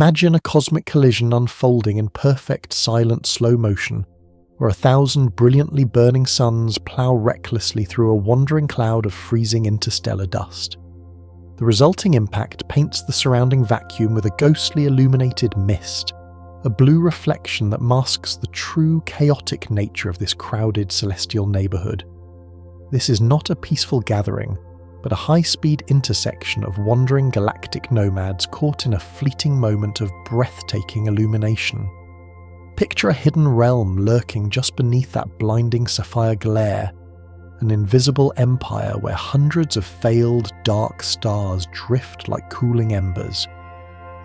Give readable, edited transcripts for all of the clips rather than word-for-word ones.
Imagine a cosmic collision unfolding in perfect silent slow motion, where 1,000 brilliantly burning suns plough recklessly through a wandering cloud of freezing interstellar dust. The resulting impact paints the surrounding vacuum with a ghostly illuminated mist, a blue reflection that masks the true chaotic nature of this crowded celestial neighbourhood. This is not a peaceful gathering, but a high-speed intersection of wandering galactic nomads caught in a fleeting moment of breathtaking illumination. Picture a hidden realm lurking just beneath that blinding sapphire glare, an invisible empire where hundreds of failed dark stars drift like cooling embers.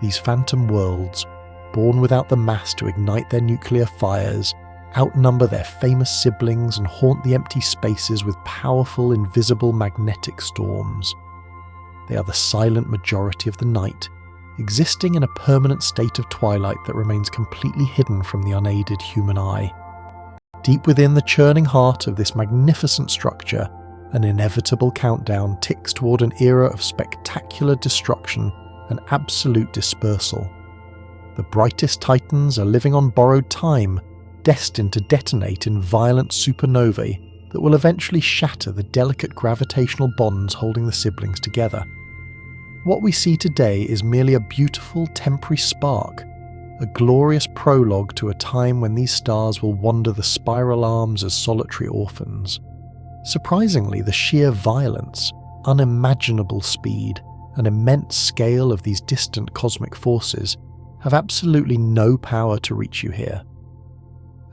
These phantom worlds, born without the mass to ignite their nuclear fires, outnumber their famous siblings and haunt the empty spaces with powerful invisible magnetic storms. They are the silent majority of the night, existing in a permanent state of twilight that remains completely hidden from the unaided human eye. Deep within the churning heart of this magnificent structure, an inevitable countdown ticks toward an era of spectacular destruction and absolute dispersal. The brightest titans are living on borrowed time, destined to detonate in violent supernovae that will eventually shatter the delicate gravitational bonds holding the siblings together. What we see today is merely a beautiful temporary spark, a glorious prologue to a time when these stars will wander the spiral arms as solitary orphans. Surprisingly, the sheer violence, unimaginable speed, and immense scale of these distant cosmic forces have absolutely no power to reach you here.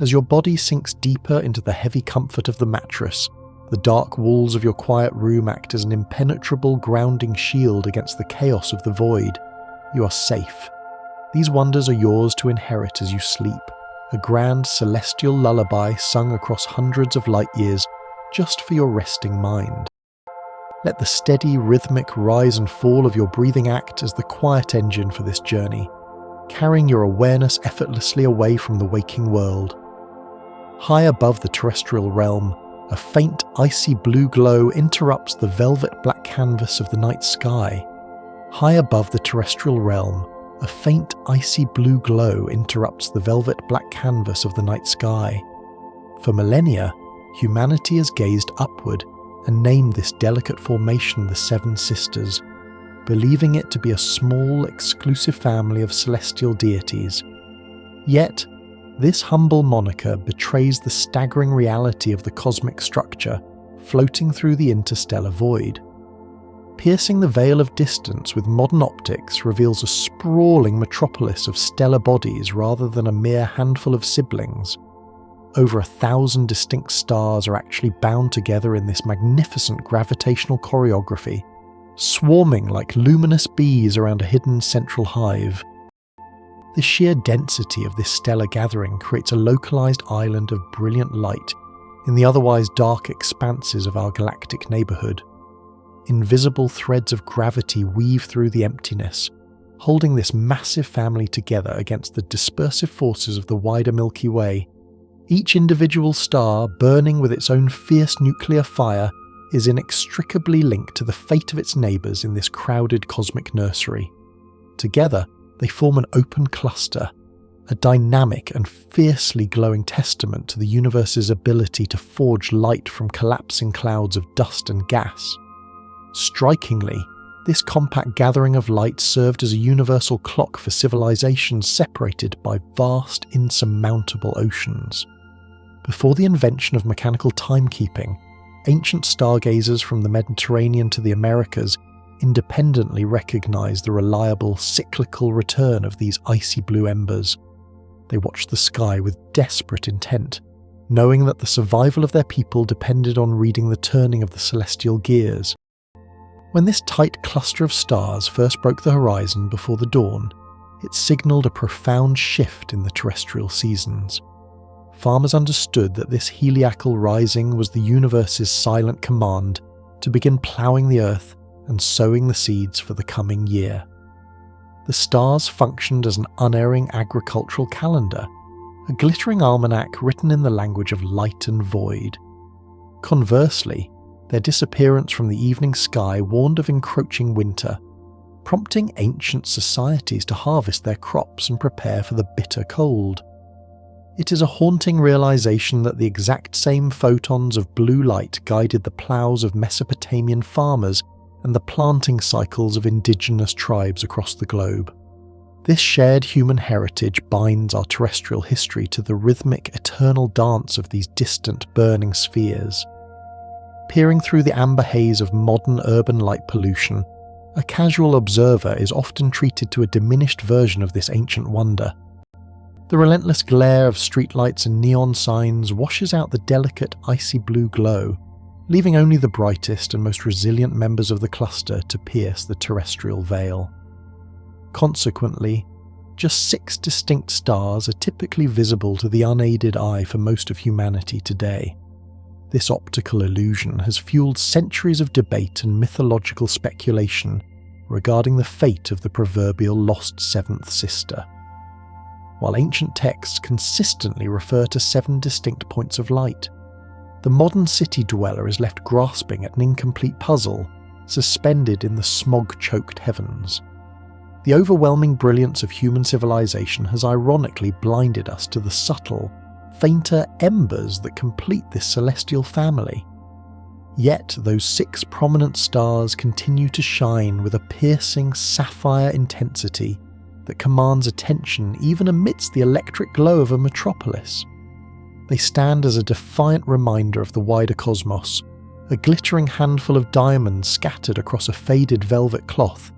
As your body sinks deeper into the heavy comfort of the mattress, the dark walls of your quiet room act as an impenetrable grounding shield against the chaos of the void. You are safe. These wonders are yours to inherit as you sleep, a grand celestial lullaby sung across hundreds of light years just for your resting mind. Let the steady, rhythmic rise and fall of your breathing act as the quiet engine for this journey, carrying your awareness effortlessly away from the waking world. High above the terrestrial realm, a faint icy blue glow interrupts the velvet black canvas of the night sky. High above the terrestrial realm, a faint icy blue glow interrupts the velvet black canvas of the night sky. For millennia, humanity has gazed upward and named this delicate formation the Seven Sisters, believing it to be a small, exclusive family of celestial deities. Yet, this humble moniker betrays the staggering reality of the cosmic structure floating through the interstellar void. Piercing the veil of distance with modern optics reveals a sprawling metropolis of stellar bodies rather than a mere handful of siblings. Over 1,000 distinct stars are actually bound together in this magnificent gravitational choreography, swarming like luminous bees around a hidden central hive. The sheer density of this stellar gathering creates a localized island of brilliant light in the otherwise dark expanses of our galactic neighborhood. Invisible threads of gravity weave through the emptiness, holding this massive family together against the dispersive forces of the wider Milky Way. Each individual star, burning with its own fierce nuclear fire, is inextricably linked to the fate of its neighbours in this crowded cosmic nursery. Together, they form an open cluster, a dynamic and fiercely glowing testament to the universe's ability to forge light from collapsing clouds of dust and gas. Strikingly, this compact gathering of light served as a universal clock for civilizations separated by vast, insurmountable oceans. Before the invention of mechanical timekeeping, ancient stargazers from the Mediterranean to the Americas independently recognized the reliable, cyclical return of these icy blue embers. They watched the sky with desperate intent, knowing that the survival of their people depended on reading the turning of the celestial gears. When this tight cluster of stars first broke the horizon before the dawn, it signaled a profound shift in the terrestrial seasons. Farmers understood that this heliacal rising was the universe's silent command to begin ploughing the earth and sowing the seeds for the coming year. The stars functioned as an unerring agricultural calendar, a glittering almanac written in the language of light and void. Conversely, their disappearance from the evening sky warned of encroaching winter, prompting ancient societies to harvest their crops and prepare for the bitter cold. It is a haunting realization that the exact same photons of blue light guided the ploughs of Mesopotamian farmers and the planting cycles of indigenous tribes across the globe. This shared human heritage binds our terrestrial history to the rhythmic, eternal dance of these distant, burning spheres. Peering through the amber haze of modern urban light pollution, a casual observer is often treated to a diminished version of this ancient wonder. The relentless glare of streetlights and neon signs washes out the delicate, icy blue glow, leaving only the brightest and most resilient members of the cluster to pierce the terrestrial veil. Consequently, just 6 distinct stars are typically visible to the unaided eye for most of humanity today. This optical illusion has fueled centuries of debate and mythological speculation regarding the fate of the proverbial lost seventh sister. While ancient texts consistently refer to 7 distinct points of light, the modern city dweller is left grasping at an incomplete puzzle, suspended in the smog-choked heavens. The overwhelming brilliance of human civilization has ironically blinded us to the subtle, fainter embers that complete this celestial family. Yet those 6 prominent stars continue to shine with a piercing sapphire intensity that commands attention even amidst the electric glow of a metropolis. They stand as a defiant reminder of the wider cosmos, a glittering handful of diamonds scattered across a faded velvet cloth.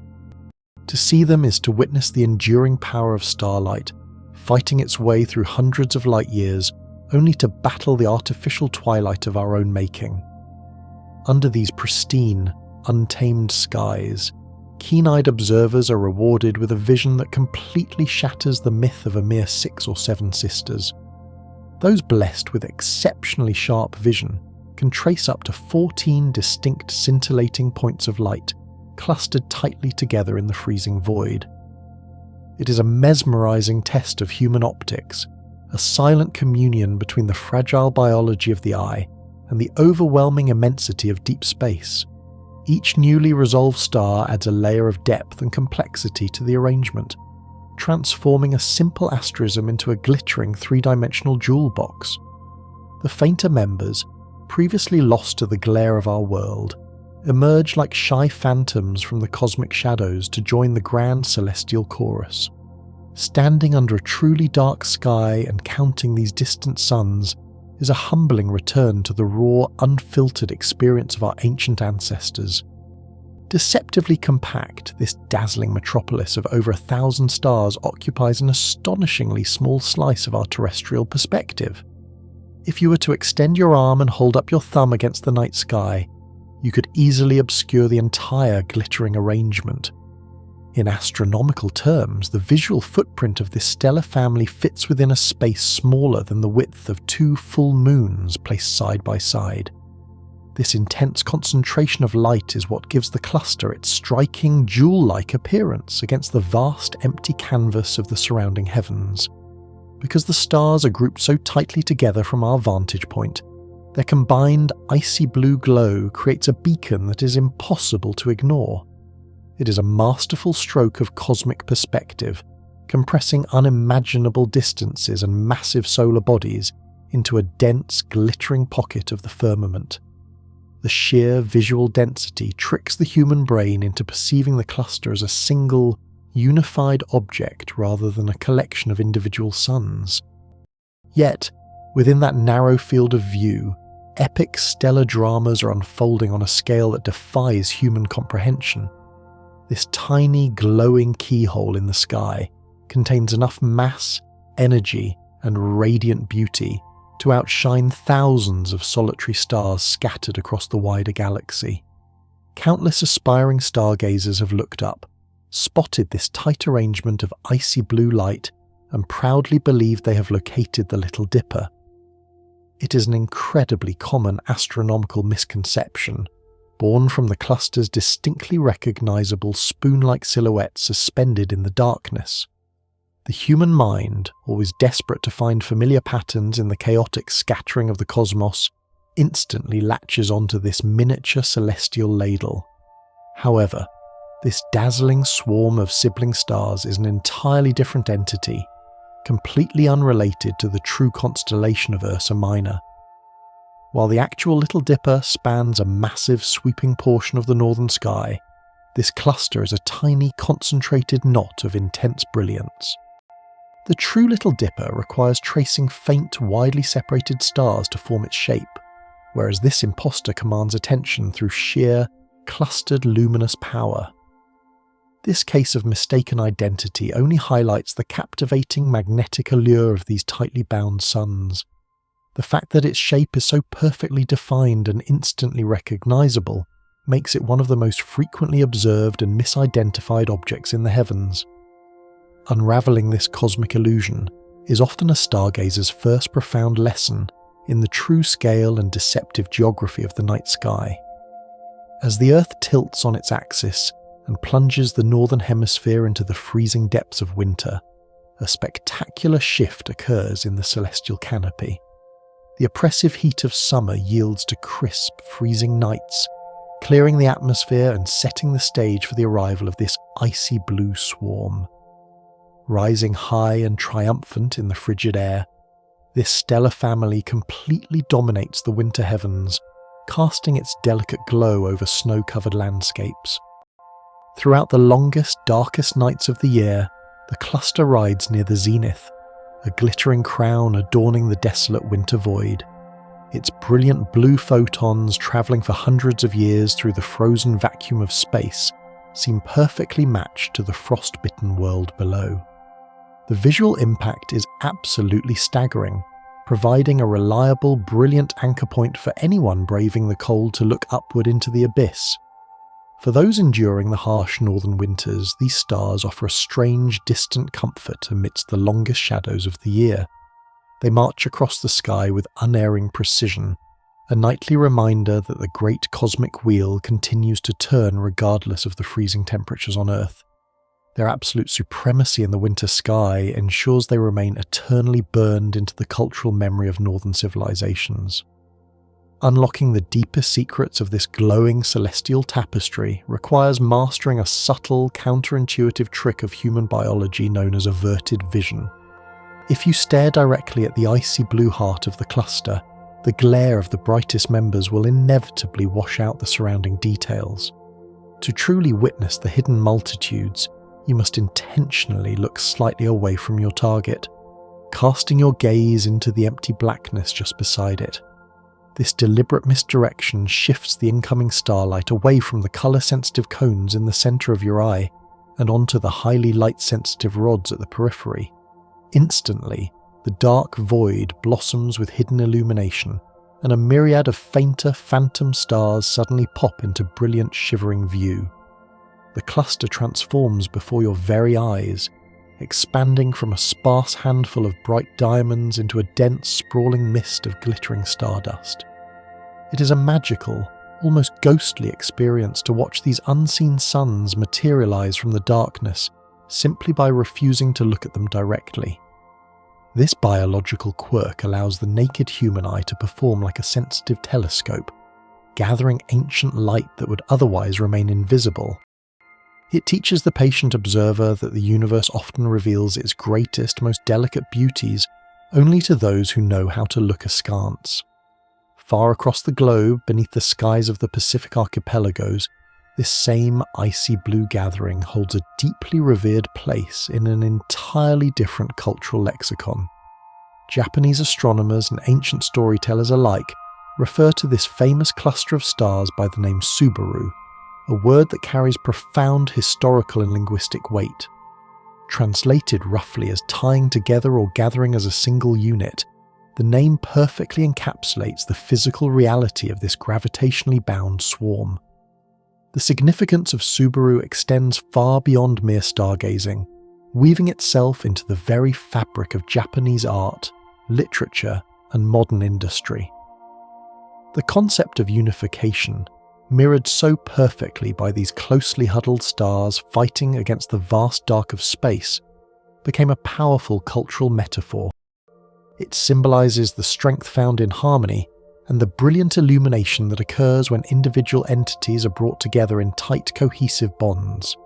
To see them is to witness the enduring power of starlight, fighting its way through hundreds of light years, only to battle the artificial twilight of our own making. Under these pristine, untamed skies, keen-eyed observers are rewarded with a vision that completely shatters the myth of a mere 6 or 7 sisters. Those blessed with exceptionally sharp vision can trace up to 14 distinct scintillating points of light, clustered tightly together in the freezing void. It is a mesmerizing test of human optics, a silent communion between the fragile biology of the eye and the overwhelming immensity of deep space. Each newly resolved star adds a layer of depth and complexity to the arrangement, transforming a simple asterism into a glittering 3-dimensional jewel box. The fainter members, previously lost to the glare of our world, emerge like shy phantoms from the cosmic shadows to join the grand celestial chorus. Standing under a truly dark sky and counting these distant suns is a humbling return to the raw, unfiltered experience of our ancient ancestors. Deceptively compact, this dazzling metropolis of over 1,000 stars occupies an astonishingly small slice of our terrestrial perspective. If you were to extend your arm and hold up your thumb against the night sky, you could easily obscure the entire glittering arrangement. In astronomical terms, the visual footprint of this stellar family fits within a space smaller than the width of 2 full moons placed side by side. This intense concentration of light is what gives the cluster its striking jewel-like appearance against the vast empty canvas of the surrounding heavens. Because the stars are grouped so tightly together from our vantage point, their combined icy blue glow creates a beacon that is impossible to ignore. It is a masterful stroke of cosmic perspective, compressing unimaginable distances and massive solar bodies into a dense, glittering pocket of the firmament. The sheer visual density tricks the human brain into perceiving the cluster as a single, unified object rather than a collection of individual suns. Yet, within that narrow field of view, epic stellar dramas are unfolding on a scale that defies human comprehension. This tiny, glowing keyhole in the sky contains enough mass, energy, and radiant beauty to outshine thousands of solitary stars scattered across the wider galaxy. Countless aspiring stargazers have looked up, spotted this tight arrangement of icy blue light, and proudly believed they have located the Little Dipper. It is an incredibly common astronomical misconception, born from the cluster's distinctly recognizable spoon-like silhouette suspended in the darkness. The human mind, always desperate to find familiar patterns in the chaotic scattering of the cosmos, instantly latches onto this miniature celestial ladle. However, This dazzling swarm of sibling stars is an entirely different entity, completely unrelated to the true constellation of Ursa Minor. While the actual Little Dipper spans a massive sweeping portion of the northern sky, this cluster is a tiny concentrated knot of intense brilliance. The true Little Dipper requires tracing faint, widely separated stars to form its shape, whereas this imposter commands attention through sheer, clustered luminous power. This case of mistaken identity only highlights the captivating magnetic allure of these tightly bound suns. The fact that its shape is so perfectly defined and instantly recognizable makes it one of the most frequently observed and misidentified objects in the heavens. Unraveling this cosmic illusion is often a stargazer's first profound lesson in the true scale and deceptive geography of the night sky. As the Earth tilts on its axis and plunges the northern hemisphere into the freezing depths of winter, a spectacular shift occurs in the celestial canopy. The oppressive heat of summer yields to crisp, freezing nights, clearing the atmosphere and setting the stage for the arrival of this icy blue swarm. Rising high and triumphant in the frigid air, this stellar family completely dominates the winter heavens, casting its delicate glow over snow-covered landscapes. Throughout the longest, darkest nights of the year, the cluster rides near the zenith, a glittering crown adorning the desolate winter void. Its brilliant blue photons travelling for hundreds of years through the frozen vacuum of space seem perfectly matched to the frost-bitten world below. The visual impact is absolutely staggering, providing a reliable, brilliant anchor point for anyone braving the cold to look upward into the abyss. For those enduring the harsh northern winters, these stars offer a strange, distant comfort amidst the longest shadows of the year. They march across the sky with unerring precision, a nightly reminder that the great cosmic wheel continues to turn regardless of the freezing temperatures on Earth. Their absolute supremacy in the winter sky ensures they remain eternally burned into the cultural memory of northern civilizations. Unlocking the deepest secrets of this glowing celestial tapestry requires mastering a subtle, counterintuitive trick of human biology known as averted vision. If you stare directly at the icy blue heart of the cluster, the glare of the brightest members will inevitably wash out the surrounding details. To truly witness the hidden multitudes, you must intentionally look slightly away from your target, casting your gaze into the empty blackness just beside it. This deliberate misdirection shifts the incoming starlight away from the colour-sensitive cones in the centre of your eye and onto the highly light-sensitive rods at the periphery. Instantly, the dark void blossoms with hidden illumination, and a myriad of fainter phantom stars suddenly pop into brilliant shivering view. The cluster transforms before your very eyes, expanding from a sparse handful of bright diamonds into a dense, sprawling mist of glittering stardust. It is a magical, almost ghostly experience to watch these unseen suns materialize from the darkness simply by refusing to look at them directly. This biological quirk allows the naked human eye to perform like a sensitive telescope, gathering ancient light that would otherwise remain invisible. It teaches the patient observer that the universe often reveals its greatest, most delicate beauties only to those who know how to look askance. Far across the globe, beneath the skies of the Pacific archipelagos, this same icy blue gathering holds a deeply revered place in an entirely different cultural lexicon. Japanese astronomers and ancient storytellers alike refer to this famous cluster of stars by the name Subaru, a word that carries profound historical and linguistic weight. Translated roughly as tying together or gathering as a single unit, the name perfectly encapsulates the physical reality of this gravitationally bound swarm. The significance of Subaru extends far beyond mere stargazing, weaving itself into the very fabric of Japanese art, literature, and modern industry. The concept of unification, mirrored so perfectly by these closely huddled stars fighting against the vast dark of space, became a powerful cultural metaphor. It symbolizes the strength found in harmony and the brilliant illumination that occurs when individual entities are brought together in tight, cohesive bonds.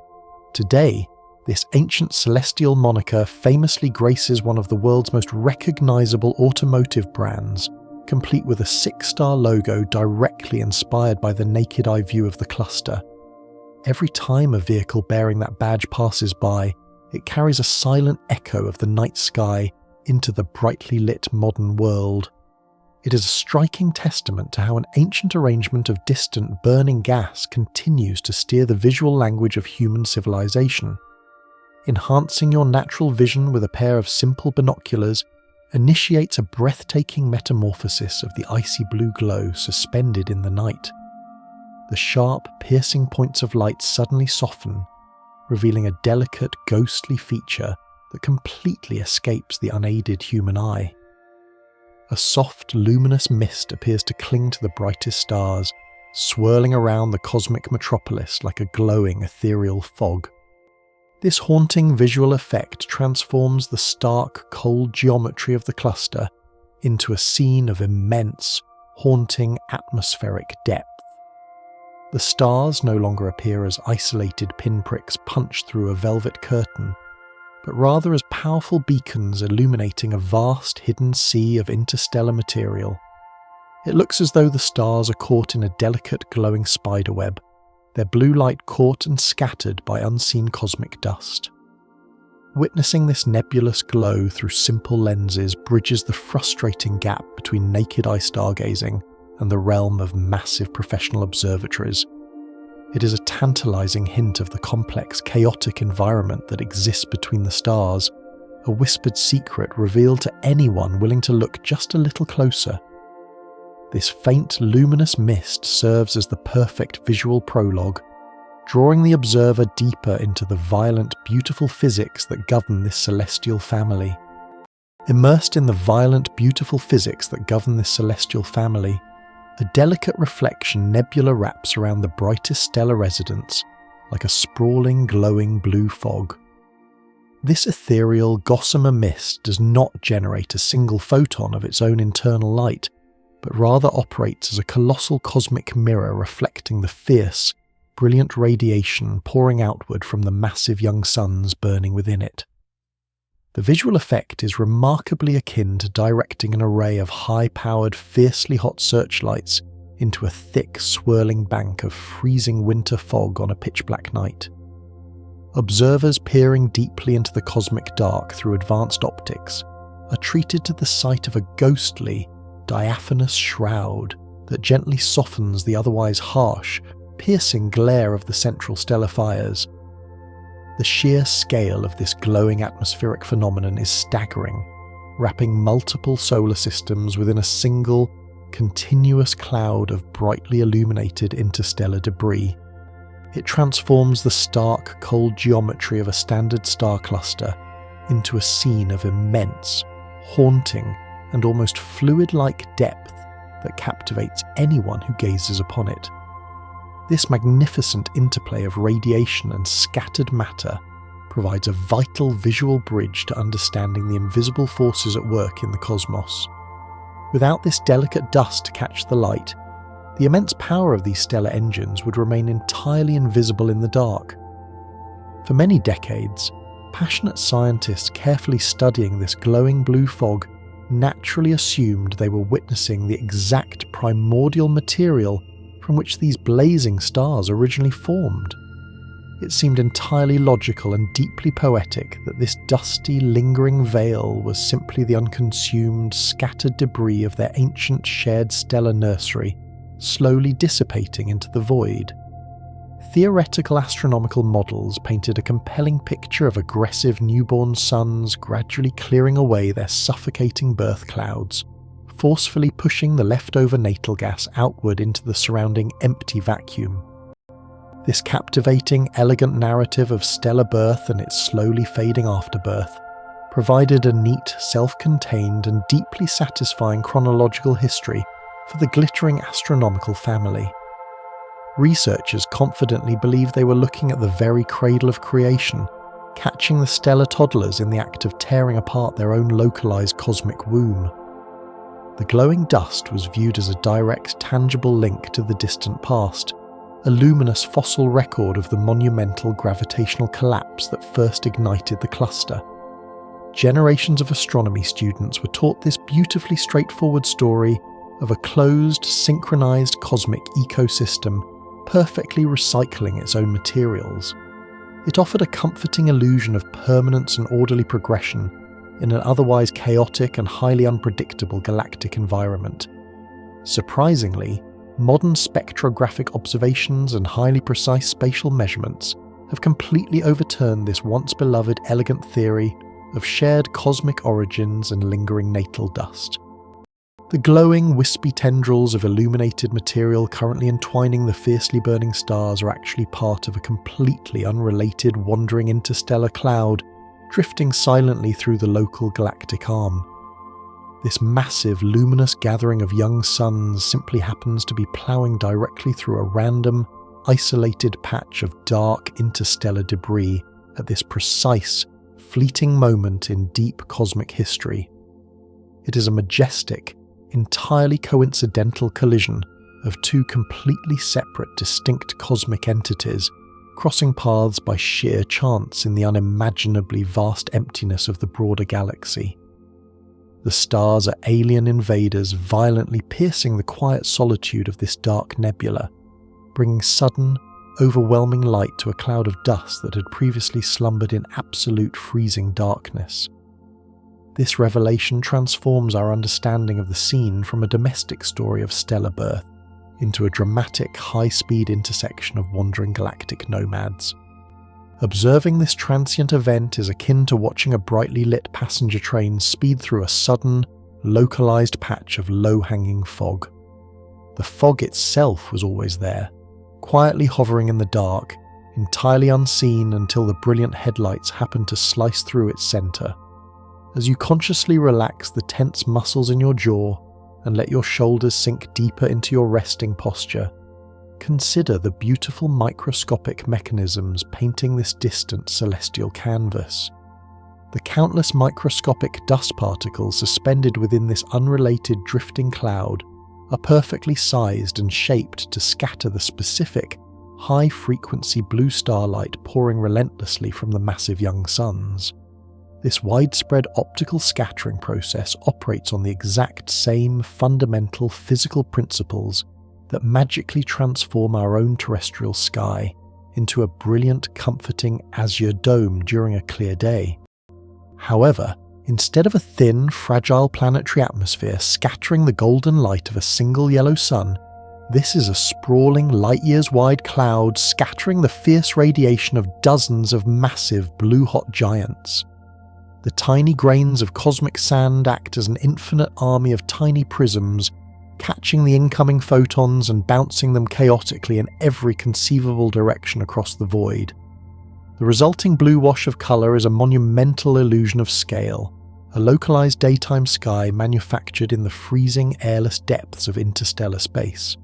Today, this ancient celestial moniker famously graces one of the world's most recognizable automotive brands, complete with a 6-star logo directly inspired by the naked eye view of the cluster. Every time a vehicle bearing that badge passes by, it carries a silent echo of the night sky into the brightly lit modern world. It is a striking testament to how an ancient arrangement of distant burning gas continues to steer the visual language of human civilization. Enhancing your natural vision with a pair of simple binoculars initiates a breathtaking metamorphosis of the icy blue glow suspended in the night. The sharp, piercing points of light suddenly soften, revealing a delicate, ghostly feature that completely escapes the unaided human eye. A soft, luminous mist appears to cling to the brightest stars, swirling around the cosmic metropolis like a glowing, ethereal fog. This haunting visual effect transforms the stark, cold geometry of the cluster into a scene of immense, haunting atmospheric depth. The stars no longer appear as isolated pinpricks punched through a velvet curtain, but rather as powerful beacons illuminating a vast hidden sea of interstellar material. It looks as though the stars are caught in a delicate glowing spiderweb, their blue light caught and scattered by unseen cosmic dust. Witnessing this nebulous glow through simple lenses bridges the frustrating gap between naked eye stargazing and the realm of massive professional observatories. It is a tantalizing hint of the complex, chaotic environment that exists between the stars, a whispered secret revealed to anyone willing to look just a little closer. This faint, luminous mist serves as the perfect visual prologue, drawing the observer deeper into the violent, beautiful physics that govern this celestial family. Immersed in the violent, beautiful physics that govern this celestial family, a delicate reflection nebula wraps around the brightest stellar residents like a sprawling, glowing blue fog. This ethereal, gossamer mist does not generate a single photon of its own internal light, but rather operates as a colossal cosmic mirror reflecting the fierce, brilliant radiation pouring outward from the massive young suns burning within it. The visual effect is remarkably akin to directing an array of high-powered, fiercely hot searchlights into a thick, swirling bank of freezing winter fog on a pitch-black night. Observers peering deeply into the cosmic dark through advanced optics are treated to the sight of a ghostly, diaphanous shroud that gently softens the otherwise harsh, piercing glare of the central stellar fires. The sheer scale of this glowing atmospheric phenomenon is staggering, wrapping multiple solar systems within a single, continuous cloud of brightly illuminated interstellar debris. It transforms the stark, cold geometry of a standard star cluster into a scene of immense, haunting, and almost fluid-like depth that captivates anyone who gazes upon it. This magnificent interplay of radiation and scattered matter provides a vital visual bridge to understanding the invisible forces at work in the cosmos. Without this delicate dust to catch the light, the immense power of these stellar engines would remain entirely invisible in the dark. For many decades, passionate scientists carefully studying this glowing blue fog naturally assumed they were witnessing the exact primordial material from which these blazing stars originally formed. It seemed entirely logical and deeply poetic that this dusty, lingering veil was simply the unconsumed, scattered debris of their ancient shared stellar nursery, slowly dissipating into the void. Theoretical astronomical models painted a compelling picture of aggressive newborn suns gradually clearing away their suffocating birth clouds, forcefully pushing the leftover natal gas outward into the surrounding empty vacuum. This captivating, elegant narrative of stellar birth and its slowly fading afterbirth provided a neat, self-contained and deeply satisfying chronological history for the glittering astronomical family. Researchers confidently believed they were looking at the very cradle of creation, catching the stellar toddlers in the act of tearing apart their own localized cosmic womb. The glowing dust was viewed as a direct, tangible link to the distant past, a luminous fossil record of the monumental gravitational collapse that first ignited the cluster. Generations of astronomy students were taught this beautifully straightforward story of a closed, synchronized cosmic ecosystem perfectly recycling its own materials. It offered a comforting illusion of permanence and orderly progression in an otherwise chaotic and highly unpredictable galactic environment. Surprisingly, modern spectrographic observations and highly precise spatial measurements have completely overturned this once-beloved elegant theory of shared cosmic origins and lingering natal dust. The glowing, wispy tendrils of illuminated material currently entwining the fiercely burning stars are actually part of a completely unrelated wandering interstellar cloud drifting silently through the local galactic arm. This massive, luminous gathering of young suns simply happens to be ploughing directly through a random, isolated patch of dark interstellar debris at this precise, fleeting moment in deep cosmic history. It is a majestic, entirely coincidental collision of two completely separate, distinct cosmic entities crossing paths by sheer chance in the unimaginably vast emptiness of the broader galaxy. The stars are alien invaders violently piercing the quiet solitude of this dark nebula, bringing sudden, overwhelming light to a cloud of dust that had previously slumbered in absolute freezing darkness. This revelation transforms our understanding of the scene from a domestic story of stellar birth into a dramatic, high-speed intersection of wandering galactic nomads. Observing this transient event is akin to watching a brightly lit passenger train speed through a sudden, localized patch of low-hanging fog. The fog itself was always there, quietly hovering in the dark, entirely unseen until the brilliant headlights happened to slice through its center. As you consciously relax the tense muscles in your jaw and let your shoulders sink deeper into your resting posture, consider the beautiful microscopic mechanisms painting this distant celestial canvas. The countless microscopic dust particles suspended within this unrelated drifting cloud are perfectly sized and shaped to scatter the specific, high-frequency blue starlight pouring relentlessly from the massive young suns. This widespread optical scattering process operates on the exact same fundamental physical principles that magically transform our own terrestrial sky into a brilliant, comforting azure dome during a clear day. However, instead of a thin, fragile planetary atmosphere scattering the golden light of a single yellow sun, this is a sprawling, light-years-wide cloud scattering the fierce radiation of dozens of massive blue-hot giants. The tiny grains of cosmic sand act as an infinite army of tiny prisms, catching the incoming photons and bouncing them chaotically in every conceivable direction across the void. The resulting blue wash of colour is a monumental illusion of scale, a localized daytime sky manufactured in the freezing, airless depths of interstellar space.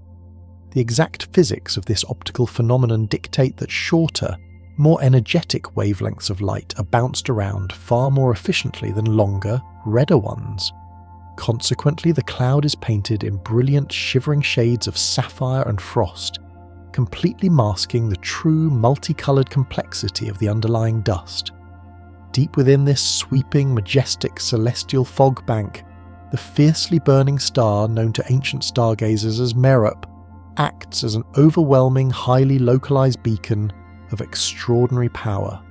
The exact physics of this optical phenomenon dictate that shorter, more energetic wavelengths of light are bounced around far more efficiently than longer, redder ones. Consequently, the cloud is painted in brilliant, shivering shades of sapphire and frost, completely masking the true, multicolored complexity of the underlying dust. Deep within this sweeping, majestic celestial fog bank, the fiercely burning star known to ancient stargazers as Merup acts as an overwhelming, highly localized beacon of extraordinary power.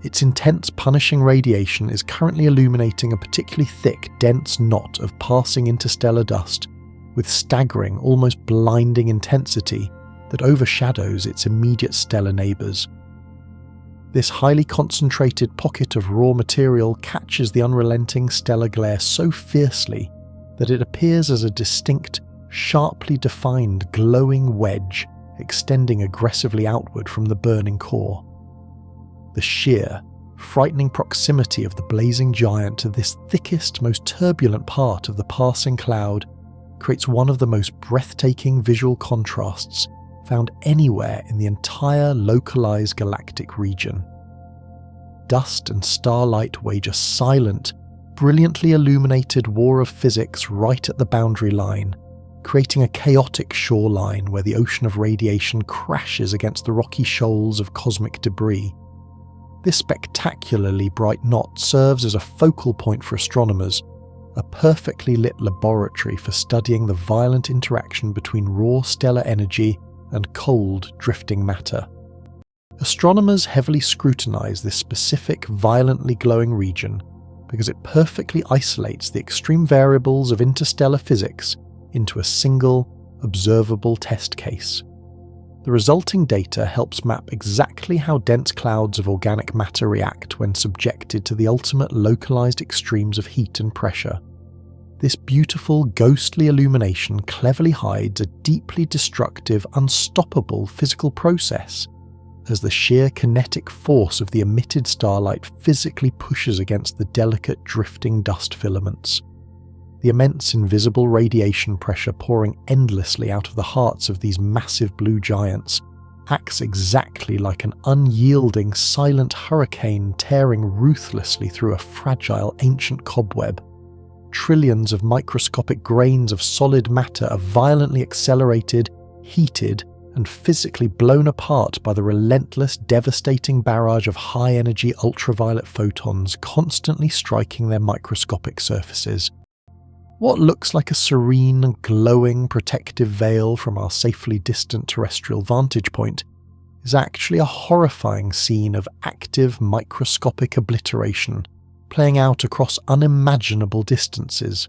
Its intense, punishing radiation is currently illuminating a particularly thick, dense knot of passing interstellar dust with staggering, almost blinding intensity that overshadows its immediate stellar neighbours. This highly concentrated pocket of raw material catches the unrelenting stellar glare so fiercely that it appears as a distinct, sharply defined glowing wedge extending aggressively outward from the burning core. The sheer, frightening proximity of the blazing giant to this thickest, most turbulent part of the passing cloud creates one of the most breathtaking visual contrasts found anywhere in the entire localized galactic region. Dust and starlight wage a silent, brilliantly illuminated war of physics right at the boundary line, creating a chaotic shoreline where the ocean of radiation crashes against the rocky shoals of cosmic debris. This spectacularly bright knot serves as a focal point for astronomers, a perfectly lit laboratory for studying the violent interaction between raw stellar energy and cold, drifting matter. Astronomers heavily scrutinize this specific, violently glowing region because it perfectly isolates the extreme variables of interstellar physics into a single, observable test case. The resulting data helps map exactly how dense clouds of organic matter react when subjected to the ultimate localized extremes of heat and pressure. This beautiful, ghostly illumination cleverly hides a deeply destructive, unstoppable physical process, as the sheer kinetic force of the emitted starlight physically pushes against the delicate drifting dust filaments. The immense invisible radiation pressure pouring endlessly out of the hearts of these massive blue giants acts exactly like an unyielding, silent hurricane tearing ruthlessly through a fragile, ancient cobweb. Trillions of microscopic grains of solid matter are violently accelerated, heated, and physically blown apart by the relentless, devastating barrage of high-energy ultraviolet photons constantly striking their microscopic surfaces. What looks like a serene, glowing, protective veil from our safely distant terrestrial vantage point is actually a horrifying scene of active, microscopic obliteration, playing out across unimaginable distances.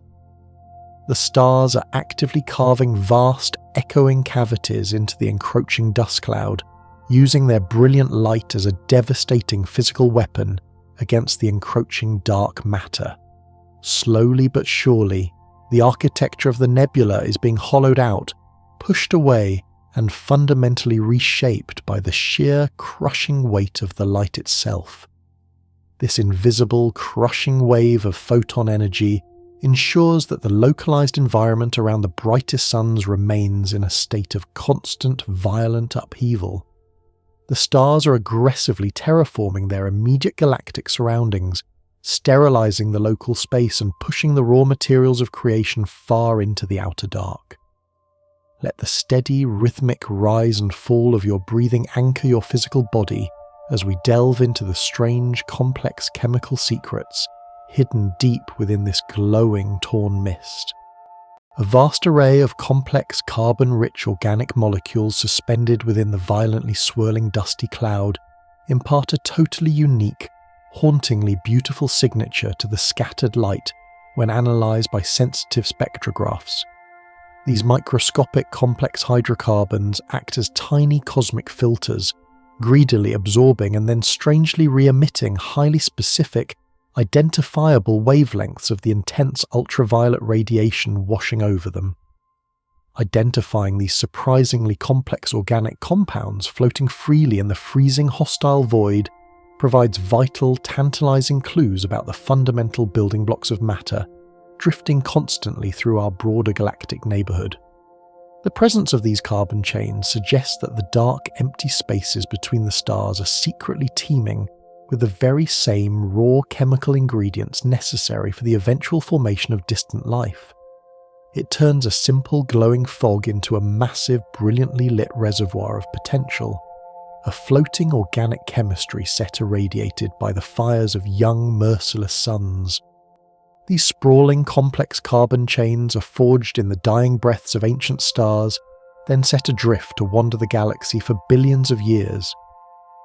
The stars are actively carving vast, echoing cavities into the encroaching dust cloud, using their brilliant light as a devastating physical weapon against the encroaching dark matter. Slowly but surely, the architecture of the nebula is being hollowed out, pushed away, and fundamentally reshaped by the sheer, crushing weight of the light itself. This invisible, crushing wave of photon energy ensures that the localized environment around the brightest suns remains in a state of constant, violent upheaval. The stars are aggressively terraforming their immediate galactic surroundings, sterilizing the local space and pushing the raw materials of creation far into the outer dark. Let the steady, rhythmic rise and fall of your breathing anchor your physical body as we delve into the strange, complex chemical secrets hidden deep within this glowing, torn mist. A vast array of complex, carbon-rich organic molecules suspended within the violently swirling dusty cloud impart a totally unique, hauntingly beautiful signature to the scattered light when analysed by sensitive spectrographs. These microscopic complex hydrocarbons act as tiny cosmic filters, greedily absorbing and then strangely re-emitting highly specific, identifiable wavelengths of the intense ultraviolet radiation washing over them. Identifying these surprisingly complex organic compounds floating freely in the freezing hostile void provides vital, tantalizing clues about the fundamental building blocks of matter, drifting constantly through our broader galactic neighborhood. The presence of these carbon chains suggests that the dark, empty spaces between the stars are secretly teeming with the very same raw chemical ingredients necessary for the eventual formation of distant life. It turns a simple glowing fog into a massive, brilliantly lit reservoir of potential, a floating organic chemistry set irradiated by the fires of young, merciless suns. These sprawling, complex carbon chains are forged in the dying breaths of ancient stars, then set adrift to wander the galaxy for billions of years.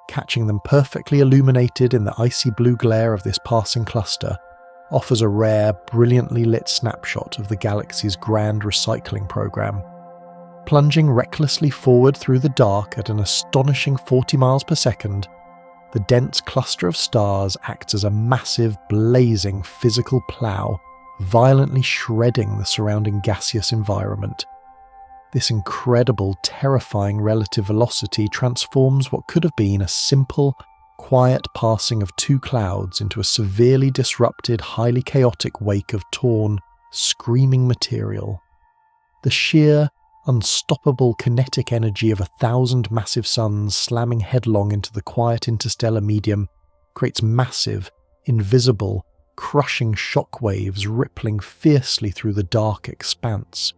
Catching them perfectly illuminated in the icy blue glare of this passing cluster offers a rare, brilliantly lit snapshot of the galaxy's grand recycling program. Plunging recklessly forward through the dark at an astonishing 40 miles per second, the dense cluster of stars acts as a massive, blazing physical plough, violently shredding the surrounding gaseous environment. This incredible, terrifying relative velocity transforms what could have been a simple, quiet passing of two clouds into a severely disrupted, highly chaotic wake of torn, screaming material. The sheer, unstoppable kinetic energy of 1,000 massive suns slamming headlong into the quiet interstellar medium creates massive, invisible, crushing shockwaves rippling fiercely through the dark expanse.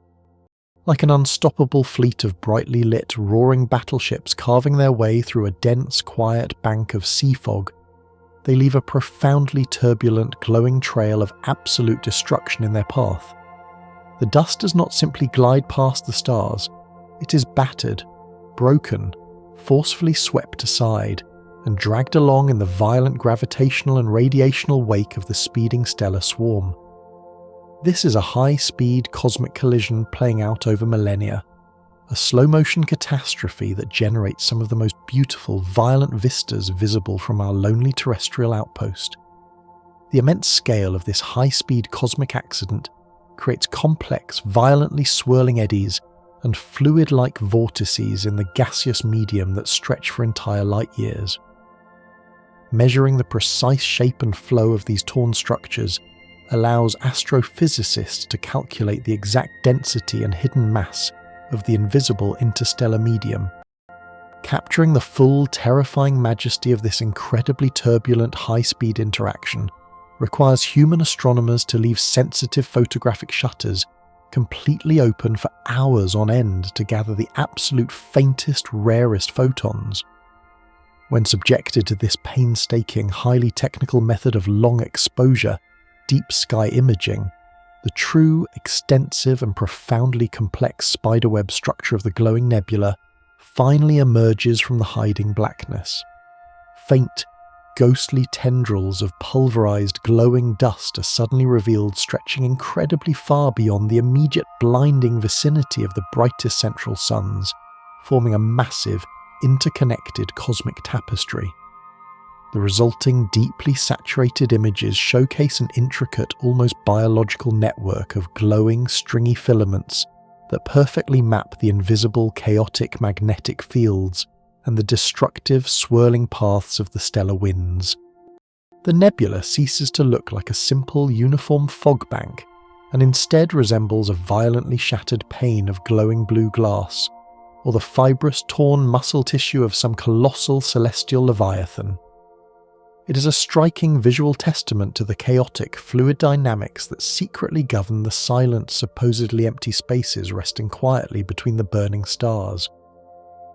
Like an unstoppable fleet of brightly lit, roaring battleships carving their way through a dense, quiet bank of sea fog, they leave a profoundly turbulent, glowing trail of absolute destruction in their path. The dust does not simply glide past the stars, it is battered, broken, forcefully swept aside, and dragged along in the violent gravitational and radiational wake of the speeding stellar swarm. This is a high-speed cosmic collision playing out over millennia, a slow-motion catastrophe that generates some of the most beautiful, violent vistas visible from our lonely terrestrial outpost. The immense scale of this high-speed cosmic accident creates complex, violently swirling eddies and fluid-like vortices in the gaseous medium that stretch for entire light years. Measuring the precise shape and flow of these torn structures allows astrophysicists to calculate the exact density and hidden mass of the invisible interstellar medium. Capturing the full, terrifying majesty of this incredibly turbulent high-speed interaction requires human astronomers to leave sensitive photographic shutters completely open for hours on end to gather the absolute faintest, rarest photons. When subjected to this painstaking, highly technical method of long exposure, deep sky imaging, the true, extensive and profoundly complex spiderweb structure of the glowing nebula finally emerges from the hiding blackness. Faint, ghostly tendrils of pulverized, glowing dust are suddenly revealed, stretching incredibly far beyond the immediate blinding vicinity of the brightest central suns, forming a massive, interconnected cosmic tapestry. The resulting deeply saturated images showcase an intricate, almost biological network of glowing, stringy filaments that perfectly map the invisible, chaotic magnetic fields and the destructive, swirling paths of the stellar winds. The nebula ceases to look like a simple, uniform fog bank, and instead resembles a violently shattered pane of glowing blue glass, or the fibrous, torn muscle tissue of some colossal celestial leviathan. It is a striking visual testament to the chaotic, fluid dynamics that secretly govern the silent, supposedly empty spaces resting quietly between the burning stars.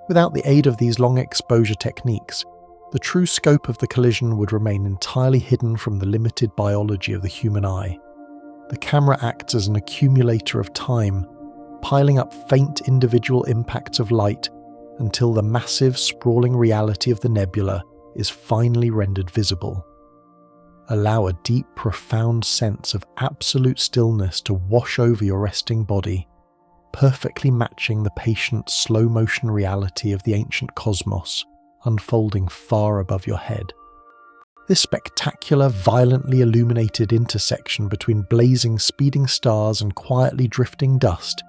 Without the aid of these long exposure techniques, the true scope of the collision would remain entirely hidden from the limited biology of the human eye. The camera acts as an accumulator of time, piling up faint individual impacts of light until the massive, sprawling reality of the nebula is finally rendered visible. Allow a deep, profound sense of absolute stillness to wash over your resting body, perfectly matching the patient, slow-motion reality of the ancient cosmos unfolding far above your head. This spectacular, violently illuminated intersection between blazing, speeding stars and quietly drifting dust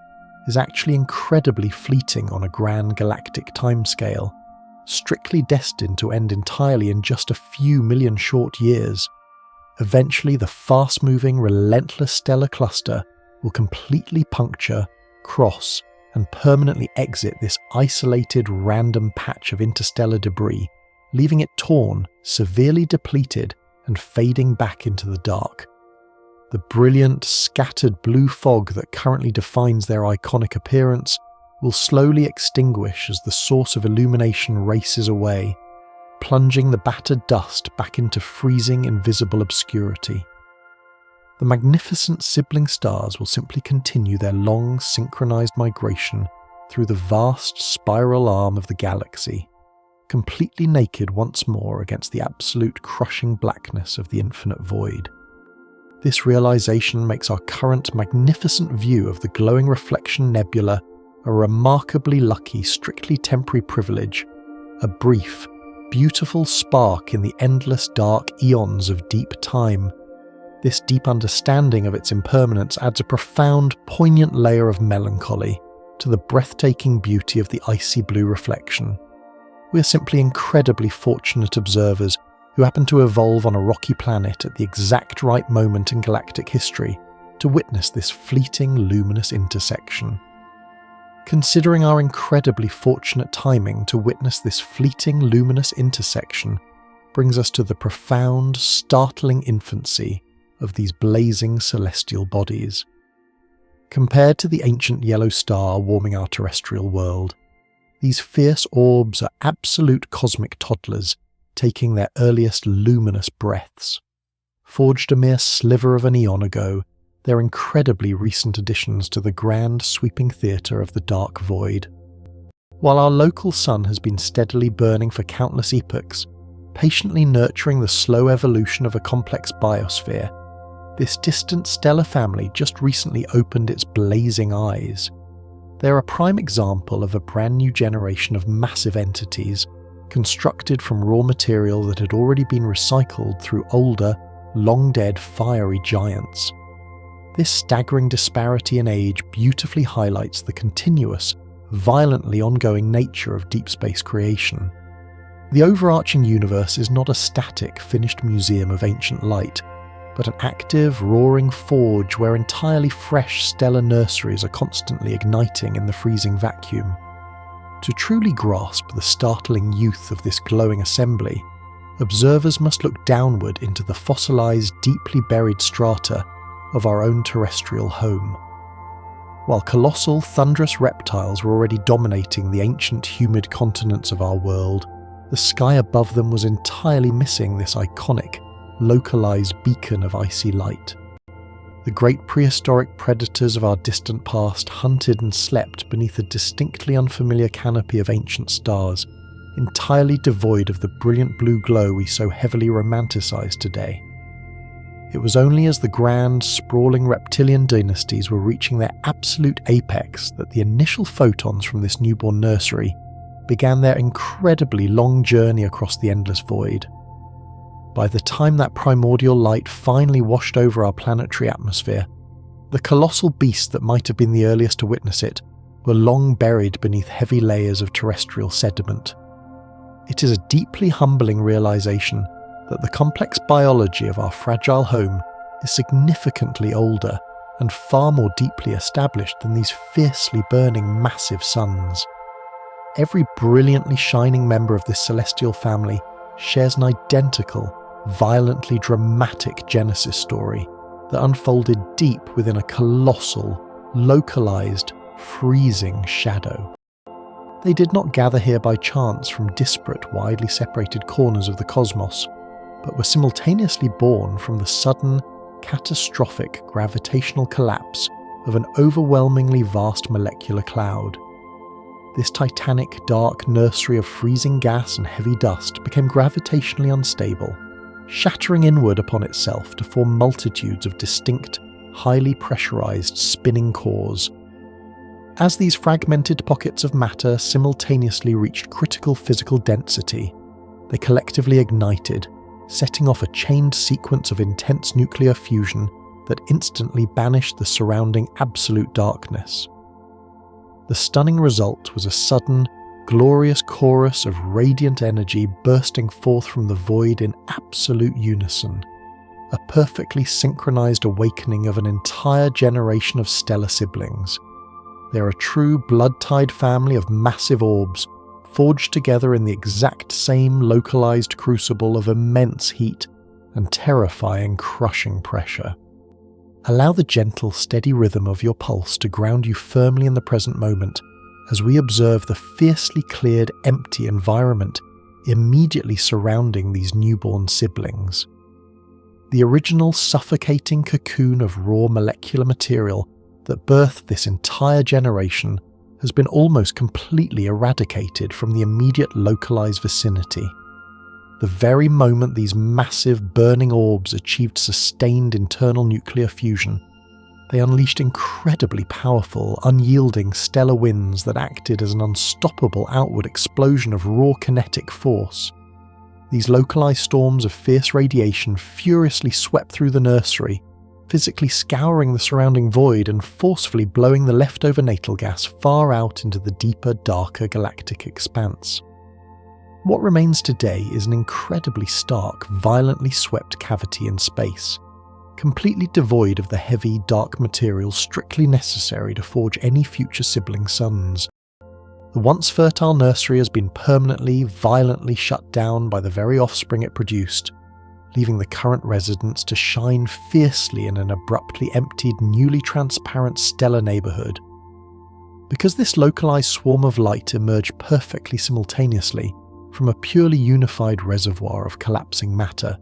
is actually incredibly fleeting on a grand galactic timescale, strictly destined to end entirely in just a few million short years. Eventually, the fast-moving, relentless stellar cluster will completely puncture, cross, and permanently exit this isolated, random patch of interstellar debris, leaving it torn, severely depleted, and fading back into the dark. The brilliant, scattered blue fog that currently defines their iconic appearance will slowly extinguish as the source of illumination races away, plunging the battered dust back into freezing, invisible obscurity. The magnificent sibling stars will simply continue their long, synchronized migration through the vast spiral arm of the galaxy, completely naked once more against the absolute crushing blackness of the infinite void. This realization makes our current magnificent view of the glowing reflection nebula a remarkably lucky, strictly temporary privilege, a brief, beautiful spark in the endless dark eons of deep time. This deep understanding of its impermanence adds a profound, poignant layer of melancholy to the breathtaking beauty of the icy blue reflection. We are simply incredibly fortunate observers who happen to evolve on a rocky planet at the exact right moment in galactic history to witness this fleeting, luminous intersection. Considering our incredibly fortunate timing to witness this fleeting, luminous intersection brings us to the profound, startling infancy of these blazing celestial bodies. Compared to the ancient yellow star warming our terrestrial world, these fierce orbs are absolute cosmic toddlers taking their earliest luminous breaths. Forged a mere sliver of an eon ago, they're incredibly recent additions to the grand sweeping theatre of the dark void. While our local sun has been steadily burning for countless epochs, patiently nurturing the slow evolution of a complex biosphere, this distant stellar family just recently opened its blazing eyes. They're a prime example of a brand new generation of massive entities, constructed from raw material that had already been recycled through older, long-dead fiery giants. This staggering disparity in age beautifully highlights the continuous, violently ongoing nature of deep space creation. The overarching universe is not a static, finished museum of ancient light, but an active, roaring forge where entirely fresh stellar nurseries are constantly igniting in the freezing vacuum. To truly grasp the startling youth of this glowing assembly, observers must look downward into the fossilized, deeply buried strata of our own terrestrial home. While colossal, thunderous reptiles were already dominating the ancient, humid continents of our world, the sky above them was entirely missing this iconic, localized beacon of icy light. The great prehistoric predators of our distant past hunted and slept beneath a distinctly unfamiliar canopy of ancient stars, entirely devoid of the brilliant blue glow we so heavily romanticize today. It was only as the grand, sprawling reptilian dynasties were reaching their absolute apex that the initial photons from this newborn nursery began their incredibly long journey across the endless void. By the time that primordial light finally washed over our planetary atmosphere, the colossal beasts that might have been the earliest to witness it were long buried beneath heavy layers of terrestrial sediment. It is a deeply humbling realization that the complex biology of our fragile home is significantly older and far more deeply established than these fiercely burning massive suns. Every brilliantly shining member of this celestial family shares an identical, violently dramatic Genesis story that unfolded deep within a colossal, localized, freezing shadow. They did not gather here by chance from disparate, widely separated corners of the cosmos, but were simultaneously born from the sudden, catastrophic gravitational collapse of an overwhelmingly vast molecular cloud. This titanic, dark nursery of freezing gas and heavy dust became gravitationally unstable, shattering inward upon itself to form multitudes of distinct, highly pressurized spinning cores. As these fragmented pockets of matter simultaneously reached critical physical density, they collectively ignited, setting off a chained sequence of intense nuclear fusion that instantly banished the surrounding absolute darkness. The stunning result was a sudden, glorious chorus of radiant energy bursting forth from the void in absolute unison, a perfectly synchronized awakening of an entire generation of stellar siblings. They're a true blood-tied family of massive orbs, forged together in the exact same localized crucible of immense heat and terrifying, crushing pressure. Allow the gentle, steady rhythm of your pulse to ground you firmly in the present moment as we observe the fiercely cleared, empty environment immediately surrounding these newborn siblings. The original suffocating cocoon of raw molecular material that birthed this entire generation has been almost completely eradicated from the immediate localized vicinity. The very moment these massive burning orbs achieved sustained internal nuclear fusion, they unleashed incredibly powerful, unyielding stellar winds that acted as an unstoppable outward explosion of raw kinetic force. These localized storms of fierce radiation furiously swept through the nursery, physically scouring the surrounding void and forcefully blowing the leftover natal gas far out into the deeper, darker galactic expanse. What remains today is an incredibly stark, violently swept cavity in space, completely devoid of the heavy, dark material strictly necessary to forge any future sibling suns. The once fertile nursery has been permanently, violently shut down by the very offspring it produced, leaving the current residents to shine fiercely in an abruptly emptied, newly transparent stellar neighbourhood. Because this localised swarm of light emerged perfectly simultaneously from a purely unified reservoir of collapsing matter,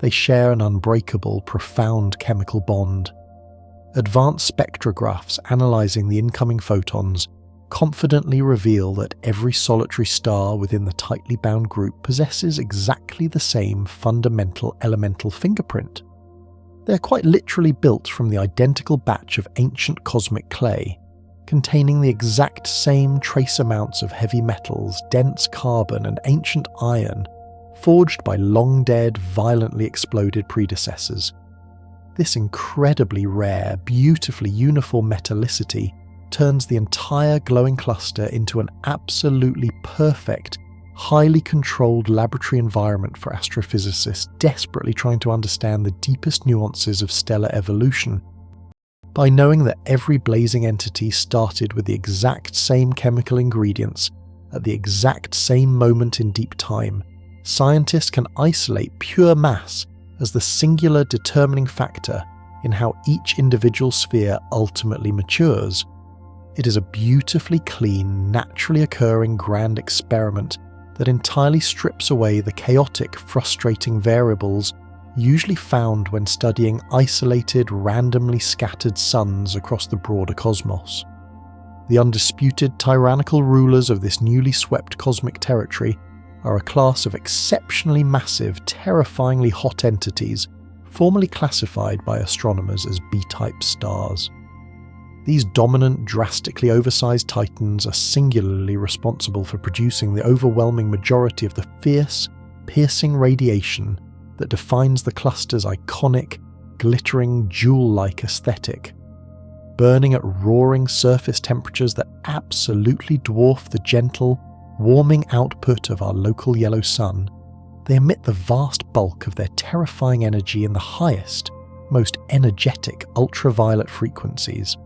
they share an unbreakable, profound chemical bond. Advanced spectrographs analysing the incoming photons confidently reveal that every solitary star within the tightly bound group possesses exactly the same fundamental elemental fingerprint. They are quite literally built from the identical batch of ancient cosmic clay, containing the exact same trace amounts of heavy metals, dense carbon and ancient iron, forged by long-dead, violently exploded predecessors. This incredibly rare, beautifully uniform metallicity turns the entire glowing cluster into an absolutely perfect, highly controlled laboratory environment for astrophysicists desperately trying to understand the deepest nuances of stellar evolution. By knowing that every blazing entity started with the exact same chemical ingredients at the exact same moment in deep time, scientists can isolate pure mass as the singular determining factor in how each individual sphere ultimately matures. It is a beautifully clean, naturally occurring grand experiment that entirely strips away the chaotic, frustrating variables usually found when studying isolated, randomly scattered suns across the broader cosmos. The undisputed tyrannical rulers of this newly swept cosmic territory are a class of exceptionally massive, terrifyingly hot entities, formerly classified by astronomers as B-type stars. These dominant, drastically oversized titans are singularly responsible for producing the overwhelming majority of the fierce, piercing radiation that defines the cluster's iconic, glittering, jewel-like aesthetic. Burning at roaring surface temperatures that absolutely dwarf the gentle, warming output of our local yellow sun, they emit the vast bulk of their terrifying energy in the highest, most energetic ultraviolet frequencies.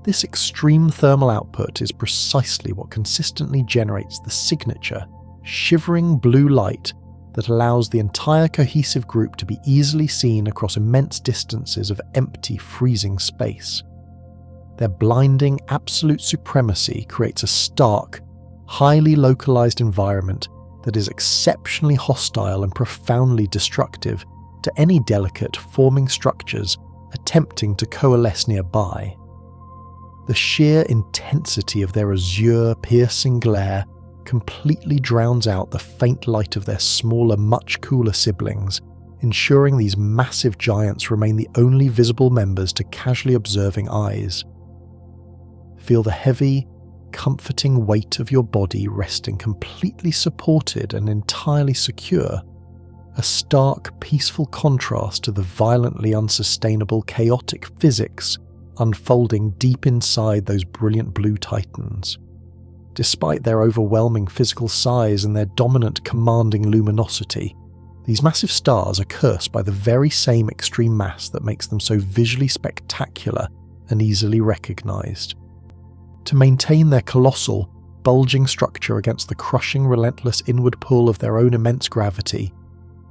This extreme thermal output is precisely what consistently generates the signature, shivering blue light that allows the entire cohesive group to be easily seen across immense distances of empty, freezing space. Their blinding, absolute supremacy creates a stark, highly localized environment that is exceptionally hostile and profoundly destructive to any delicate, forming structures attempting to coalesce nearby. The sheer intensity of their azure, piercing glare completely drowns out the faint light of their smaller, much cooler siblings, ensuring these massive giants remain the only visible members to casually observing eyes. Feel the heavy, comforting weight of your body resting completely supported and entirely secure, a stark, peaceful contrast to the violently unsustainable, chaotic physics unfolding deep inside those brilliant blue titans. Despite their overwhelming physical size and their dominant, commanding luminosity, these massive stars are cursed by the very same extreme mass that makes them so visually spectacular and easily recognized. To maintain their colossal, bulging structure against the crushing, relentless inward pull of their own immense gravity,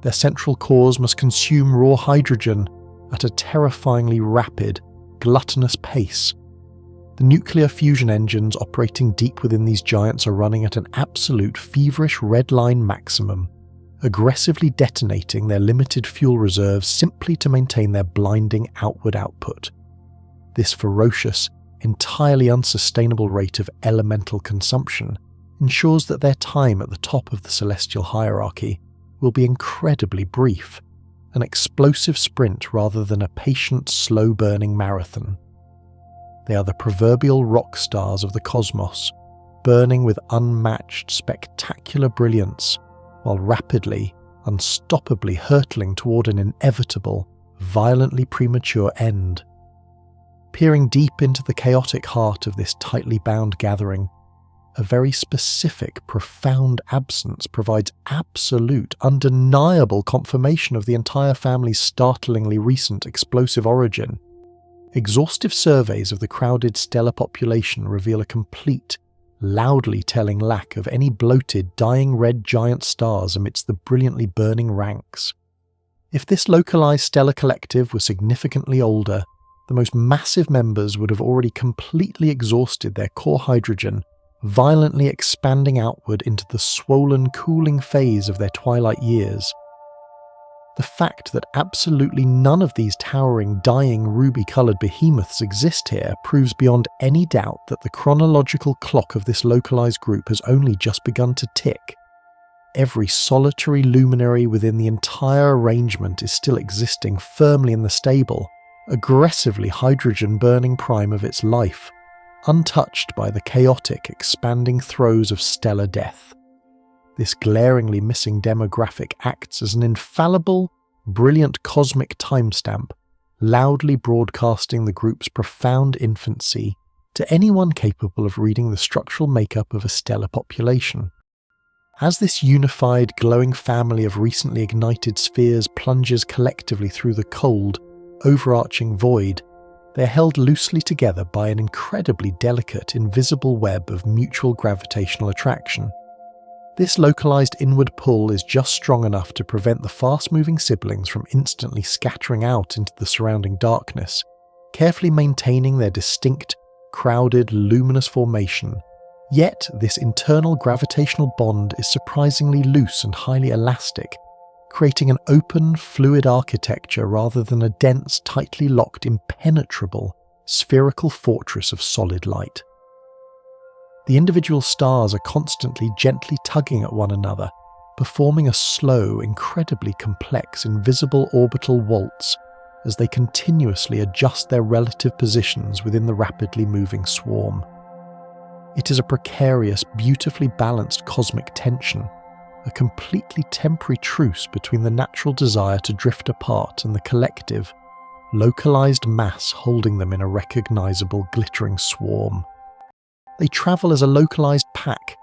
their central cores must consume raw hydrogen at a terrifyingly rapid, gluttonous pace. The nuclear fusion engines operating deep within these giants are running at an absolute feverish red line maximum, aggressively detonating their limited fuel reserves simply to maintain their blinding outward output. This ferocious, entirely unsustainable rate of elemental consumption ensures that their time at the top of the celestial hierarchy will be incredibly brief, an explosive sprint rather than a patient, slow-burning marathon. They are the proverbial rock stars of the cosmos, burning with unmatched, spectacular brilliance, while rapidly, unstoppably hurtling toward an inevitable, violently premature end. Peering deep into the chaotic heart of this tightly bound gathering, a very specific, profound absence provides absolute, undeniable confirmation of the entire family's startlingly recent explosive origin. Exhaustive surveys of the crowded stellar population reveal a complete, loudly telling lack of any bloated, dying red giant stars amidst the brilliantly burning ranks. If this localized stellar collective was significantly older, the most massive members would have already completely exhausted their core hydrogen, violently expanding outward into the swollen, cooling phase of their twilight years. The fact that absolutely none of these towering, dying, ruby-coloured behemoths exist here proves beyond any doubt that the chronological clock of this localised group has only just begun to tick. Every solitary luminary within the entire arrangement is still existing firmly in the stable, aggressively hydrogen-burning prime of its life, untouched by the chaotic, expanding throes of stellar death. This glaringly missing demographic acts as an infallible, brilliant cosmic timestamp, loudly broadcasting the group's profound infancy to anyone capable of reading the structural makeup of a stellar population. As this unified, glowing family of recently ignited spheres plunges collectively through the cold, overarching void, they are held loosely together by an incredibly delicate, invisible web of mutual gravitational attraction. This localized inward pull is just strong enough to prevent the fast-moving siblings from instantly scattering out into the surrounding darkness, carefully maintaining their distinct, crowded, luminous formation. Yet, this internal gravitational bond is surprisingly loose and highly elastic, creating an open, fluid architecture rather than a dense, tightly locked, impenetrable, spherical fortress of solid light. The individual stars are constantly gently tugging at one another, performing a slow, incredibly complex, invisible orbital waltz as they continuously adjust their relative positions within the rapidly moving swarm. It is a precarious, beautifully balanced cosmic tension, a completely temporary truce between the natural desire to drift apart and the collective, localized mass holding them in a recognizable, glittering swarm. They travel as a localized pack,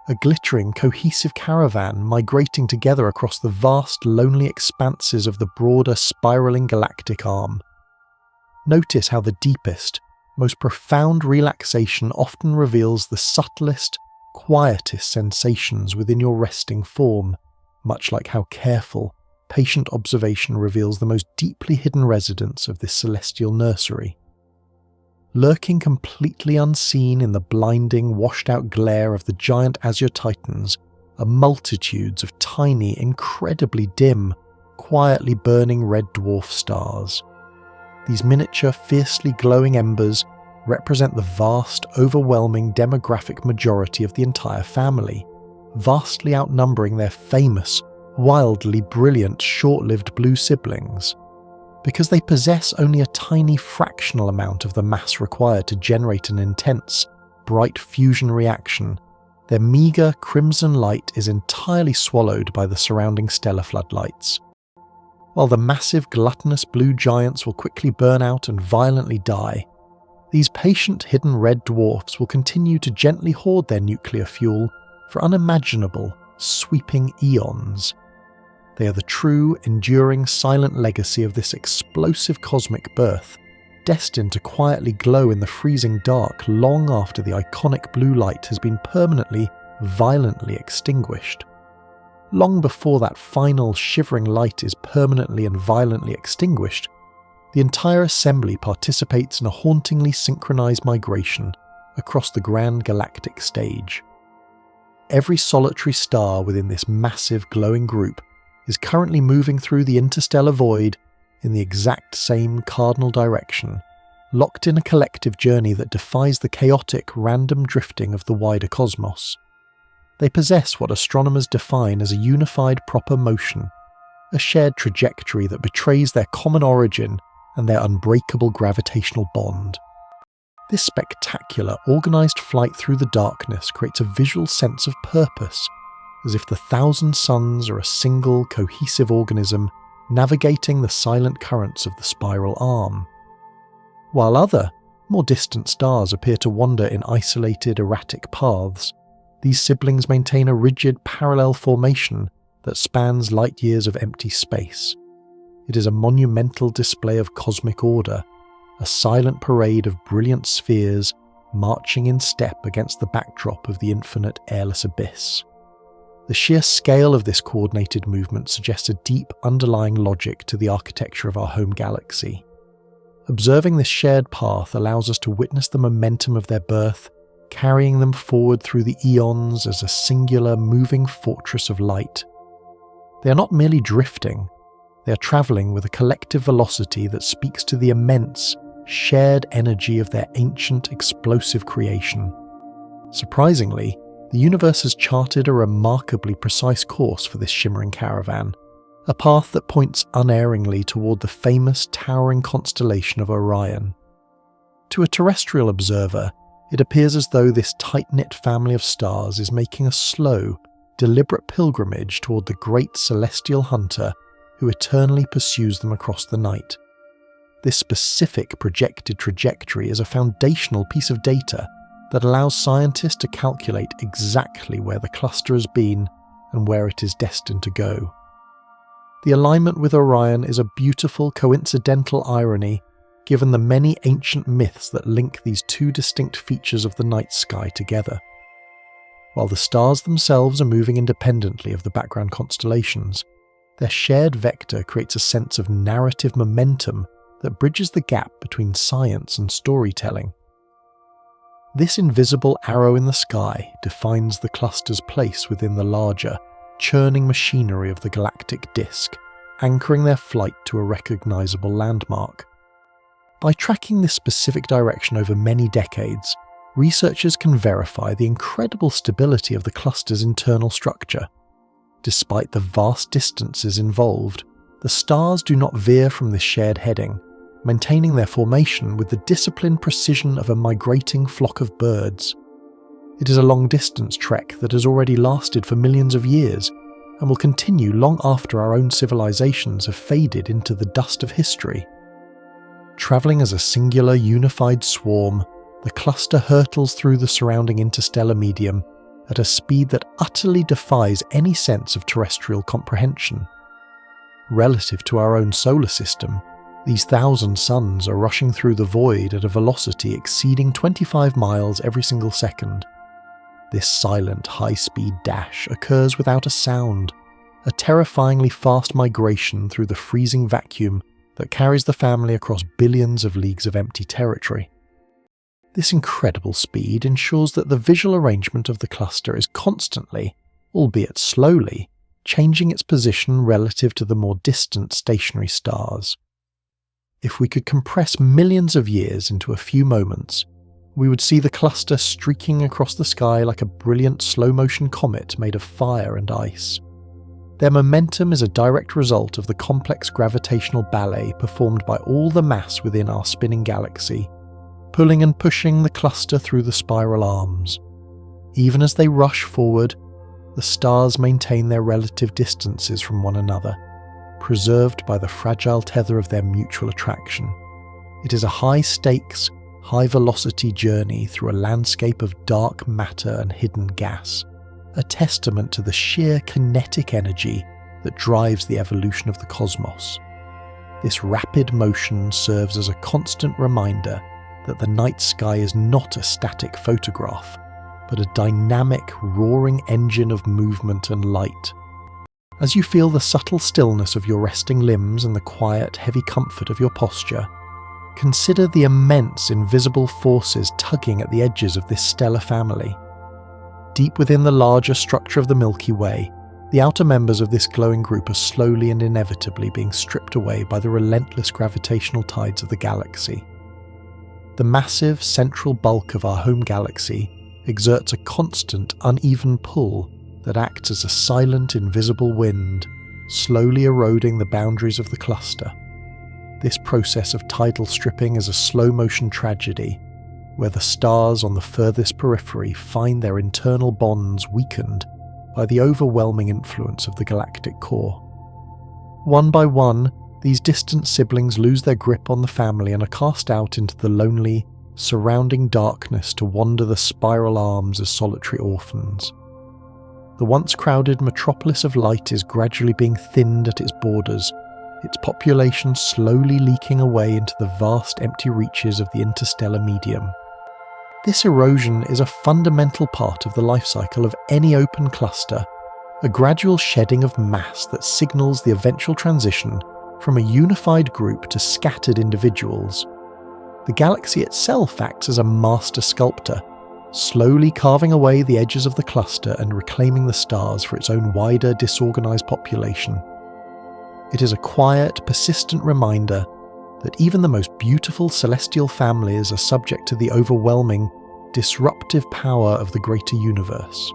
a glittering, cohesive caravan migrating together across the vast, lonely expanses of the broader, spiraling galactic arm. Notice how the deepest, most profound relaxation often reveals the subtlest, quietest sensations within your resting form, much like how careful, patient observation reveals the most deeply hidden residents of this celestial nursery. Lurking completely unseen in the blinding, washed-out glare of the giant azure titans are multitudes of tiny, incredibly dim, quietly burning red dwarf stars. These miniature, fiercely glowing embers represent the vast, overwhelming demographic majority of the entire family, vastly outnumbering their famous, wildly brilliant, short-lived blue siblings. Because they possess only a tiny fractional amount of the mass required to generate an intense, bright fusion reaction, their meagre crimson light is entirely swallowed by the surrounding stellar floodlights. While the massive gluttonous blue giants will quickly burn out and violently die, these patient hidden red dwarfs will continue to gently hoard their nuclear fuel for unimaginable, sweeping eons. They are the true, enduring, silent legacy of this explosive cosmic birth, destined to quietly glow in the freezing dark long after the iconic blue light has been permanently, violently extinguished. Long before that final, shivering light is permanently and violently extinguished, the entire assembly participates in a hauntingly synchronized migration across the grand galactic stage. Every solitary star within this massive glowing group is currently moving through the interstellar void in the exact same cardinal direction, locked in a collective journey that defies the chaotic, random drifting of the wider cosmos. They possess what astronomers define as a unified proper motion, a shared trajectory that betrays their common origin and their unbreakable gravitational bond. This spectacular, organised flight through the darkness creates a visual sense of purpose, as if the thousand suns are a single, cohesive organism navigating the silent currents of the spiral arm. While other, more distant stars appear to wander in isolated, erratic paths, these siblings maintain a rigid, parallel formation that spans light years of empty space. It is a monumental display of cosmic order, a silent parade of brilliant spheres marching in step against the backdrop of the infinite, airless abyss. The sheer scale of this coordinated movement suggests a deep underlying logic to the architecture of our home galaxy. Observing this shared path allows us to witness the momentum of their birth, carrying them forward through the eons as a singular moving fortress of light. They are not merely drifting, they are travelling with a collective velocity that speaks to the immense, shared energy of their ancient, explosive creation. Surprisingly, the universe has charted a remarkably precise course for this shimmering caravan, a path that points unerringly toward the famous towering constellation of Orion. To a terrestrial observer, it appears as though this tight-knit family of stars is making a slow, deliberate pilgrimage toward the great celestial hunter who eternally pursues them across the night. This specific projected trajectory is a foundational piece of data that allows scientists to calculate exactly where the cluster has been and where it is destined to go. The alignment with Orion is a beautiful coincidental irony given the many ancient myths that link these two distinct features of the night sky together. While the stars themselves are moving independently of the background constellations, their shared vector creates a sense of narrative momentum that bridges the gap between science and storytelling. This invisible arrow in the sky defines the cluster's place within the larger, churning machinery of the galactic disk, anchoring their flight to a recognizable landmark. By tracking this specific direction over many decades, researchers can verify the incredible stability of the cluster's internal structure. Despite the vast distances involved, the stars do not veer from this shared heading, maintaining their formation with the disciplined precision of a migrating flock of birds. It is a long-distance trek that has already lasted for millions of years and will continue long after our own civilizations have faded into the dust of history. Travelling as a singular unified swarm, the cluster hurtles through the surrounding interstellar medium at a speed that utterly defies any sense of terrestrial comprehension. Relative to our own solar system, these 1,000 suns are rushing through the void at a velocity exceeding 25 miles every single second. This silent, high-speed dash occurs without a sound, a terrifyingly fast migration through the freezing vacuum that carries the family across billions of leagues of empty territory. This incredible speed ensures that the visual arrangement of the cluster is constantly, albeit slowly, changing its position relative to the more distant stationary stars. If we could compress millions of years into a few moments, we would see the cluster streaking across the sky like a brilliant slow-motion comet made of fire and ice. Their momentum is a direct result of the complex gravitational ballet performed by all the mass within our spinning galaxy, pulling and pushing the cluster through the spiral arms. Even as they rush forward, the stars maintain their relative distances from one another, preserved by the fragile tether of their mutual attraction. It is a high-stakes, high-velocity journey through a landscape of dark matter and hidden gas, a testament to the sheer kinetic energy that drives the evolution of the cosmos. This rapid motion serves as a constant reminder that the night sky is not a static photograph, but a dynamic, roaring engine of movement and light. As you feel the subtle stillness of your resting limbs and the quiet, heavy comfort of your posture, consider the immense invisible forces tugging at the edges of this stellar family. Deep within the larger structure of the Milky Way, the outer members of this glowing group are slowly and inevitably being stripped away by the relentless gravitational tides of the galaxy. The massive central bulk of our home galaxy exerts a constant, uneven pull that acts as a silent, invisible wind, slowly eroding the boundaries of the cluster. This process of tidal stripping is a slow-motion tragedy, where the stars on the furthest periphery find their internal bonds weakened by the overwhelming influence of the galactic core. One by one, these distant siblings lose their grip on the family and are cast out into the lonely, surrounding darkness to wander the spiral arms as solitary orphans. The once crowded metropolis of light is gradually being thinned at its borders, its population slowly leaking away into the vast empty reaches of the interstellar medium. This erosion is a fundamental part of the life cycle of any open cluster a gradual shedding of mass that signals the eventual transition from a unified group to scattered individuals. The galaxy itself acts as a master sculptor, slowly carving away the edges of the cluster and reclaiming the stars for its own wider, disorganized population. It is a quiet, persistent reminder that even the most beautiful celestial families are subject to the overwhelming, disruptive power of the greater universe.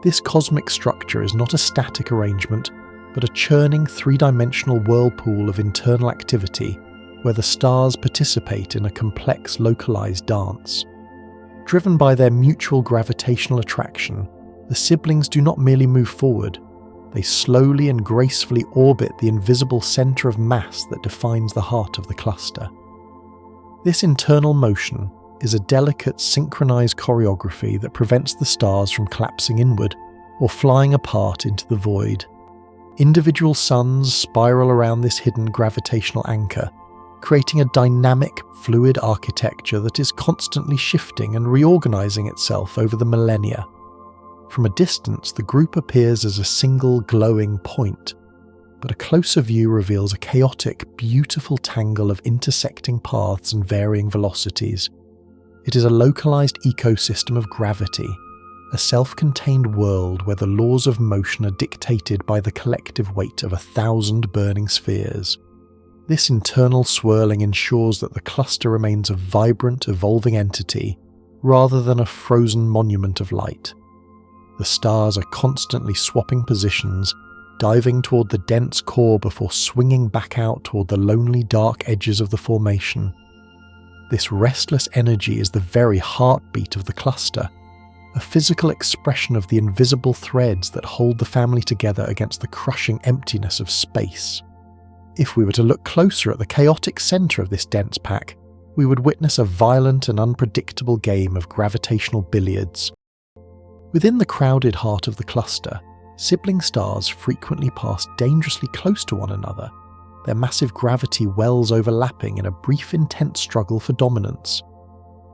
This cosmic structure is not a static arrangement, but a churning three-dimensional whirlpool of internal activity where the stars participate in a complex, localized dance. Driven by their mutual gravitational attraction, the siblings do not merely move forward, they slowly and gracefully orbit the invisible center of mass that defines the heart of the cluster. This internal motion is a delicate, synchronized choreography that prevents the stars from collapsing inward or flying apart into the void. Individual suns spiral around this hidden gravitational anchor, creating a dynamic, fluid architecture that is constantly shifting and reorganizing itself over the millennia. From a distance, the group appears as a single glowing point, but a closer view reveals a chaotic, beautiful tangle of intersecting paths and varying velocities. It is a localized ecosystem of gravity, a self-contained world where the laws of motion are dictated by the collective weight of 1,000 burning spheres. This internal swirling ensures that the cluster remains a vibrant, evolving entity, rather than a frozen monument of light. The stars are constantly swapping positions, diving toward the dense core before swinging back out toward the lonely, dark edges of the formation. This restless energy is the very heartbeat of the cluster, a physical expression of the invisible threads that hold the family together against the crushing emptiness of space. If we were to look closer at the chaotic center of this dense pack, we would witness a violent and unpredictable game of gravitational billiards. Within the crowded heart of the cluster, sibling stars frequently pass dangerously close to one another, their massive gravity wells overlapping in a brief, intense struggle for dominance.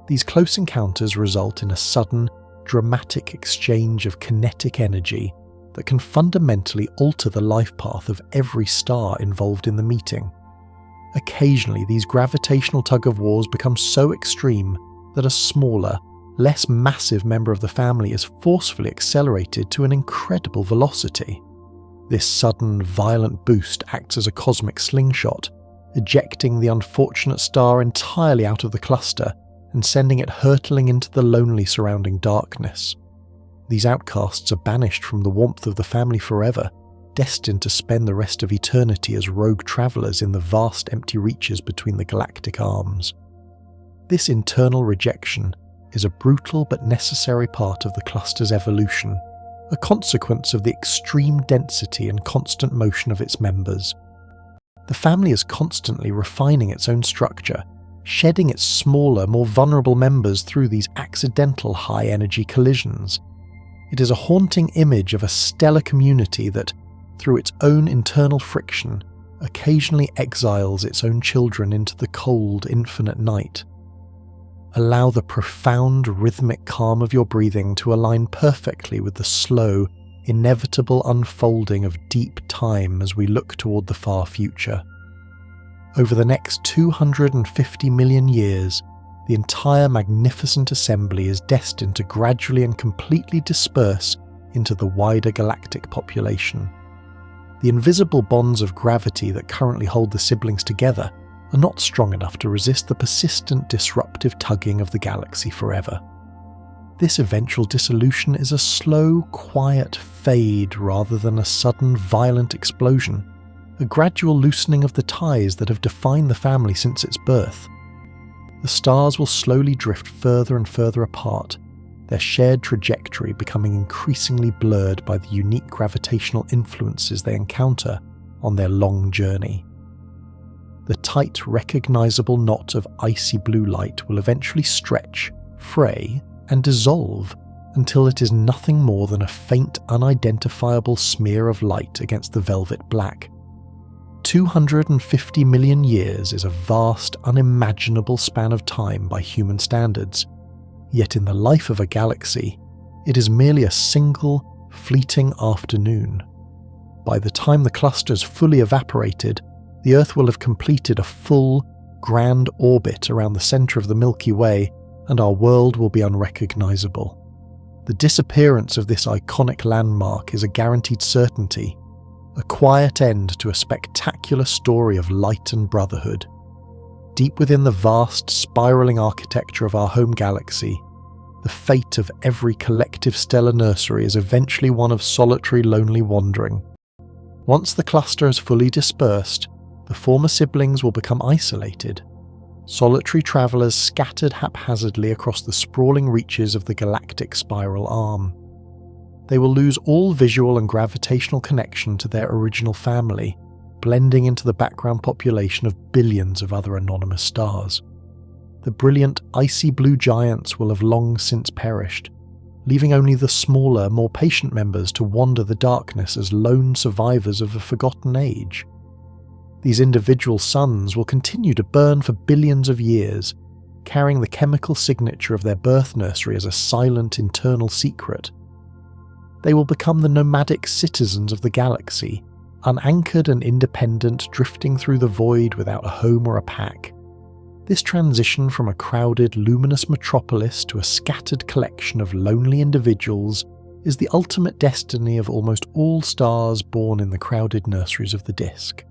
These close encounters result in a sudden, dramatic exchange of kinetic energy that can fundamentally alter the life path of every star involved in the meeting. Occasionally, these gravitational tug-of-wars become so extreme that a smaller, less massive member of the family is forcefully accelerated to an incredible velocity. This sudden, violent boost acts as a cosmic slingshot, ejecting the unfortunate star entirely out of the cluster and sending it hurtling into the lonely surrounding darkness. These outcasts are banished from the warmth of the family forever, destined to spend the rest of eternity as rogue travelers in the vast empty reaches between the galactic arms. This internal rejection is a brutal but necessary part of the cluster's evolution, a consequence of the extreme density and constant motion of its members. The family is constantly refining its own structure, shedding its smaller, more vulnerable members through these accidental high-energy collisions. It is a haunting image of a stellar community that, through its own internal friction, occasionally exiles its own children into the cold, infinite night. Allow the profound, rhythmic calm of your breathing to align perfectly with the slow, inevitable unfolding of deep time as we look toward the far future. Over the next 250 million years, the entire magnificent assembly is destined to gradually and completely disperse into the wider galactic population. The invisible bonds of gravity that currently hold the siblings together are not strong enough to resist the persistent, disruptive tugging of the galaxy forever. This eventual dissolution is a slow, quiet fade rather than a sudden, violent explosion, a gradual loosening of the ties that have defined the family since its birth. The stars will slowly drift further and further apart, their shared trajectory becoming increasingly blurred by the unique gravitational influences they encounter on their long journey. The tight, recognizable knot of icy blue light will eventually stretch, fray, and dissolve until it is nothing more than a faint, unidentifiable smear of light against the velvet black. 250 million years is a vast, unimaginable span of time by human standards, yet in the life of a galaxy, it is merely a single, fleeting afternoon. By the time the cluster's fully evaporated, the Earth will have completed a full, grand orbit around the centre of the Milky Way, and our world will be unrecognisable. The disappearance of this iconic landmark is a guaranteed certainty, a quiet end to a spectacular story of light and brotherhood. Deep within the vast, spiralling architecture of our home galaxy, the fate of every collective stellar nursery is eventually one of solitary, lonely wandering. Once the cluster has fully dispersed, the former siblings will become isolated, solitary travellers scattered haphazardly across the sprawling reaches of the galactic spiral arm. They will lose all visual and gravitational connection to their original family, blending into the background population of billions of other anonymous stars. The brilliant icy blue giants will have long since perished, leaving only the smaller, more patient members to wander the darkness as lone survivors of a forgotten age. These individual suns will continue to burn for billions of years, carrying the chemical signature of their birth nursery as a silent internal secret. They will become the nomadic citizens of the galaxy, unanchored and independent, drifting through the void without a home or a pack. This transition from a crowded, luminous metropolis to a scattered collection of lonely individuals is the ultimate destiny of almost all stars born in the crowded nurseries of the disk.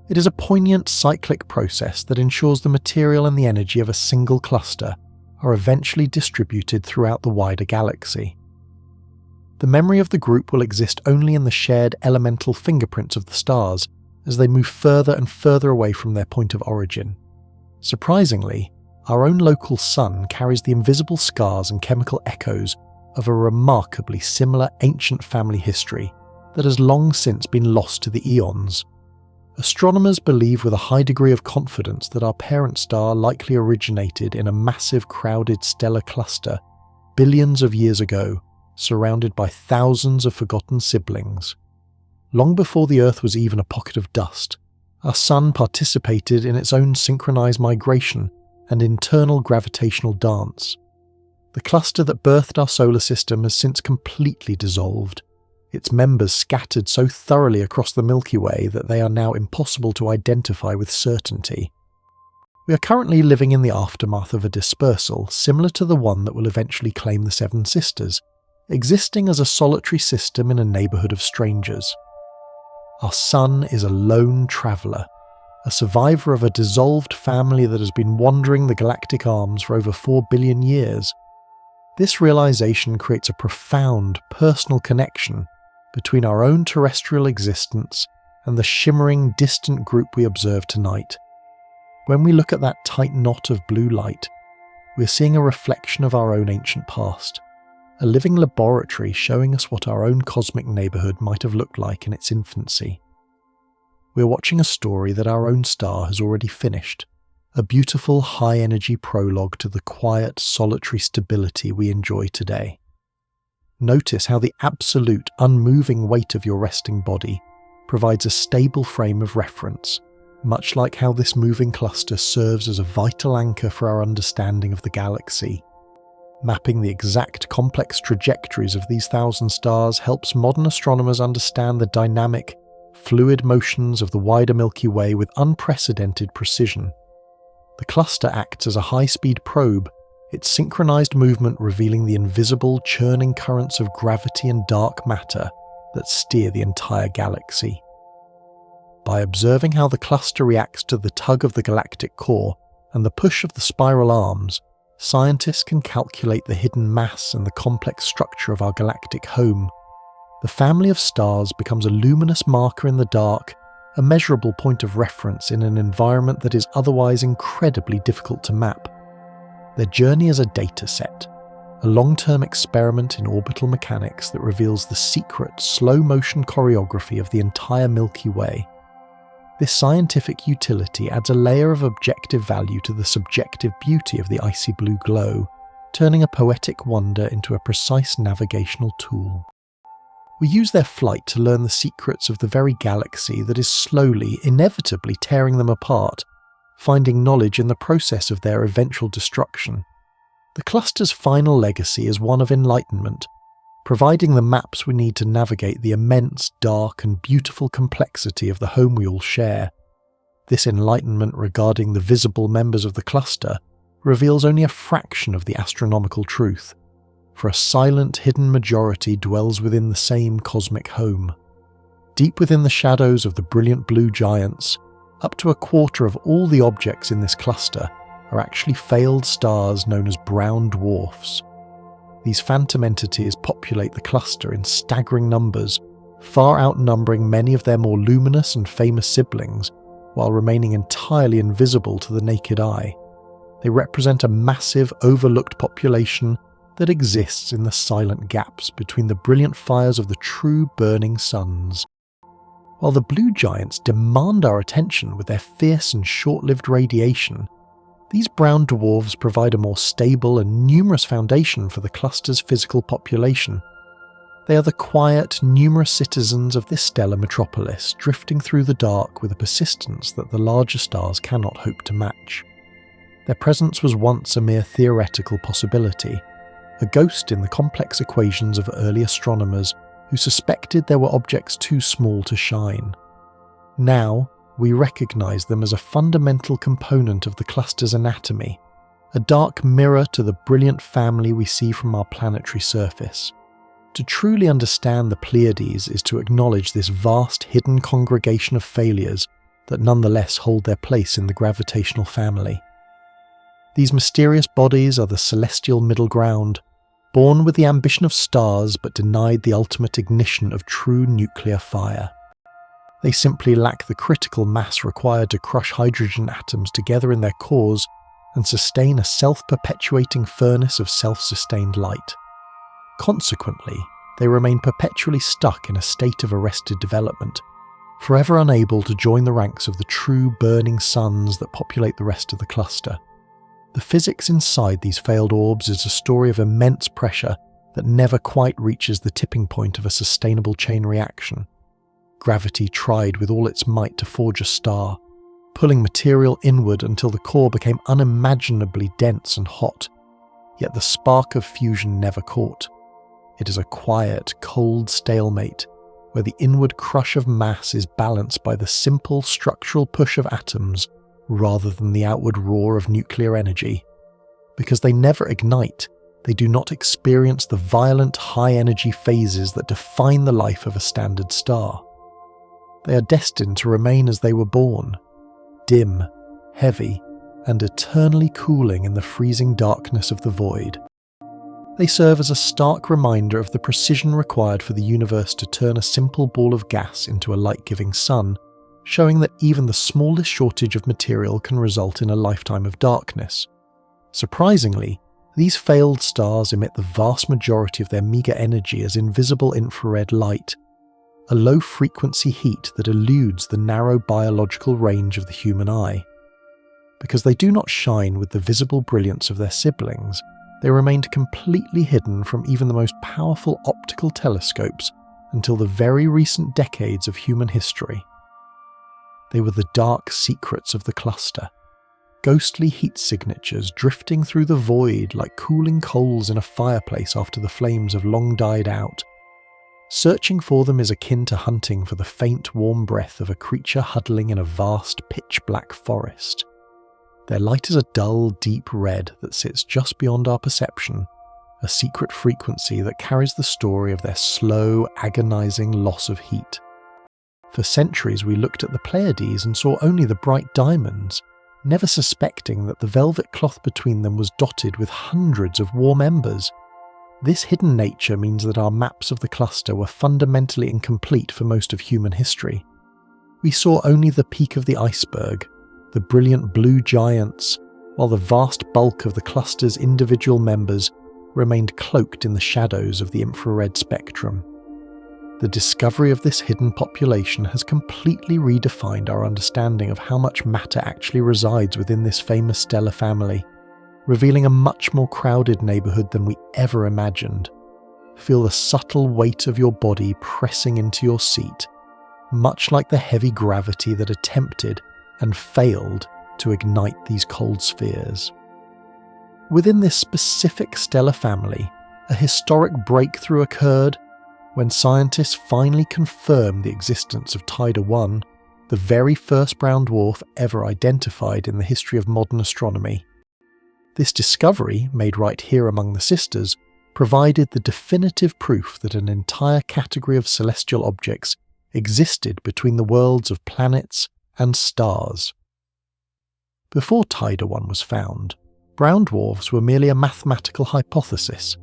It is a poignant cyclic process that ensures the material and the energy of a single cluster are eventually distributed throughout the wider galaxy. The memory of the group will exist only in the shared elemental fingerprints of the stars as they move further and further away from their point of origin. Surprisingly, our own local sun carries the invisible scars and chemical echoes of a remarkably similar ancient family history that has long since been lost to the eons. Astronomers believe with a high degree of confidence that our parent star likely originated in a massive crowded stellar cluster billions of years ago, surrounded by thousands of forgotten siblings. Long before the Earth was even a pocket of dust, our sun participated in its own synchronized migration and internal gravitational dance. The cluster that birthed our solar system has since completely dissolved, its members scattered so thoroughly across the Milky Way that they are now impossible to identify with certainty. We are currently living in the aftermath of a dispersal similar to the one that will eventually claim the Seven Sisters, existing as a solitary system in a neighbourhood of strangers. Our sun is a lone traveller, a survivor of a dissolved family that has been wandering the galactic arms for over 4 billion years. This realisation creates a profound personal connection between our own terrestrial existence and the shimmering, distant group we observe tonight. When we look at that tight knot of blue light, we're seeing a reflection of our own ancient past, a living laboratory showing us what our own cosmic neighbourhood might have looked like in its infancy. We're watching a story that our own star has already finished, a beautiful high-energy prologue to the quiet, solitary stability we enjoy today. Notice how the absolute, unmoving weight of your resting body provides a stable frame of reference, much like how this moving cluster serves as a vital anchor for our understanding of the galaxy. Mapping the exact complex trajectories of these thousand stars helps modern astronomers understand the dynamic, fluid motions of the wider Milky Way with unprecedented precision. The cluster acts as a high-speed probe, its synchronized movement revealing the invisible, churning currents of gravity and dark matter that steer the entire galaxy. By observing how the cluster reacts to the tug of the galactic core and the push of the spiral arms, scientists can calculate the hidden mass and the complex structure of our galactic home. The family of stars becomes a luminous marker in the dark, a measurable point of reference in an environment that is otherwise incredibly difficult to map. Their journey is a data set, a long-term experiment in orbital mechanics that reveals the secret, slow-motion choreography of the entire Milky Way. This scientific utility adds a layer of objective value to the subjective beauty of the icy blue glow, turning a poetic wonder into a precise navigational tool. We use their flight to learn the secrets of the very galaxy that is slowly, inevitably tearing them apart, finding knowledge in the process of their eventual destruction. The cluster's final legacy is one of enlightenment, providing the maps we need to navigate the immense, dark and beautiful complexity of the home we all share. This enlightenment regarding the visible members of the cluster reveals only a fraction of the astronomical truth, for a silent, hidden majority dwells within the same cosmic home. Deep within the shadows of the brilliant blue giants, up to a quarter of all the objects in this cluster are actually failed stars known as brown dwarfs. These phantom entities populate the cluster in staggering numbers, far outnumbering many of their more luminous and famous siblings, while remaining entirely invisible to the naked eye. They represent a massive, overlooked population that exists in the silent gaps between the brilliant fires of the true burning suns. While the blue giants demand our attention with their fierce and short-lived radiation, these brown dwarfs provide a more stable and numerous foundation for the cluster's physical population. They are the quiet, numerous citizens of this stellar metropolis, drifting through the dark with a persistence that the larger stars cannot hope to match. Their presence was once a mere theoretical possibility, a ghost in the complex equations of early astronomers who suspected there were objects too small to shine. Now, we recognize them as a fundamental component of the cluster's anatomy, a dark mirror to the brilliant family we see from our planetary surface. To truly understand the Pleiades is to acknowledge this vast hidden congregation of failures that nonetheless hold their place in the gravitational family. These mysterious bodies are the celestial middle ground, born with the ambition of stars but denied the ultimate ignition of true nuclear fire. They simply lack the critical mass required to crush hydrogen atoms together in their cores and sustain a self-perpetuating furnace of self-sustained light. Consequently, they remain perpetually stuck in a state of arrested development, forever unable to join the ranks of the true burning suns that populate the rest of the cluster. The physics inside these failed orbs is a story of immense pressure that never quite reaches the tipping point of a sustainable chain reaction. Gravity tried with all its might to forge a star, pulling material inward until the core became unimaginably dense and hot, yet the spark of fusion never caught. It is a quiet, cold stalemate, where the inward crush of mass is balanced by the simple structural push of atoms rather than the outward roar of nuclear energy. Because they never ignite, they do not experience the violent high-energy phases that define the life of a standard star. They are destined to remain as they were born, dim, heavy, and eternally cooling in the freezing darkness of the void. They serve as a stark reminder of the precision required for the universe to turn a simple ball of gas into a light-giving sun, showing that even the smallest shortage of material can result in a lifetime of darkness. Surprisingly, these failed stars emit the vast majority of their meager energy as invisible infrared light, a low-frequency heat that eludes the narrow biological range of the human eye. Because they do not shine with the visible brilliance of their siblings, they remained completely hidden from even the most powerful optical telescopes until the very recent decades of human history. They were the dark secrets of the cluster, ghostly heat signatures drifting through the void like cooling coals in a fireplace after the flames have long died out. Searching for them is akin to hunting for the faint, warm breath of a creature huddling in a vast, pitch-black forest. Their light is a dull, deep red that sits just beyond our perception, a secret frequency that carries the story of their slow, agonizing loss of heat. For centuries we looked at the Pleiades and saw only the bright diamonds, never suspecting that the velvet cloth between them was dotted with hundreds of warm embers. This hidden nature means that our maps of the cluster were fundamentally incomplete for most of human history. We saw only the peak of the iceberg, the brilliant blue giants, while the vast bulk of the cluster's individual members remained cloaked in the shadows of the infrared spectrum. The discovery of this hidden population has completely redefined our understanding of how much matter actually resides within this famous stellar family, revealing a much more crowded neighborhood than we ever imagined. Feel the subtle weight of your body pressing into your seat, much like the heavy gravity that attempted and failed to ignite these cold spheres. Within this specific stellar family, A historic breakthrough occurred when scientists finally confirmed the existence of Teide 1, the very first brown dwarf ever identified in the history of modern astronomy. This discovery, made right here among the sisters, provided the definitive proof that an entire category of celestial objects existed between the worlds of planets and stars. Before Teide 1 was found, brown dwarfs were merely a mathematical hypothesis,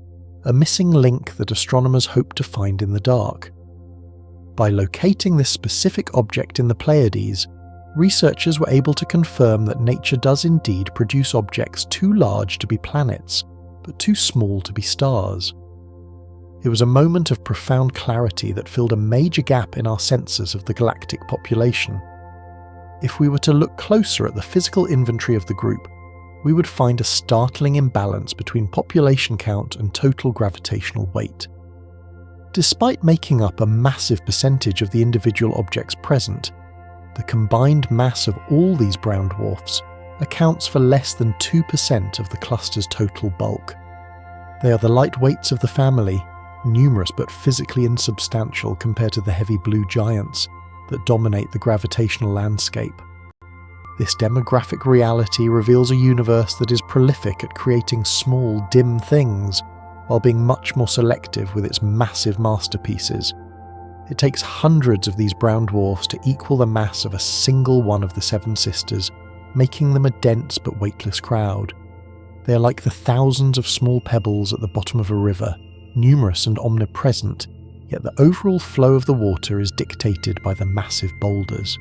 a missing link that astronomers hoped to find in the dark. By locating this specific object in the Pleiades, researchers were able to confirm that nature does indeed produce objects too large to be planets, but too small to be stars. It was a moment of profound clarity that filled a major gap in our senses of the galactic population. If we were to look closer at the physical inventory of the group, we would find a startling imbalance between population count and total gravitational weight. Despite making up a massive percentage of the individual objects present, the combined mass of all these brown dwarfs accounts for less than 2% of the cluster's total bulk. They are the lightweights of the family, numerous but physically insubstantial compared to the heavy blue giants that dominate the gravitational landscape. This demographic reality reveals a universe that is prolific at creating small, dim things, while being much more selective with its massive masterpieces. It takes hundreds of these brown dwarfs to equal the mass of a single one of the Seven Sisters, making them a dense but weightless crowd. They are like the thousands of small pebbles at the bottom of a river, numerous and omnipresent, yet the overall flow of the water is dictated by the massive boulders.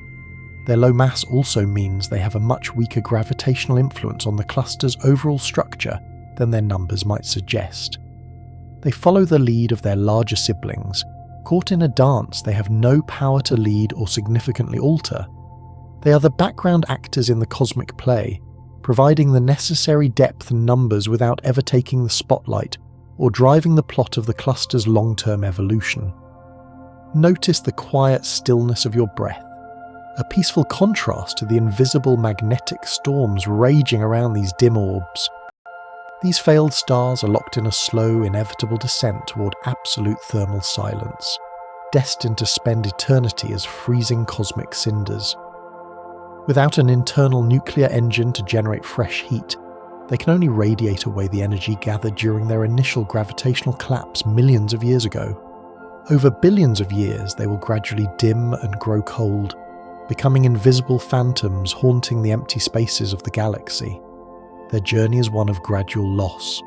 Their low mass also means they have a much weaker gravitational influence on the cluster's overall structure than their numbers might suggest. They follow the lead of their larger siblings. Caught in a dance, they have no power to lead or significantly alter. They are the background actors in the cosmic play, providing the necessary depth and numbers without ever taking the spotlight or driving the plot of the cluster's long-term evolution. Notice the quiet stillness of your breath, a peaceful contrast to the invisible magnetic storms raging around these dim orbs. These failed stars are locked in a slow, inevitable descent toward absolute thermal silence, destined to spend eternity as freezing cosmic cinders. Without an internal nuclear engine to generate fresh heat, they can only radiate away the energy gathered during their initial gravitational collapse millions of years ago. Over billions of years, they will gradually dim and grow cold, becoming invisible phantoms haunting the empty spaces of the galaxy. Their journey is one of gradual loss,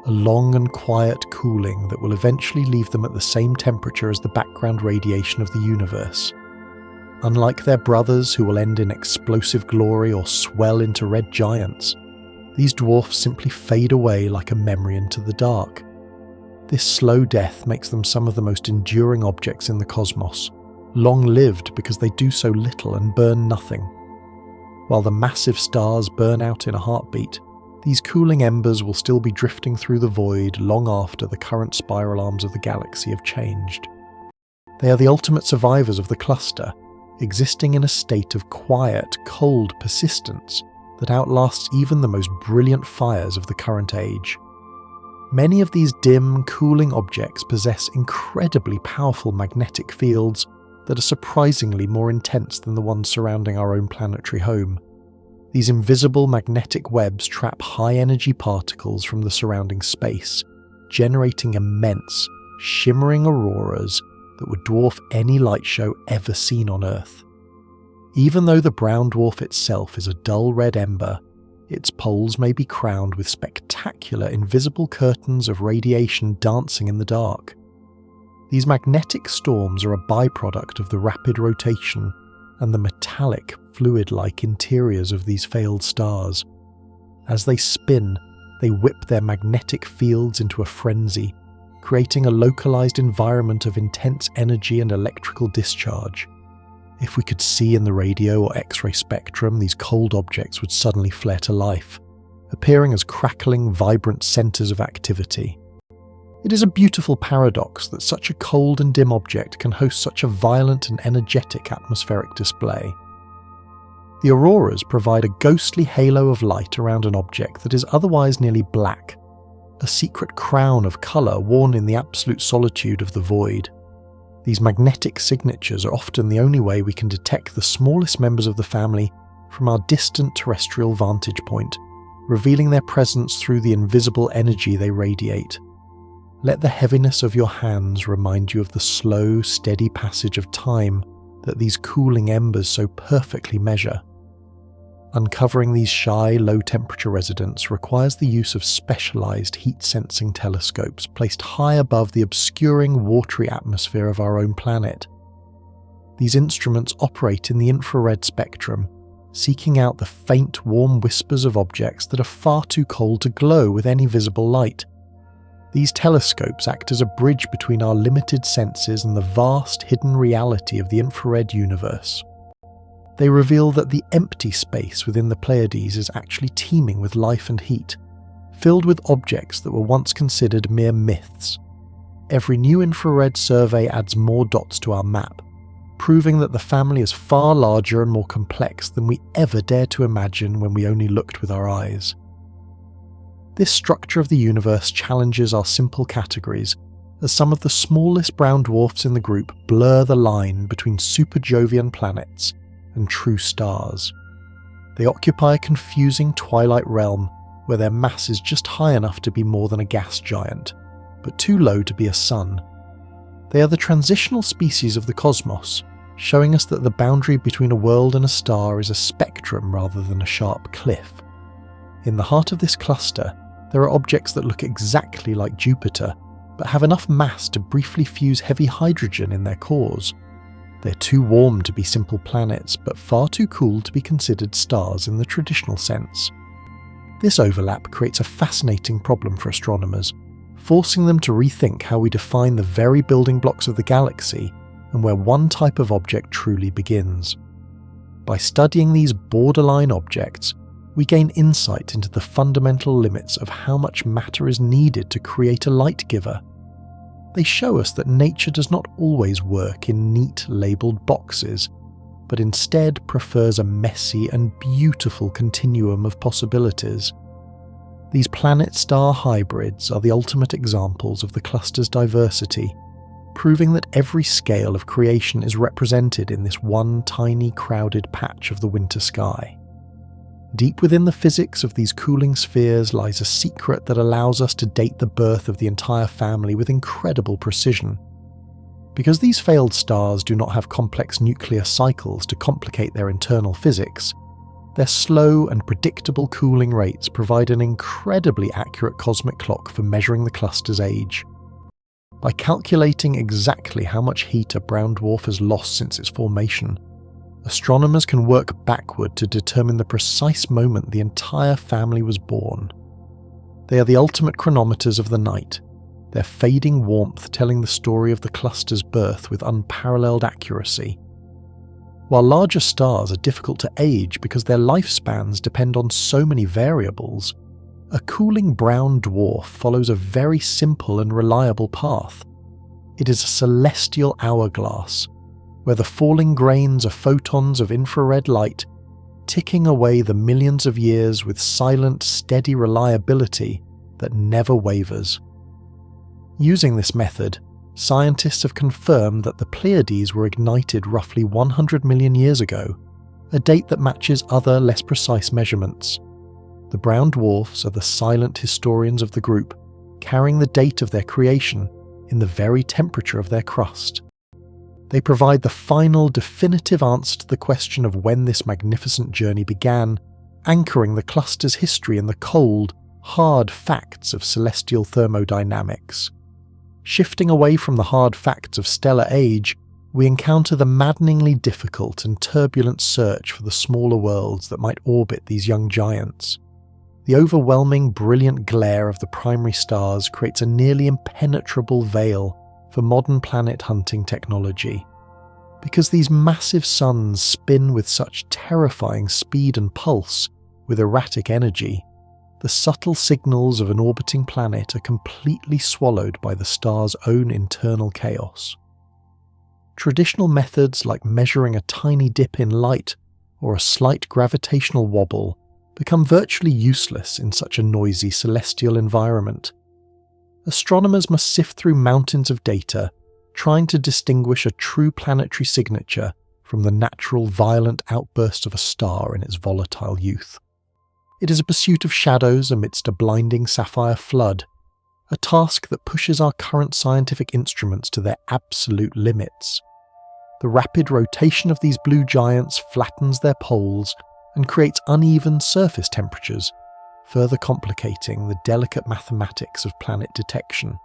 a long and quiet cooling that will eventually leave them at the same temperature as the background radiation of the universe. Unlike their brothers who will end in explosive glory or swell into red giants, these dwarfs simply fade away like a memory into the dark. This slow death makes them some of the most enduring objects in the cosmos, long-lived because they do so little and burn nothing. While the massive stars burn out in a heartbeat, these cooling embers will still be drifting through the void long after the current spiral arms of the galaxy have changed. They are the ultimate survivors of the cluster, existing in a state of quiet, cold persistence that outlasts even the most brilliant fires of the current age. Many of these dim, cooling objects possess incredibly powerful magnetic fields that are surprisingly more intense than the ones surrounding our own planetary home. These invisible magnetic webs trap high-energy particles from the surrounding space, generating immense, shimmering auroras that would dwarf any light show ever seen on Earth. Even though the brown dwarf itself is a dull red ember, its poles may be crowned with spectacular invisible curtains of radiation dancing in the dark. These magnetic storms are a byproduct of the rapid rotation and the metallic, fluid-like interiors of these failed stars. As they spin, they whip their magnetic fields into a frenzy, creating a localized environment of intense energy and electrical discharge. If we could see in the radio or X-ray spectrum, these cold objects would suddenly flare to life, appearing as crackling, vibrant centers of activity. It is a beautiful paradox that such a cold and dim object can host such a violent and energetic atmospheric display. The auroras provide a ghostly halo of light around an object that is otherwise nearly black, a secret crown of colour worn in the absolute solitude of the void. These magnetic signatures are often the only way we can detect the smallest members of the family from our distant terrestrial vantage point, revealing their presence through the invisible energy they radiate. Let the heaviness of your hands remind you of the slow, steady passage of time that these cooling embers so perfectly measure. Uncovering these shy, low-temperature residents requires the use of specialised heat-sensing telescopes placed high above the obscuring, watery atmosphere of our own planet. These instruments operate in the infrared spectrum, seeking out the faint, warm whispers of objects that are far too cold to glow with any visible light. These telescopes act as a bridge between our limited senses and the vast, hidden reality of the infrared universe. They reveal that the empty space within the Pleiades is actually teeming with life and heat, filled with objects that were once considered mere myths. Every new infrared survey adds more dots to our map, proving that the family is far larger and more complex than we ever dared to imagine when we only looked with our eyes. This structure of the universe challenges our simple categories, as some of the smallest brown dwarfs in the group blur the line between super Jovian planets and true stars. They occupy a confusing twilight realm where their mass is just high enough to be more than a gas giant, but too low to be a sun. They are the transitional species of the cosmos, showing us that the boundary between a world and a star is a spectrum rather than a sharp cliff. In the heart of this cluster, there are objects that look exactly like Jupiter, but have enough mass to briefly fuse heavy hydrogen in their cores. They're too warm to be simple planets, but far too cool to be considered stars in the traditional sense. This overlap creates a fascinating problem for astronomers, forcing them to rethink how we define the very building blocks of the galaxy and where one type of object truly begins. By studying these borderline objects, we gain insight into the fundamental limits of how much matter is needed to create a light giver. They show us that nature does not always work in neat labelled boxes, but instead prefers a messy and beautiful continuum of possibilities. These planet-star hybrids are the ultimate examples of the cluster's diversity, proving that every scale of creation is represented in this one tiny crowded patch of the winter sky. Deep within the physics of these cooling spheres lies a secret that allows us to date the birth of the entire family with incredible precision. Because these failed stars do not have complex nuclear cycles to complicate their internal physics, their slow and predictable cooling rates provide an incredibly accurate cosmic clock for measuring the cluster's age. By calculating exactly how much heat a brown dwarf has lost since its formation, astronomers can work backward to determine the precise moment the entire family was born. They are the ultimate chronometers of the night, their fading warmth telling the story of the cluster's birth with unparalleled accuracy. While larger stars are difficult to age because their lifespans depend on so many variables, a cooling brown dwarf follows a very simple and reliable path. It is a celestial hourglass, where the falling grains are photons of infrared light, ticking away the millions of years with silent, steady reliability that never wavers. Using this method, scientists have confirmed that the Pleiades were ignited roughly 100 million years ago, a date that matches other, less precise measurements. The brown dwarfs are the silent historians of the group, carrying the date of their creation in the very temperature of their crust. They provide the final, definitive answer to the question of when this magnificent journey began, anchoring the cluster's history in the cold, hard facts of celestial thermodynamics. Shifting away from the hard facts of stellar age, we encounter the maddeningly difficult and turbulent search for the smaller worlds that might orbit these young giants. The overwhelming, brilliant glare of the primary stars creates a nearly impenetrable veil for modern planet hunting technology. Because these massive suns spin with such terrifying speed and pulse, with erratic energy, the subtle signals of an orbiting planet are completely swallowed by the star's own internal chaos. Traditional methods like measuring a tiny dip in light or a slight gravitational wobble become virtually useless in such a noisy celestial environment, astronomers must sift through mountains of data, trying to distinguish a true planetary signature from the natural violent outburst of a star in its volatile youth. It is a pursuit of shadows amidst a blinding sapphire flood, a task that pushes our current scientific instruments to their absolute limits. The rapid rotation of these blue giants flattens their poles and creates uneven surface temperatures, further complicating the delicate mathematics of planet detection.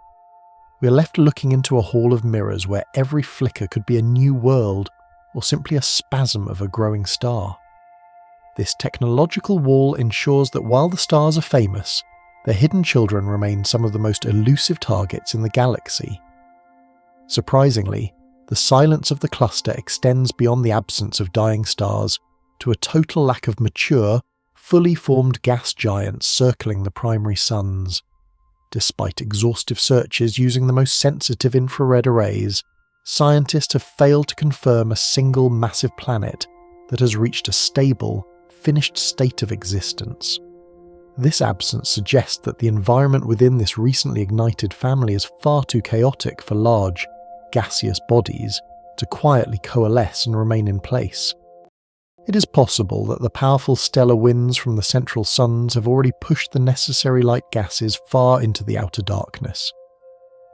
We are left looking into a hall of mirrors where every flicker could be a new world or simply a spasm of a growing star. This technological wall ensures that while the stars are famous, their hidden children remain some of the most elusive targets in the galaxy. Surprisingly, the silence of the cluster extends beyond the absence of dying stars to a total lack of mature, fully formed gas giants circling the primary suns. Despite exhaustive searches using the most sensitive infrared arrays, scientists have failed to confirm a single massive planet that has reached a stable, finished state of existence. This absence suggests that the environment within this recently ignited family is far too chaotic for large, gaseous bodies to quietly coalesce and remain in place. It is possible that the powerful stellar winds from the central suns have already pushed the necessary light gases far into the outer darkness.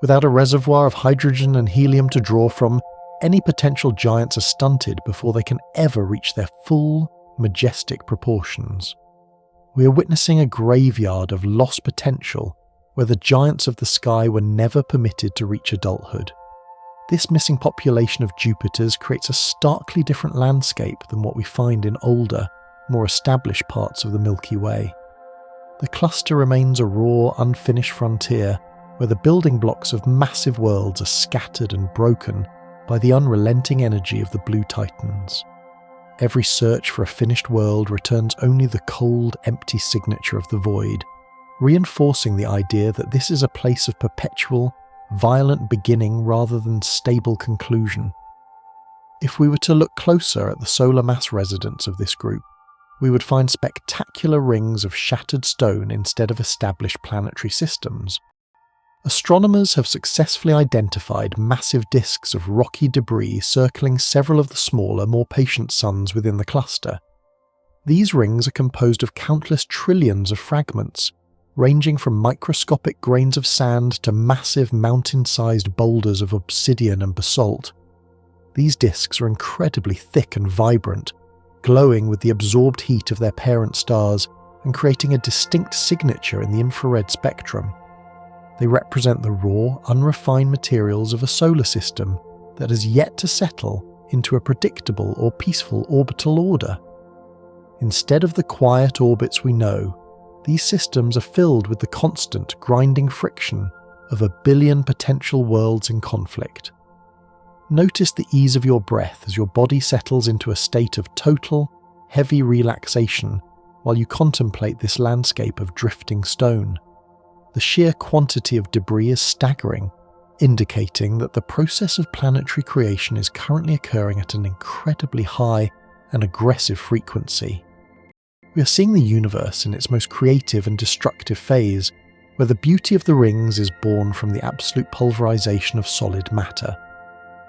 Without a reservoir of hydrogen and helium to draw from, any potential giants are stunted before they can ever reach their full, majestic proportions. We are witnessing a graveyard of lost potential where the giants of the sky were never permitted to reach adulthood. This missing population of Jupiters creates a starkly different landscape than what we find in older, more established parts of the Milky Way. The cluster remains a raw, unfinished frontier where the building blocks of massive worlds are scattered and broken by the unrelenting energy of the blue titans. Every search for a finished world returns only the cold, empty signature of the void, reinforcing the idea that this is a place of perpetual, violent beginning rather than stable conclusion. If we were to look closer at the solar mass residents of this group, we would find spectacular rings of shattered stone instead of established planetary systems. Astronomers have successfully identified massive disks of rocky debris circling several of the smaller, more patient suns within the cluster. These rings are composed of countless trillions of fragments, ranging from microscopic grains of sand to massive mountain-sized boulders of obsidian and basalt. These disks are incredibly thick and vibrant, glowing with the absorbed heat of their parent stars and creating a distinct signature in the infrared spectrum. They represent the raw, unrefined materials of a solar system that has yet to settle into a predictable or peaceful orbital order. Instead of the quiet orbits we know, these systems are filled with the constant, grinding friction of a billion potential worlds in conflict. Notice the ease of your breath as your body settles into a state of total, heavy relaxation while you contemplate this landscape of drifting stone. The sheer quantity of debris is staggering, indicating that the process of planetary creation is currently occurring at an incredibly high and aggressive frequency. We are seeing the universe in its most creative and destructive phase, where the beauty of the rings is born from the absolute pulverization of solid matter.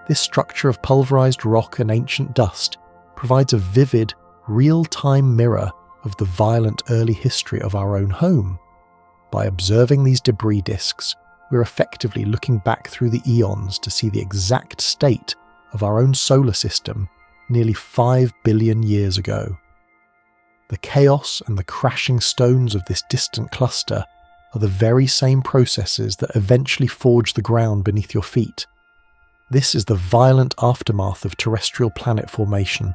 This structure of pulverized rock and ancient dust provides a vivid, real-time mirror of the violent early history of our own home. By observing these debris disks, we're effectively looking back through the eons to see the exact state of our own solar system nearly 5 billion years ago. The chaos and the crashing stones of this distant cluster are the very same processes that eventually forge the ground beneath your feet. This is the violent aftermath of terrestrial planet formation,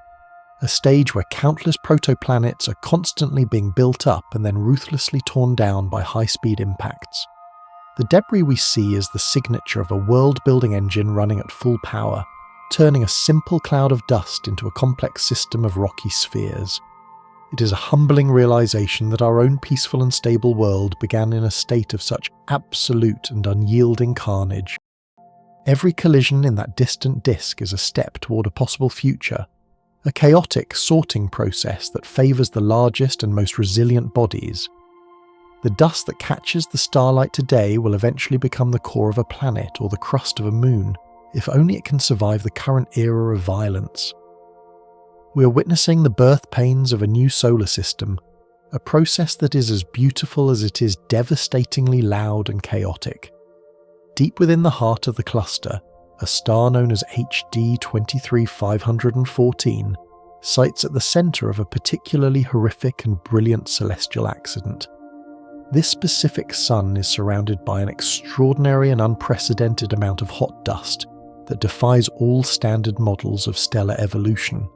a stage where countless protoplanets are constantly being built up and then ruthlessly torn down by high-speed impacts. The debris we see is the signature of a world-building engine running at full power, turning a simple cloud of dust into a complex system of rocky spheres. It is a humbling realization that our own peaceful and stable world began in a state of such absolute and unyielding carnage. Every collision in that distant disk is a step toward a possible future, a chaotic sorting process that favors the largest and most resilient bodies. The dust that catches the starlight today will eventually become the core of a planet or the crust of a moon, if only it can survive the current era of violence. We are witnessing the birth pains of a new solar system, a process that is as beautiful as it is devastatingly loud and chaotic. Deep within the heart of the cluster, a star known as HD 23514 sites at the centre of a particularly horrific and brilliant celestial accident. This specific sun is surrounded by an extraordinary and unprecedented amount of hot dust that defies all standard models of stellar evolution.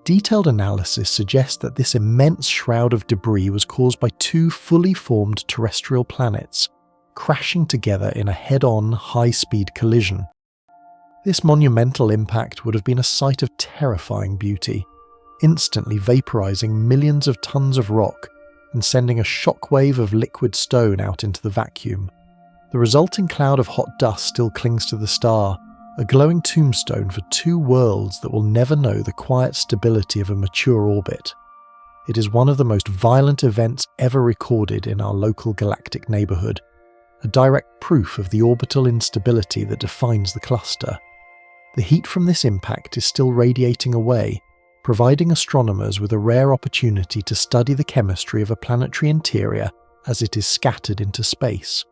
Detailed analysis suggests that this immense shroud of debris was caused by two fully formed terrestrial planets crashing together in a head-on, high-speed collision. This monumental impact would have been a sight of terrifying beauty, instantly vaporizing millions of tons of rock and sending a shockwave of liquid stone out into the vacuum. The resulting cloud of hot dust still clings to the star, a glowing tombstone for two worlds that will never know the quiet stability of a mature orbit. It is one of the most violent events ever recorded in our local galactic neighbourhood, a direct proof of the orbital instability that defines the cluster. The heat from this impact is still radiating away, providing astronomers with a rare opportunity to study the chemistry of a planetary interior as it is scattered into space.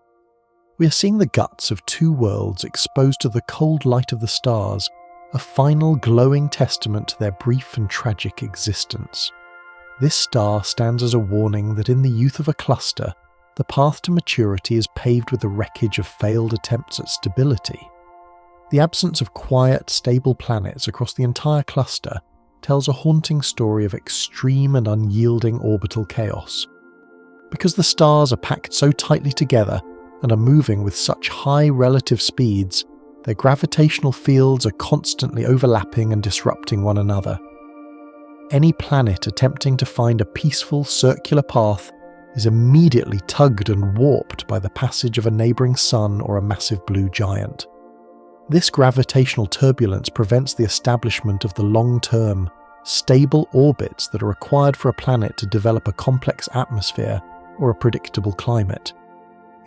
We are seeing the guts of two worlds exposed to the cold light of the stars, a final glowing testament to their brief and tragic existence. This star stands as a warning that in the youth of a cluster, the path to maturity is paved with the wreckage of failed attempts at stability. The absence of quiet, stable planets across the entire cluster tells a haunting story of extreme and unyielding orbital chaos. Because the stars are packed so tightly together and are moving with such high relative speeds, their gravitational fields are constantly overlapping and disrupting one another. Any planet attempting to find a peaceful circular path is immediately tugged and warped by the passage of a neighbouring sun or a massive blue giant. This gravitational turbulence prevents the establishment of the long-term, stable orbits that are required for a planet to develop a complex atmosphere or a predictable climate.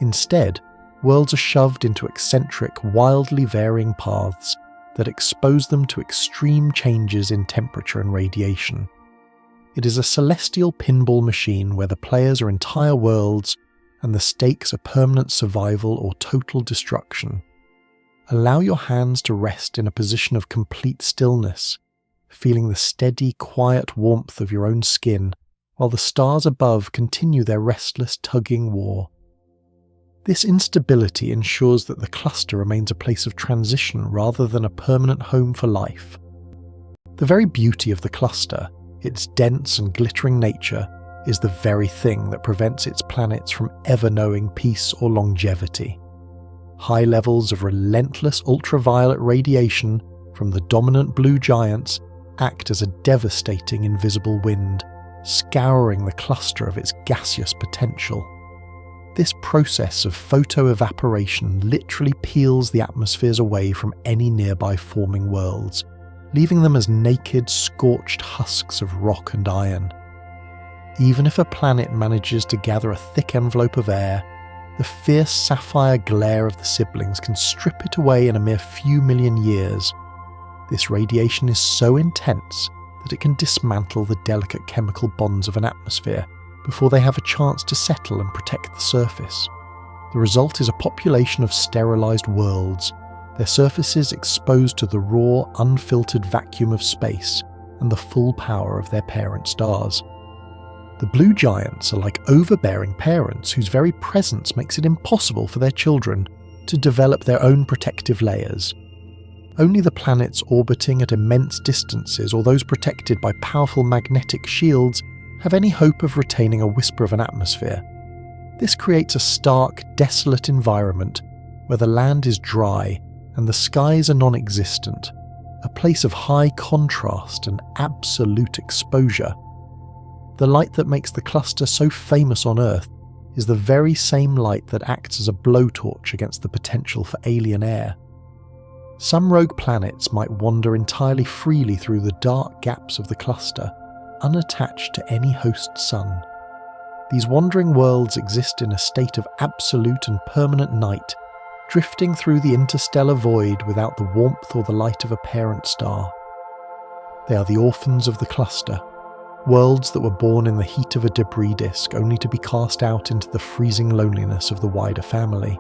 Instead, worlds are shoved into eccentric, wildly varying paths that expose them to extreme changes in temperature and radiation. It is a celestial pinball machine where the players are entire worlds and the stakes are permanent survival or total destruction. Allow your hands to rest in a position of complete stillness, feeling the steady, quiet warmth of your own skin, while the stars above continue their restless, tugging war. This instability ensures that the cluster remains a place of transition rather than a permanent home for life. The very beauty of the cluster, its dense and glittering nature, is the very thing that prevents its planets from ever knowing peace or longevity. High levels of relentless ultraviolet radiation from the dominant blue giants act as a devastating invisible wind, scouring the cluster of its gaseous potential. This process of photoevaporation literally peels the atmospheres away from any nearby forming worlds, leaving them as naked, scorched husks of rock and iron. Even if a planet manages to gather a thick envelope of air, the fierce sapphire glare of the siblings can strip it away in a mere few million years. This radiation is so intense that it can dismantle the delicate chemical bonds of an atmosphere before they have a chance to settle and protect the surface. The result is a population of sterilized worlds, their surfaces exposed to the raw, unfiltered vacuum of space and the full power of their parent stars. The blue giants are like overbearing parents whose very presence makes it impossible for their children to develop their own protective layers. Only the planets orbiting at immense distances or those protected by powerful magnetic shields have any hope of retaining a whisper of an atmosphere. This creates a stark, desolate environment where the land is dry and the skies are non-existent, a place of high contrast and absolute exposure. The light that makes the cluster so famous on Earth is the very same light that acts as a blowtorch against the potential for alien air. Some rogue planets might wander entirely freely through the dark gaps of the cluster, unattached to any host sun. These wandering worlds exist in a state of absolute and permanent night, drifting through the interstellar void without the warmth or the light of a parent star. They are the orphans of the cluster, worlds that were born in the heat of a debris disk only to be cast out into the freezing loneliness of the wider family.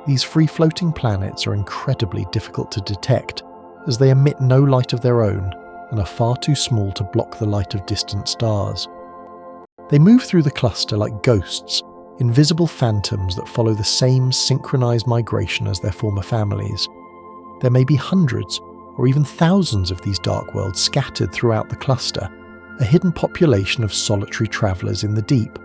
These free-floating planets are incredibly difficult to detect, as they emit no light of their own and are far too small to block the light of distant stars. They move through the cluster like ghosts, invisible phantoms that follow the same synchronized migration as their former families. There may be hundreds or even thousands of these dark worlds scattered throughout the cluster, a hidden population of solitary travelers in the deep.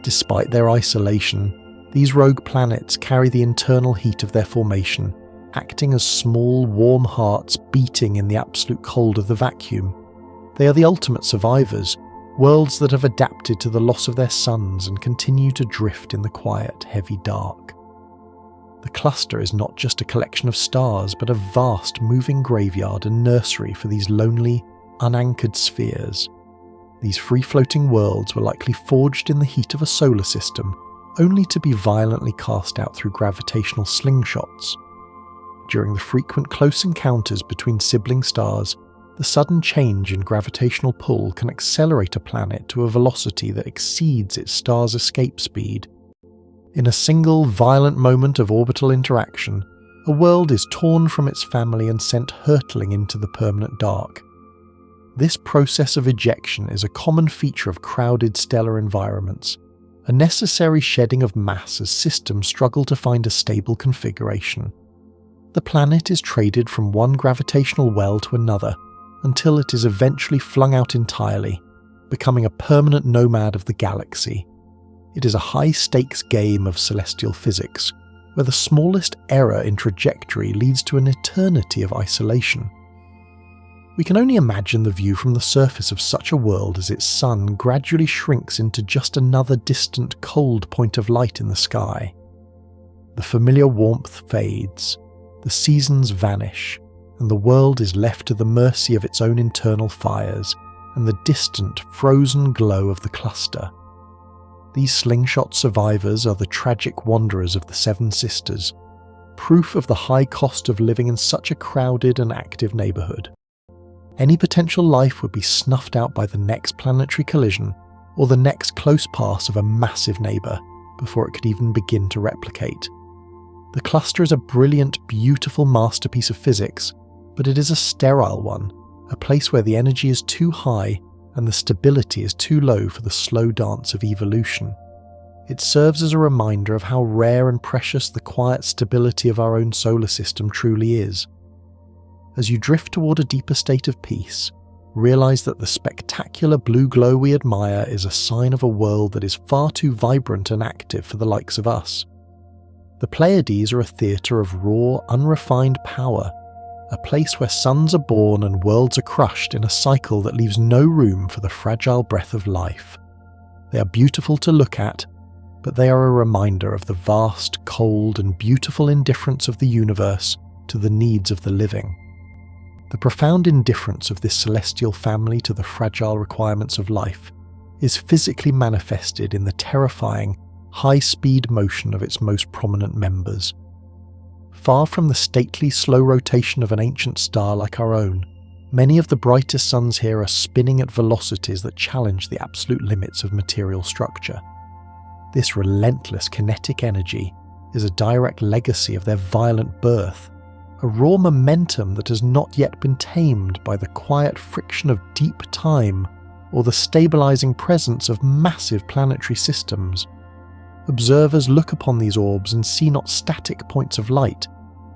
Despite their isolation, these rogue planets carry the internal heat of their formation, acting as small, warm hearts beating in the absolute cold of the vacuum. They are the ultimate survivors, worlds that have adapted to the loss of their suns and continue to drift in the quiet, heavy dark. The cluster is not just a collection of stars, but a vast moving graveyard and nursery for these lonely, unanchored spheres. These free-floating worlds were likely forged in the heat of a solar system, only to be violently cast out through gravitational slingshots. During the frequent close encounters between sibling stars, the sudden change in gravitational pull can accelerate a planet to a velocity that exceeds its star's escape speed. In a single violent moment of orbital interaction, a world is torn from its family and sent hurtling into the permanent dark. This process of ejection is a common feature of crowded stellar environments, a necessary shedding of mass as systems struggle to find a stable configuration. The planet is traded from one gravitational well to another, until it is eventually flung out entirely, becoming a permanent nomad of the galaxy. It is a high-stakes game of celestial physics, where the smallest error in trajectory leads to an eternity of isolation. We can only imagine the view from the surface of such a world as its sun gradually shrinks into just another distant, cold point of light in the sky. The familiar warmth fades, the seasons vanish, and the world is left to the mercy of its own internal fires and the distant, frozen glow of the cluster. These slingshot survivors are the tragic wanderers of the Seven Sisters, proof of the high cost of living in such a crowded and active neighbourhood. Any potential life would be snuffed out by the next planetary collision or the next close pass of a massive neighbour before it could even begin to replicate. The cluster is a brilliant, beautiful masterpiece of physics, but it is a sterile one, a place where the energy is too high and the stability is too low for the slow dance of evolution. It serves as a reminder of how rare and precious the quiet stability of our own solar system truly is. As you drift toward a deeper state of peace, realize that the spectacular blue glow we admire is a sign of a world that is far too vibrant and active for the likes of us. The Pleiades are a theatre of raw, unrefined power, a place where suns are born and worlds are crushed in a cycle that leaves no room for the fragile breath of life. They are beautiful to look at, but they are a reminder of the vast, cold, and beautiful indifference of the universe to the needs of the living. The profound indifference of this celestial family to the fragile requirements of life is physically manifested in the terrifying, high-speed motion of its most prominent members. Far from the stately, slow rotation of an ancient star like our own, many of the brightest suns here are spinning at velocities that challenge the absolute limits of material structure. This relentless kinetic energy is a direct legacy of their violent birth, a raw momentum that has not yet been tamed by the quiet friction of deep time or the stabilizing presence of massive planetary systems. Observers look upon these orbs and see not static points of light,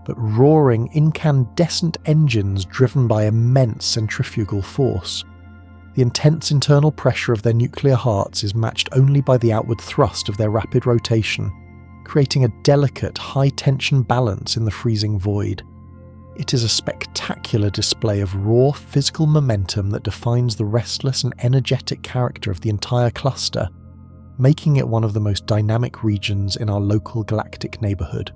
but roaring, incandescent engines driven by immense centrifugal force. The intense internal pressure of their nuclear hearts is matched only by the outward thrust of their rapid rotation, creating a delicate, high-tension balance in the freezing void. It is a spectacular display of raw physical momentum that defines the restless and energetic character of the entire cluster, making it one of the most dynamic regions in our local galactic neighbourhood.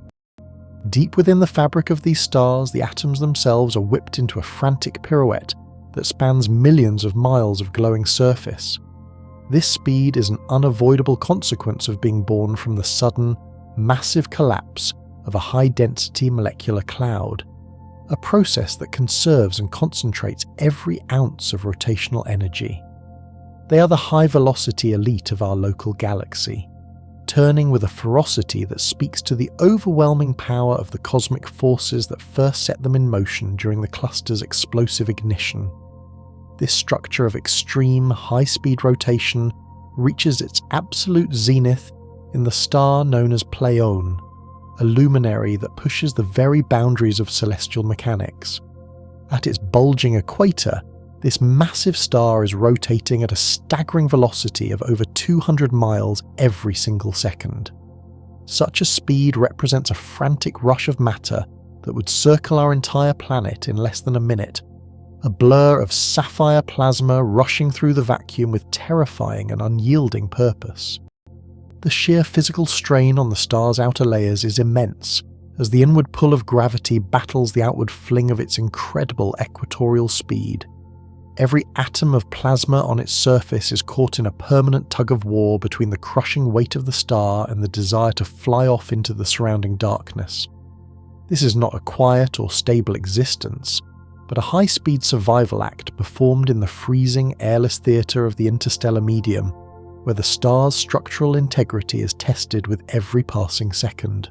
Deep within the fabric of these stars, the atoms themselves are whipped into a frantic pirouette that spans millions of miles of glowing surface. This speed is an unavoidable consequence of being born from the sudden, massive collapse of a high-density molecular cloud, a process that conserves and concentrates every ounce of rotational energy. They are the high-velocity elite of our local galaxy, turning with a ferocity that speaks to the overwhelming power of the cosmic forces that first set them in motion during the cluster's explosive ignition. This structure of extreme, high-speed rotation reaches its absolute zenith in the star known as Pleiades, a luminary that pushes the very boundaries of celestial mechanics. At its bulging equator, this massive star is rotating at a staggering velocity of over 200 miles every single second. Such a speed represents a frantic rush of matter that would circle our entire planet in less than a minute, a blur of sapphire plasma rushing through the vacuum with terrifying and unyielding purpose. The sheer physical strain on the star's outer layers is immense, as the inward pull of gravity battles the outward fling of its incredible equatorial speed. Every atom of plasma on its surface is caught in a permanent tug-of-war between the crushing weight of the star and the desire to fly off into the surrounding darkness. This is not a quiet or stable existence, but a high-speed survival act performed in the freezing, airless theatre of the interstellar medium, where the star's structural integrity is tested with every passing second.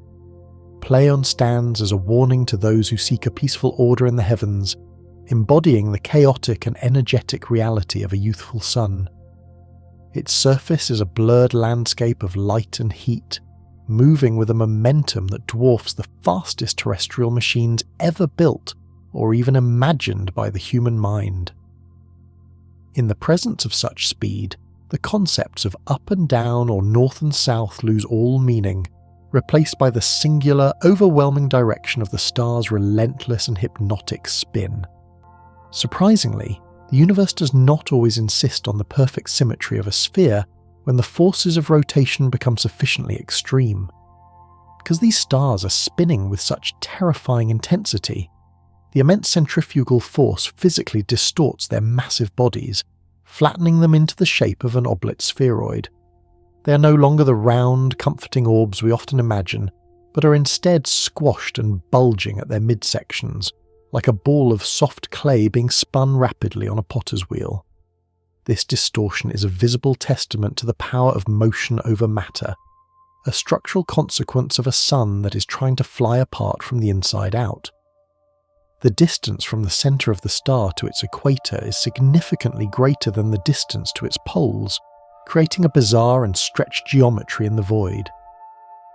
Pleiades stands as a warning to those who seek a peaceful order in the heavens, embodying the chaotic and energetic reality of a youthful sun. Its surface is a blurred landscape of light and heat, moving with a momentum that dwarfs the fastest terrestrial machines ever built or even imagined by the human mind. In the presence of such speed, the concepts of up and down or north and south lose all meaning, replaced by the singular, overwhelming direction of the star's relentless and hypnotic spin. Surprisingly, the universe does not always insist on the perfect symmetry of a sphere when the forces of rotation become sufficiently extreme. Because these stars are spinning with such terrifying intensity, the immense centrifugal force physically distorts their massive bodies, flattening them into the shape of an oblate spheroid. They are no longer the round, comforting orbs we often imagine, but are instead squashed and bulging at their midsections, like a ball of soft clay being spun rapidly on a potter's wheel. This distortion is a visible testament to the power of motion over matter, a structural consequence of a sun that is trying to fly apart from the inside out. The distance from the centre of the star to its equator is significantly greater than the distance to its poles, creating a bizarre and stretched geometry in the void.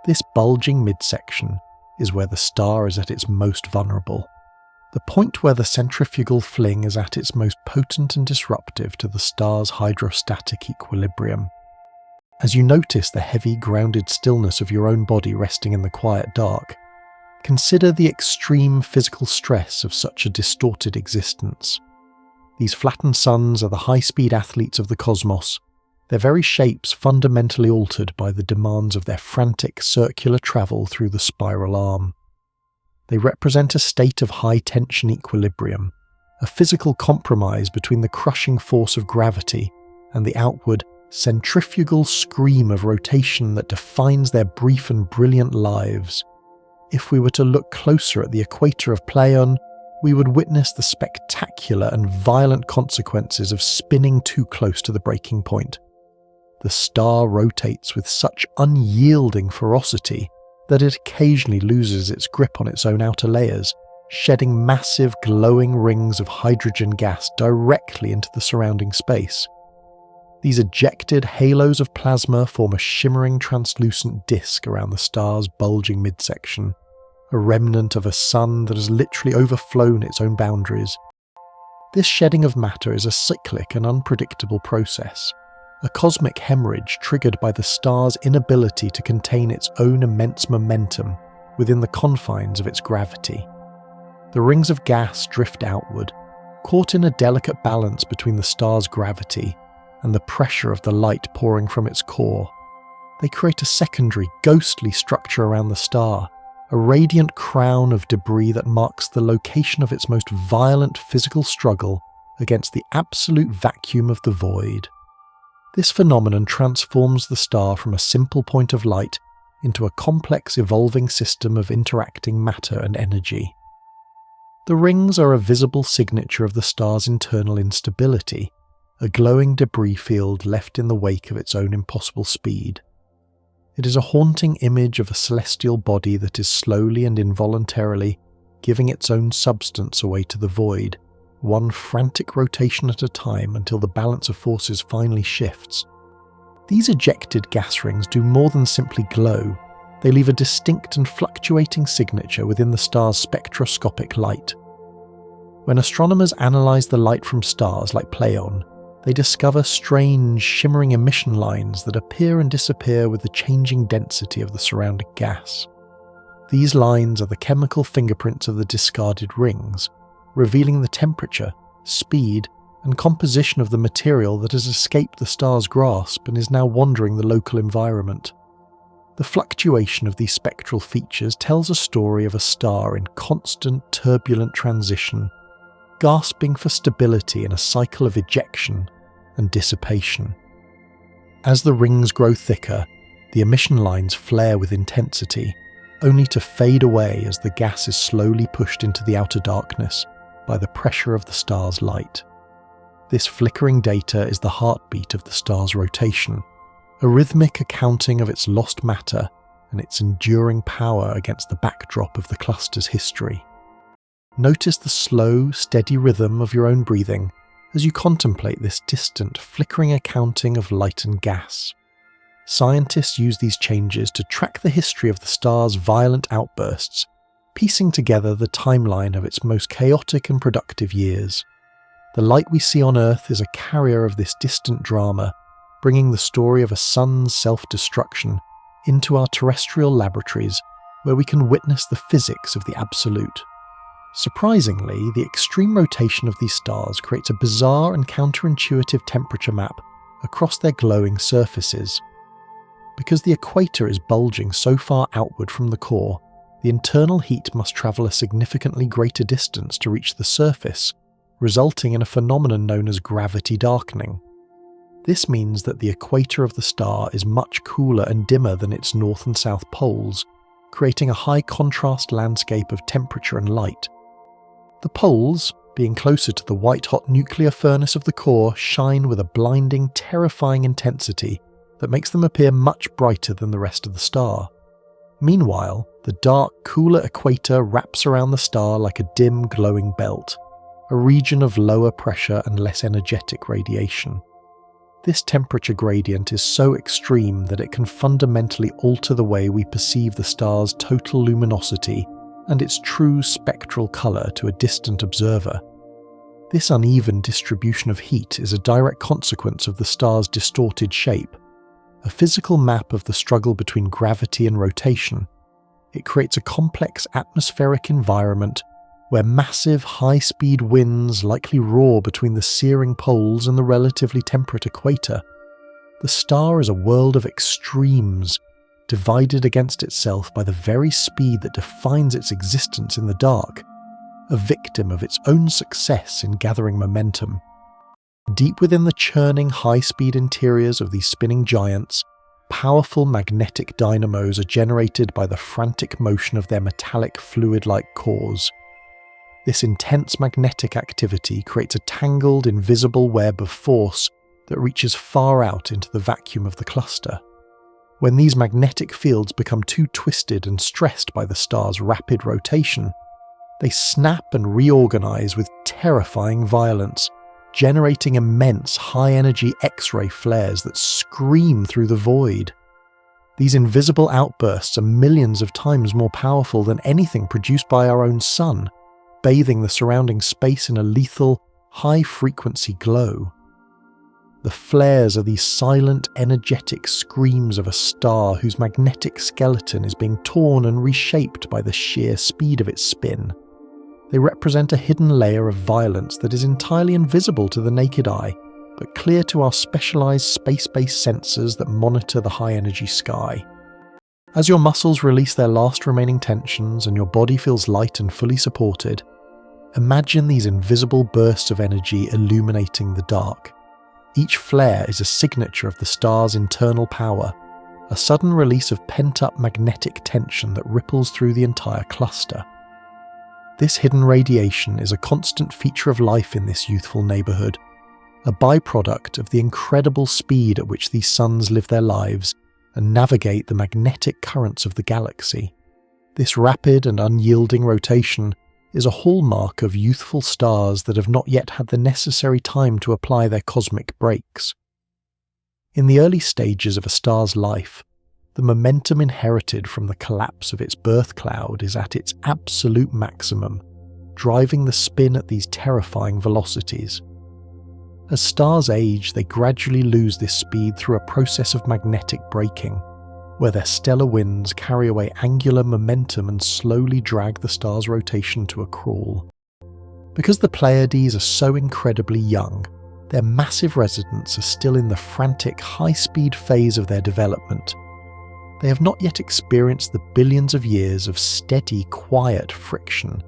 This bulging midsection is where the star is at its most vulnerable, the point where the centrifugal fling is at its most potent and disruptive to the star's hydrostatic equilibrium. As you notice the heavy, grounded stillness of your own body resting in the quiet dark, consider the extreme physical stress of such a distorted existence. These flattened suns are the high-speed athletes of the cosmos, their very shapes fundamentally altered by the demands of their frantic circular travel through the spiral arm. They represent a state of high-tension equilibrium, a physical compromise between the crushing force of gravity and the outward, centrifugal scream of rotation that defines their brief and brilliant lives. If we were to look closer at the equator of Pleiades, we would witness the spectacular and violent consequences of spinning too close to the breaking point. The star rotates with such unyielding ferocity that it occasionally loses its grip on its own outer layers, shedding massive glowing rings of hydrogen gas directly into the surrounding space. These ejected halos of plasma form a shimmering translucent disk around the star's bulging midsection, a remnant of a sun that has literally overflown its own boundaries. This shedding of matter is a cyclic and unpredictable process, a cosmic hemorrhage triggered by the star's inability to contain its own immense momentum within the confines of its gravity. The rings of gas drift outward, caught in a delicate balance between the star's gravity and the pressure of the light pouring from its core. They create a secondary, ghostly structure around the star, a radiant crown of debris that marks the location of its most violent physical struggle against the absolute vacuum of the void. This phenomenon transforms the star from a simple point of light into a complex evolving system of interacting matter and energy. The rings are a visible signature of the star's internal instability, a glowing debris field left in the wake of its own impossible speed. It is a haunting image of a celestial body that is slowly and involuntarily giving its own substance away to the void, one frantic rotation at a time until the balance of forces finally shifts. These ejected gas rings do more than simply glow. They leave a distinct and fluctuating signature within the star's spectroscopic light. When astronomers analyze the light from stars like Pleiades, they discover strange, shimmering emission lines that appear and disappear with the changing density of the surrounding gas. These lines are the chemical fingerprints of the discarded rings, revealing the temperature, speed, and composition of the material that has escaped the star's grasp and is now wandering the local environment. The fluctuation of these spectral features tells a story of a star in constant, turbulent transition, gasping for stability in a cycle of ejection and dissipation. As the rings grow thicker, the emission lines flare with intensity, only to fade away as the gas is slowly pushed into the outer darkness by the pressure of the star's light. This flickering data is the heartbeat of the star's rotation, a rhythmic accounting of its lost matter and its enduring power against the backdrop of the cluster's history. Notice the slow, steady rhythm of your own breathing as you contemplate this distant, flickering accounting of light and gas. Scientists use these changes to track the history of the star's violent outbursts, piecing together the timeline of its most chaotic and productive years. The light we see on Earth is a carrier of this distant drama, bringing the story of a sun's self-destruction into our terrestrial laboratories where we can witness the physics of the absolute. Surprisingly, the extreme rotation of these stars creates a bizarre and counterintuitive temperature map across their glowing surfaces. Because the equator is bulging so far outward from the core, the internal heat must travel a significantly greater distance to reach the surface, resulting in a phenomenon known as gravity darkening. This means that the equator of the star is much cooler and dimmer than its north and south poles, creating a high contrast landscape of temperature and light. The poles, being closer to the white-hot nuclear furnace of the core, shine with a blinding, terrifying intensity that makes them appear much brighter than the rest of the star. Meanwhile, the dark, cooler equator wraps around the star like a dim, glowing belt, a region of lower pressure and less energetic radiation. This temperature gradient is so extreme that it can fundamentally alter the way we perceive the star's total luminosity and its true spectral colour to a distant observer. This uneven distribution of heat is a direct consequence of the star's distorted shape, a physical map of the struggle between gravity and rotation. It creates a complex atmospheric environment where massive, high-speed winds likely roar between the searing poles and the relatively temperate equator. The star is a world of extremes, divided against itself by the very speed that defines its existence in the dark, a victim of its own success in gathering momentum. Deep within the churning, high-speed interiors of these spinning giants, powerful magnetic dynamos are generated by the frantic motion of their metallic, fluid-like cores. This intense magnetic activity creates a tangled, invisible web of force that reaches far out into the vacuum of the cluster. When these magnetic fields become too twisted and stressed by the star's rapid rotation, they snap and reorganize with terrifying violence, generating immense high-energy X-ray flares that scream through the void. These invisible outbursts are millions of times more powerful than anything produced by our own sun, bathing the surrounding space in a lethal, high-frequency glow. The flares are these silent, energetic screams of a star whose magnetic skeleton is being torn and reshaped by the sheer speed of its spin. They represent a hidden layer of violence that is entirely invisible to the naked eye, but clear to our specialized space-based sensors that monitor the high-energy sky. As your muscles release their last remaining tensions and your body feels light and fully supported, imagine these invisible bursts of energy illuminating the dark. Each flare is a signature of the star's internal power, a sudden release of pent-up magnetic tension that ripples through the entire cluster. This hidden radiation is a constant feature of life in this youthful neighbourhood, a byproduct of the incredible speed at which these suns live their lives and navigate the magnetic currents of the galaxy. This rapid and unyielding rotation is a hallmark of youthful stars that have not yet had the necessary time to apply their cosmic brakes. In the early stages of a star's life, the momentum inherited from the collapse of its birth cloud is at its absolute maximum, driving the spin at these terrifying velocities. As stars age, they gradually lose this speed through a process of magnetic braking, where their stellar winds carry away angular momentum and slowly drag the star's rotation to a crawl. Because the Pleiades are so incredibly young, their massive residents are still in the frantic, high-speed phase of their development. They have not yet experienced the billions of years of steady, quiet friction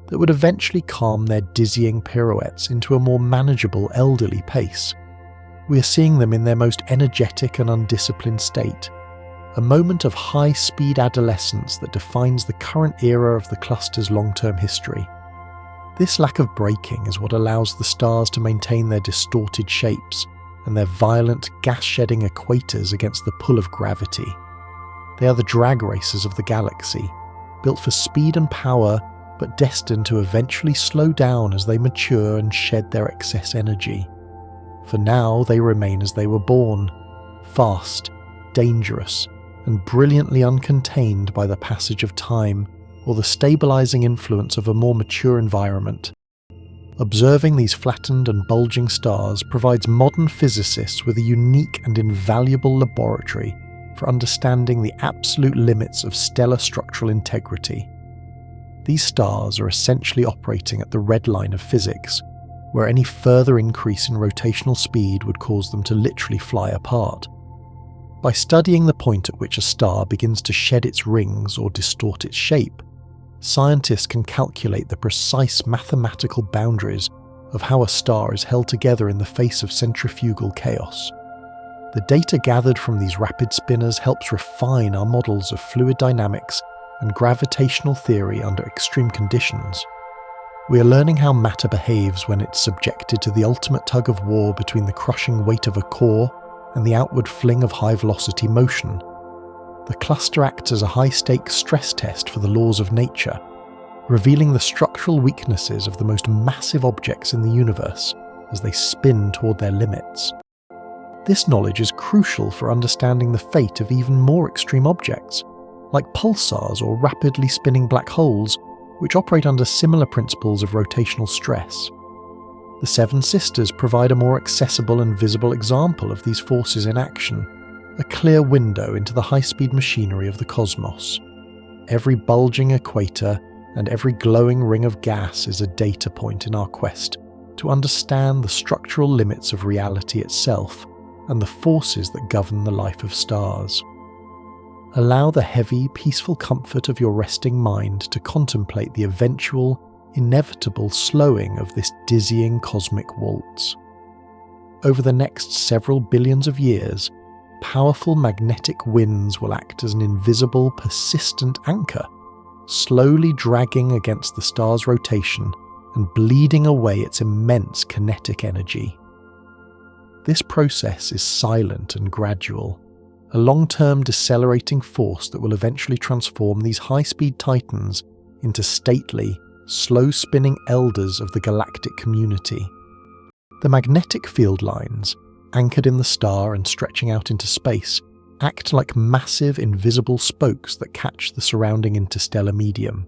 that would eventually calm their dizzying pirouettes into a more manageable elderly pace. We are seeing them in their most energetic and undisciplined state, a moment of high-speed adolescence that defines the current era of the cluster's long-term history. This lack of braking is what allows the stars to maintain their distorted shapes and their violent, gas-shedding equators against the pull of gravity. They are the drag races of the galaxy, built for speed and power, but destined to eventually slow down as they mature and shed their excess energy. For now, they remain as they were born, fast, dangerous, and brilliantly uncontained by the passage of time or the stabilizing influence of a more mature environment. Observing these flattened and bulging stars provides modern physicists with a unique and invaluable laboratory for understanding the absolute limits of stellar structural integrity. These stars are essentially operating at the red line of physics, where any further increase in rotational speed would cause them to literally fly apart. By studying the point at which a star begins to shed its rings or distort its shape, scientists can calculate the precise mathematical boundaries of how a star is held together in the face of centrifugal chaos. The data gathered from these rapid spinners helps refine our models of fluid dynamics and gravitational theory under extreme conditions. We are learning how matter behaves when it's subjected to the ultimate tug of war between the crushing weight of a core and the outward fling of high-velocity motion. The cluster acts as a high-stakes stress test for the laws of nature, revealing the structural weaknesses of the most massive objects in the universe as they spin toward their limits. This knowledge is crucial for understanding the fate of even more extreme objects, like pulsars or rapidly spinning black holes, which operate under similar principles of rotational stress. The Seven Sisters provide a more accessible and visible example of these forces in action, a clear window into the high-speed machinery of the cosmos. Every bulging equator and every glowing ring of gas is a data point in our quest to understand the structural limits of reality itself and the forces that govern the life of stars. Allow the heavy, peaceful comfort of your resting mind to contemplate the eventual, inevitable slowing of this dizzying cosmic waltz. Over the next several billions of years, powerful magnetic winds will act as an invisible, persistent anchor, slowly dragging against the star's rotation and bleeding away its immense kinetic energy. This process is silent and gradual, a long-term decelerating force that will eventually transform these high-speed titans into stately, slow-spinning elders of the galactic community. The magnetic field lines, anchored in the star and stretching out into space, act like massive invisible spokes that catch the surrounding interstellar medium.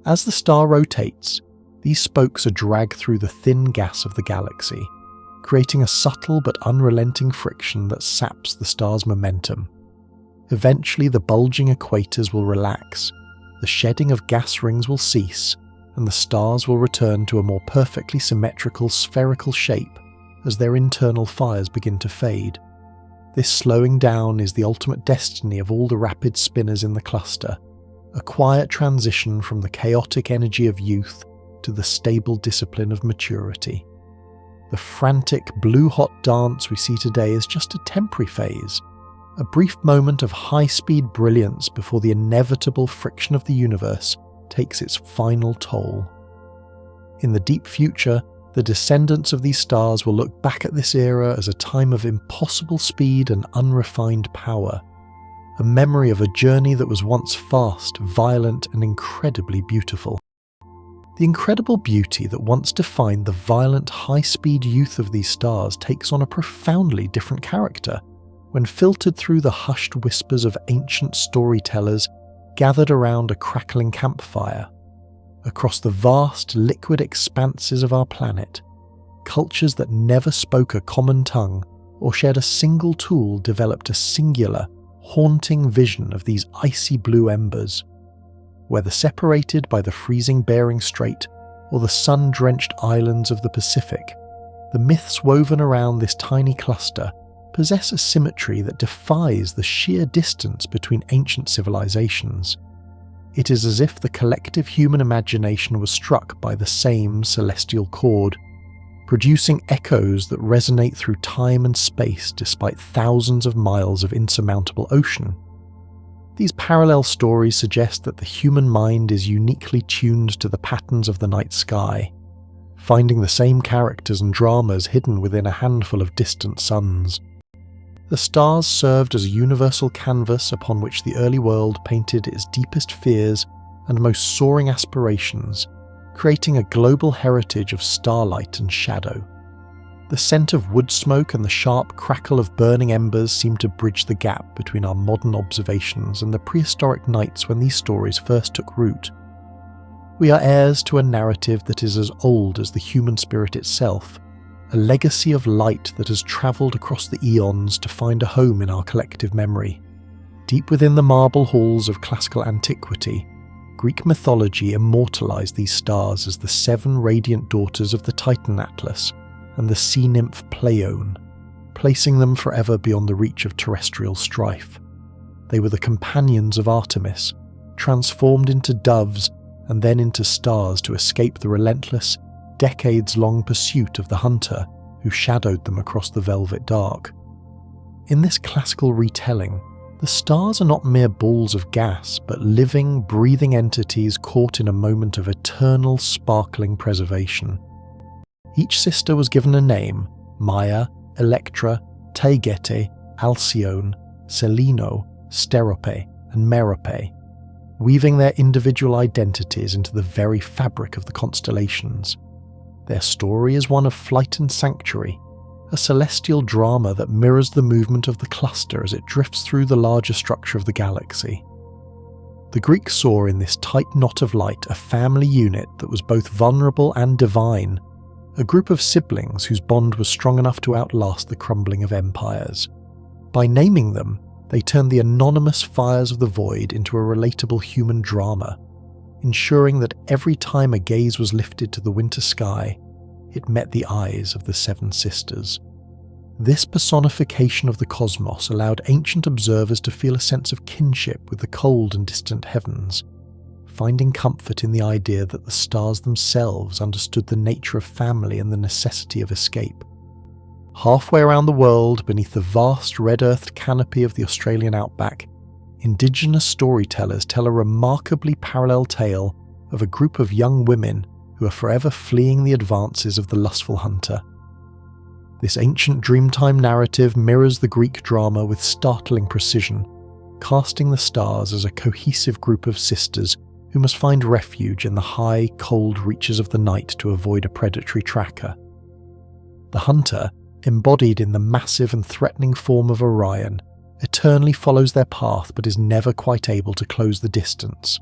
As the star rotates, these spokes are dragged through the thin gas of the galaxy, creating a subtle but unrelenting friction that saps the star's momentum. Eventually, the bulging equators will relax, the shedding of gas rings will cease, and the stars will return to a more perfectly symmetrical spherical shape as their internal fires begin to fade. This slowing down is the ultimate destiny of all the rapid spinners in the cluster, a quiet transition from the chaotic energy of youth to the stable discipline of maturity. The frantic, blue-hot dance we see today is just a temporary phase, a brief moment of high-speed brilliance before the inevitable friction of the universe takes its final toll. In the deep future, the descendants of these stars will look back at this era as a time of impossible speed and unrefined power, a memory of a journey that was once fast, violent, and incredibly beautiful. The incredible beauty that once defined the violent, high-speed youth of these stars takes on a profoundly different character when filtered through the hushed whispers of ancient storytellers gathered around a crackling campfire. Across the vast, liquid expanses of our planet, cultures that never spoke a common tongue or shared a single tool developed a singular, haunting vision of these icy blue embers. Whether separated by the freezing Bering Strait or the sun-drenched islands of the Pacific, the myths woven around this tiny cluster possess a symmetry that defies the sheer distance between ancient civilizations. It is as if the collective human imagination was struck by the same celestial chord, producing echoes that resonate through time and space despite thousands of miles of insurmountable ocean. These parallel stories suggest that the human mind is uniquely tuned to the patterns of the night sky, finding the same characters and dramas hidden within a handful of distant suns. The stars served as a universal canvas upon which the early world painted its deepest fears and most soaring aspirations, creating a global heritage of starlight and shadow. The scent of wood smoke and the sharp crackle of burning embers seem to bridge the gap between our modern observations and the prehistoric nights when these stories first took root. We are heirs to a narrative that is as old as the human spirit itself, a legacy of light that has travelled across the eons to find a home in our collective memory. Deep within the marble halls of classical antiquity, Greek mythology immortalised these stars as the 7 radiant daughters of the Titan Atlas and the sea nymph Pleione, placing them forever beyond the reach of terrestrial strife. They were the companions of Artemis, transformed into doves and then into stars to escape the relentless, decades-long pursuit of the hunter who shadowed them across the velvet dark. In this classical retelling, the stars are not mere balls of gas, but living, breathing entities caught in a moment of eternal, sparkling preservation. Each sister was given a name: Maia, Electra, Taygete, Alcyone, Selino, Sterope, and Merope, weaving their individual identities into the very fabric of the constellations. Their story is one of flight and sanctuary, a celestial drama that mirrors the movement of the cluster as it drifts through the larger structure of the galaxy. The Greeks saw in this tight knot of light a family unit that was both vulnerable and divine, a group of siblings whose bond was strong enough to outlast the crumbling of empires. By naming them, they turned the anonymous fires of the void into a relatable human drama, ensuring that every time a gaze was lifted to the winter sky, it met the eyes of the 7 sisters. This personification of the cosmos allowed ancient observers to feel a sense of kinship with the cold and distant heavens, finding comfort in the idea that the stars themselves understood the nature of family and the necessity of escape. Halfway around the world, beneath the vast red-earthed canopy of the Australian outback, Indigenous storytellers tell a remarkably parallel tale of a group of young women who are forever fleeing the advances of the lustful hunter. This ancient dreamtime narrative mirrors the Greek drama with startling precision, casting the stars as a cohesive group of sisters who must find refuge in the high, cold reaches of the night to avoid a predatory tracker. The hunter, embodied in the massive and threatening form of Orion, eternally follows their path but is never quite able to close the distance.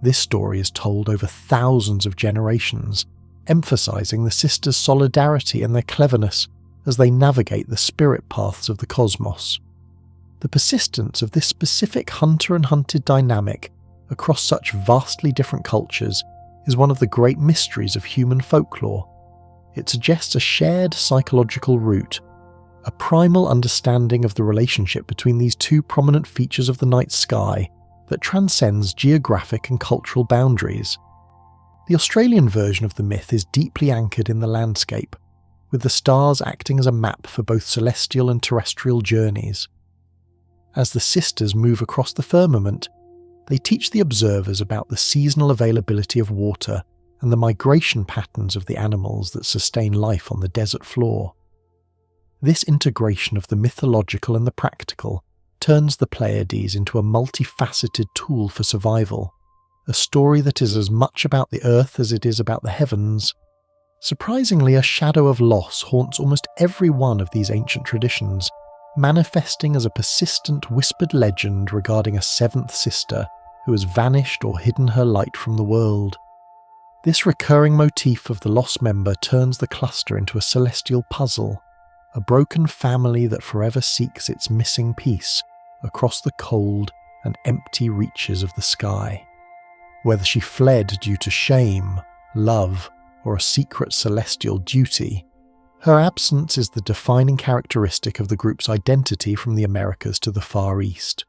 This story is told over thousands of generations, emphasizing the sisters' solidarity and their cleverness as they navigate the spirit paths of the cosmos. The persistence of this specific hunter and hunted dynamic across such vastly different cultures is one of the great mysteries of human folklore. It suggests a shared psychological root, a primal understanding of the relationship between these 2 prominent features of the night sky that transcends geographic and cultural boundaries. The Australian version of the myth is deeply anchored in the landscape, with the stars acting as a map for both celestial and terrestrial journeys. As the sisters move across the firmament, they teach the observers about the seasonal availability of water and the migration patterns of the animals that sustain life on the desert floor. This integration of the mythological and the practical turns the Pleiades into a multifaceted tool for survival, a story that is as much about the earth as it is about the heavens. Surprisingly, a shadow of loss haunts almost every one of these ancient traditions, manifesting as a persistent whispered legend regarding a seventh sister who has vanished or hidden her light from the world. This recurring motif of the lost member turns the cluster into a celestial puzzle, a broken family that forever seeks its missing piece across the cold and empty reaches of the sky. Whether she fled due to shame, love, or a secret celestial duty, her absence is the defining characteristic of the group's identity from the Americas to the Far East.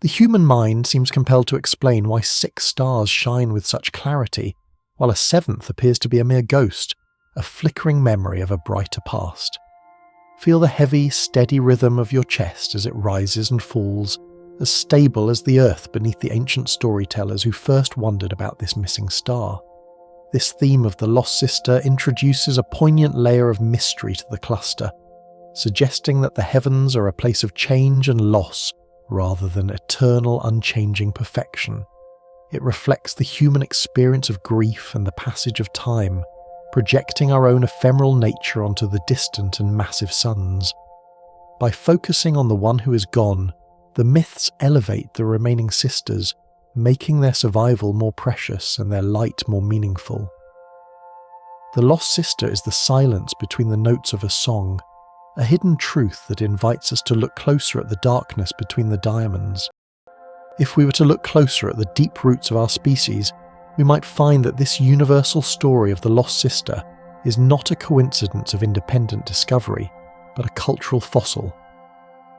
The human mind seems compelled to explain why 6 stars shine with such clarity, while a 7th appears to be a mere ghost, a flickering memory of a brighter past. Feel the heavy, steady rhythm of your chest as it rises and falls, as stable as the earth beneath the ancient storytellers who first wondered about this missing star. This theme of the lost sister introduces a poignant layer of mystery to the cluster, suggesting that the heavens are a place of change and loss rather than eternal, unchanging perfection. It reflects the human experience of grief and the passage of time, projecting our own ephemeral nature onto the distant and massive suns. By focusing on the one who is gone, the myths elevate the remaining sisters, making their survival more precious and their light more meaningful. The lost sister is the silence between the notes of a song, a hidden truth that invites us to look closer at the darkness between the diamonds. If we were to look closer at the deep roots of our species, we might find that this universal story of the lost sister is not a coincidence of independent discovery, but a cultural fossil.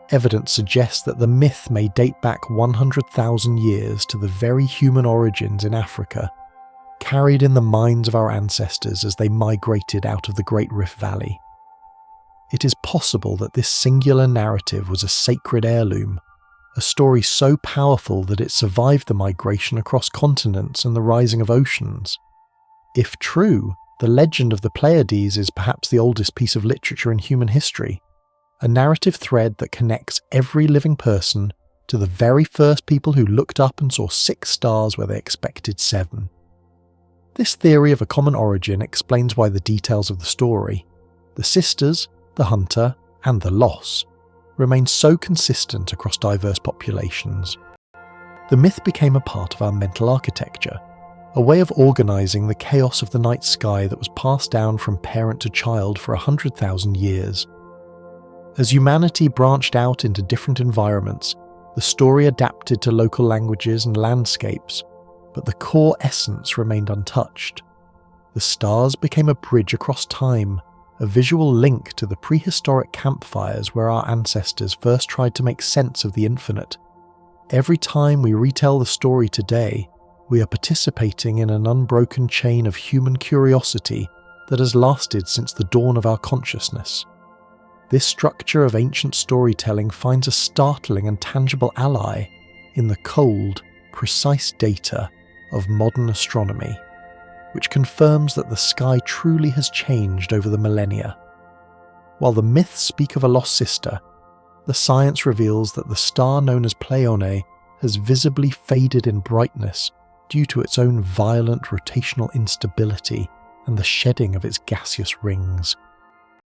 Evidence suggests that the myth may date back 100,000 years to the very human origins in Africa, carried in the minds of our ancestors as they migrated out of the Great Rift Valley. It is possible that this singular narrative was a sacred heirloom, a story so powerful that it survived the migration across continents and the rising of oceans. If true, the legend of the Pleiades is perhaps the oldest piece of literature in human history, a narrative thread that connects every living person to the very first people who looked up and saw 6 stars where they expected 7. This theory of a common origin explains why the details of the story, the sisters, the hunter, and the loss, remain so consistent across diverse populations. The myth became a part of our mental architecture, a way of organising the chaos of the night sky that was passed down from parent to child for 100,000 years. As humanity branched out into different environments, the story adapted to local languages and landscapes, but the core essence remained untouched. The stars became a bridge across time, a visual link to the prehistoric campfires where our ancestors first tried to make sense of the infinite. Every time we retell the story today, we are participating in an unbroken chain of human curiosity that has lasted since the dawn of our consciousness. This structure of ancient storytelling finds a startling and tangible ally in the cold, precise data of modern astronomy, which confirms that the sky truly has changed over the millennia. While the myths speak of a lost sister, the science reveals that the star known as Pleione has visibly faded in brightness due to its own violent rotational instability and the shedding of its gaseous rings.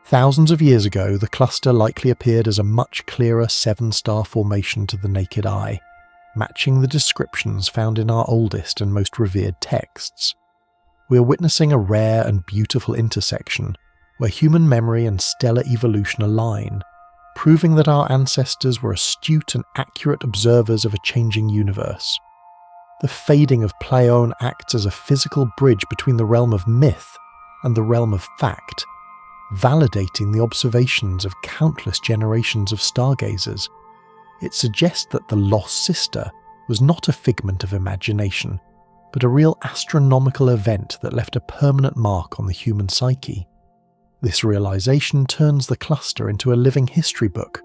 Thousands of years ago, the cluster likely appeared as a much clearer 7-star formation to the naked eye, matching the descriptions found in our oldest and most revered texts. We are witnessing a rare and beautiful intersection where human memory and stellar evolution align, proving that our ancestors were astute and accurate observers of a changing universe. The fading of Pleione acts as a physical bridge between the realm of myth and the realm of fact, validating the observations of countless generations of stargazers. It suggests that the lost sister was not a figment of imagination, but a real astronomical event that left a permanent mark on the human psyche. This realization turns the cluster into a living history book,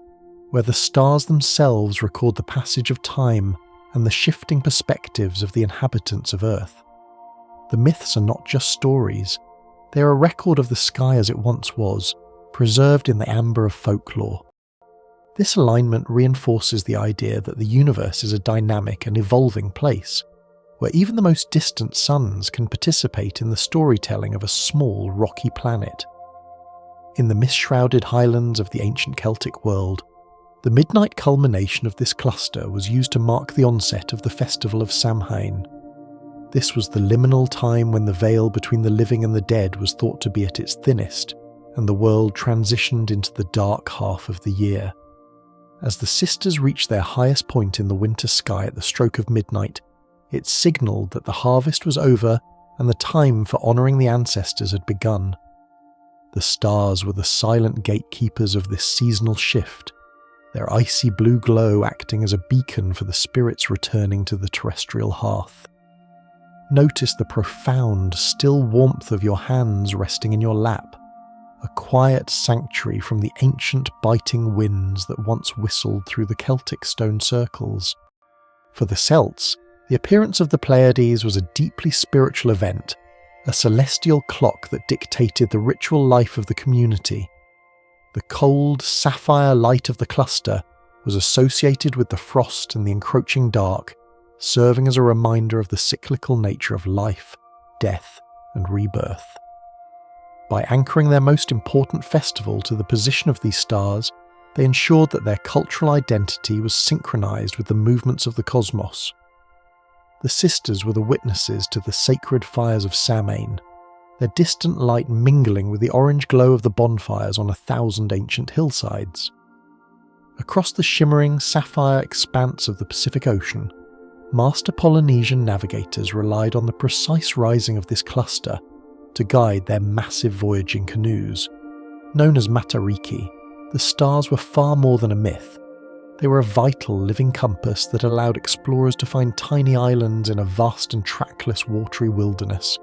where the stars themselves record the passage of time and the shifting perspectives of the inhabitants of Earth. The myths are not just stories, they are a record of the sky as it once was, preserved in the amber of folklore. This alignment reinforces the idea that the universe is a dynamic and evolving place, where even the most distant suns can participate in the storytelling of a small, rocky planet. In the mist-shrouded highlands of the ancient Celtic world, the midnight culmination of this cluster was used to mark the onset of the festival of Samhain. This was the liminal time when the veil between the living and the dead was thought to be at its thinnest, and the world transitioned into the dark half of the year. As the sisters reached their highest point in the winter sky at the stroke of midnight, it signalled that the harvest was over and the time for honouring the ancestors had begun. The stars were the silent gatekeepers of this seasonal shift, their icy blue glow acting as a beacon for the spirits returning to the terrestrial hearth. Notice the profound, still warmth of your hands resting in your lap, a quiet sanctuary from the ancient biting winds that once whistled through the Celtic stone circles. For the Celts, the appearance of the Pleiades was a deeply spiritual event, a celestial clock that dictated the ritual life of the community. The cold, sapphire light of the cluster was associated with the frost and the encroaching dark, serving as a reminder of the cyclical nature of life, death, and rebirth. By anchoring their most important festival to the position of these stars, they ensured that their cultural identity was synchronized with the movements of the cosmos. The sisters were the witnesses to the sacred fires of Samhain, their distant light mingling with the orange glow of the bonfires on 1,000 ancient hillsides. Across the shimmering sapphire expanse of the Pacific Ocean, master Polynesian navigators relied on the precise rising of this cluster to guide their massive voyaging canoes. Known as Matariki, the stars were far more than a myth. They were a vital living compass that allowed explorers to find tiny islands in a vast and trackless watery wilderness.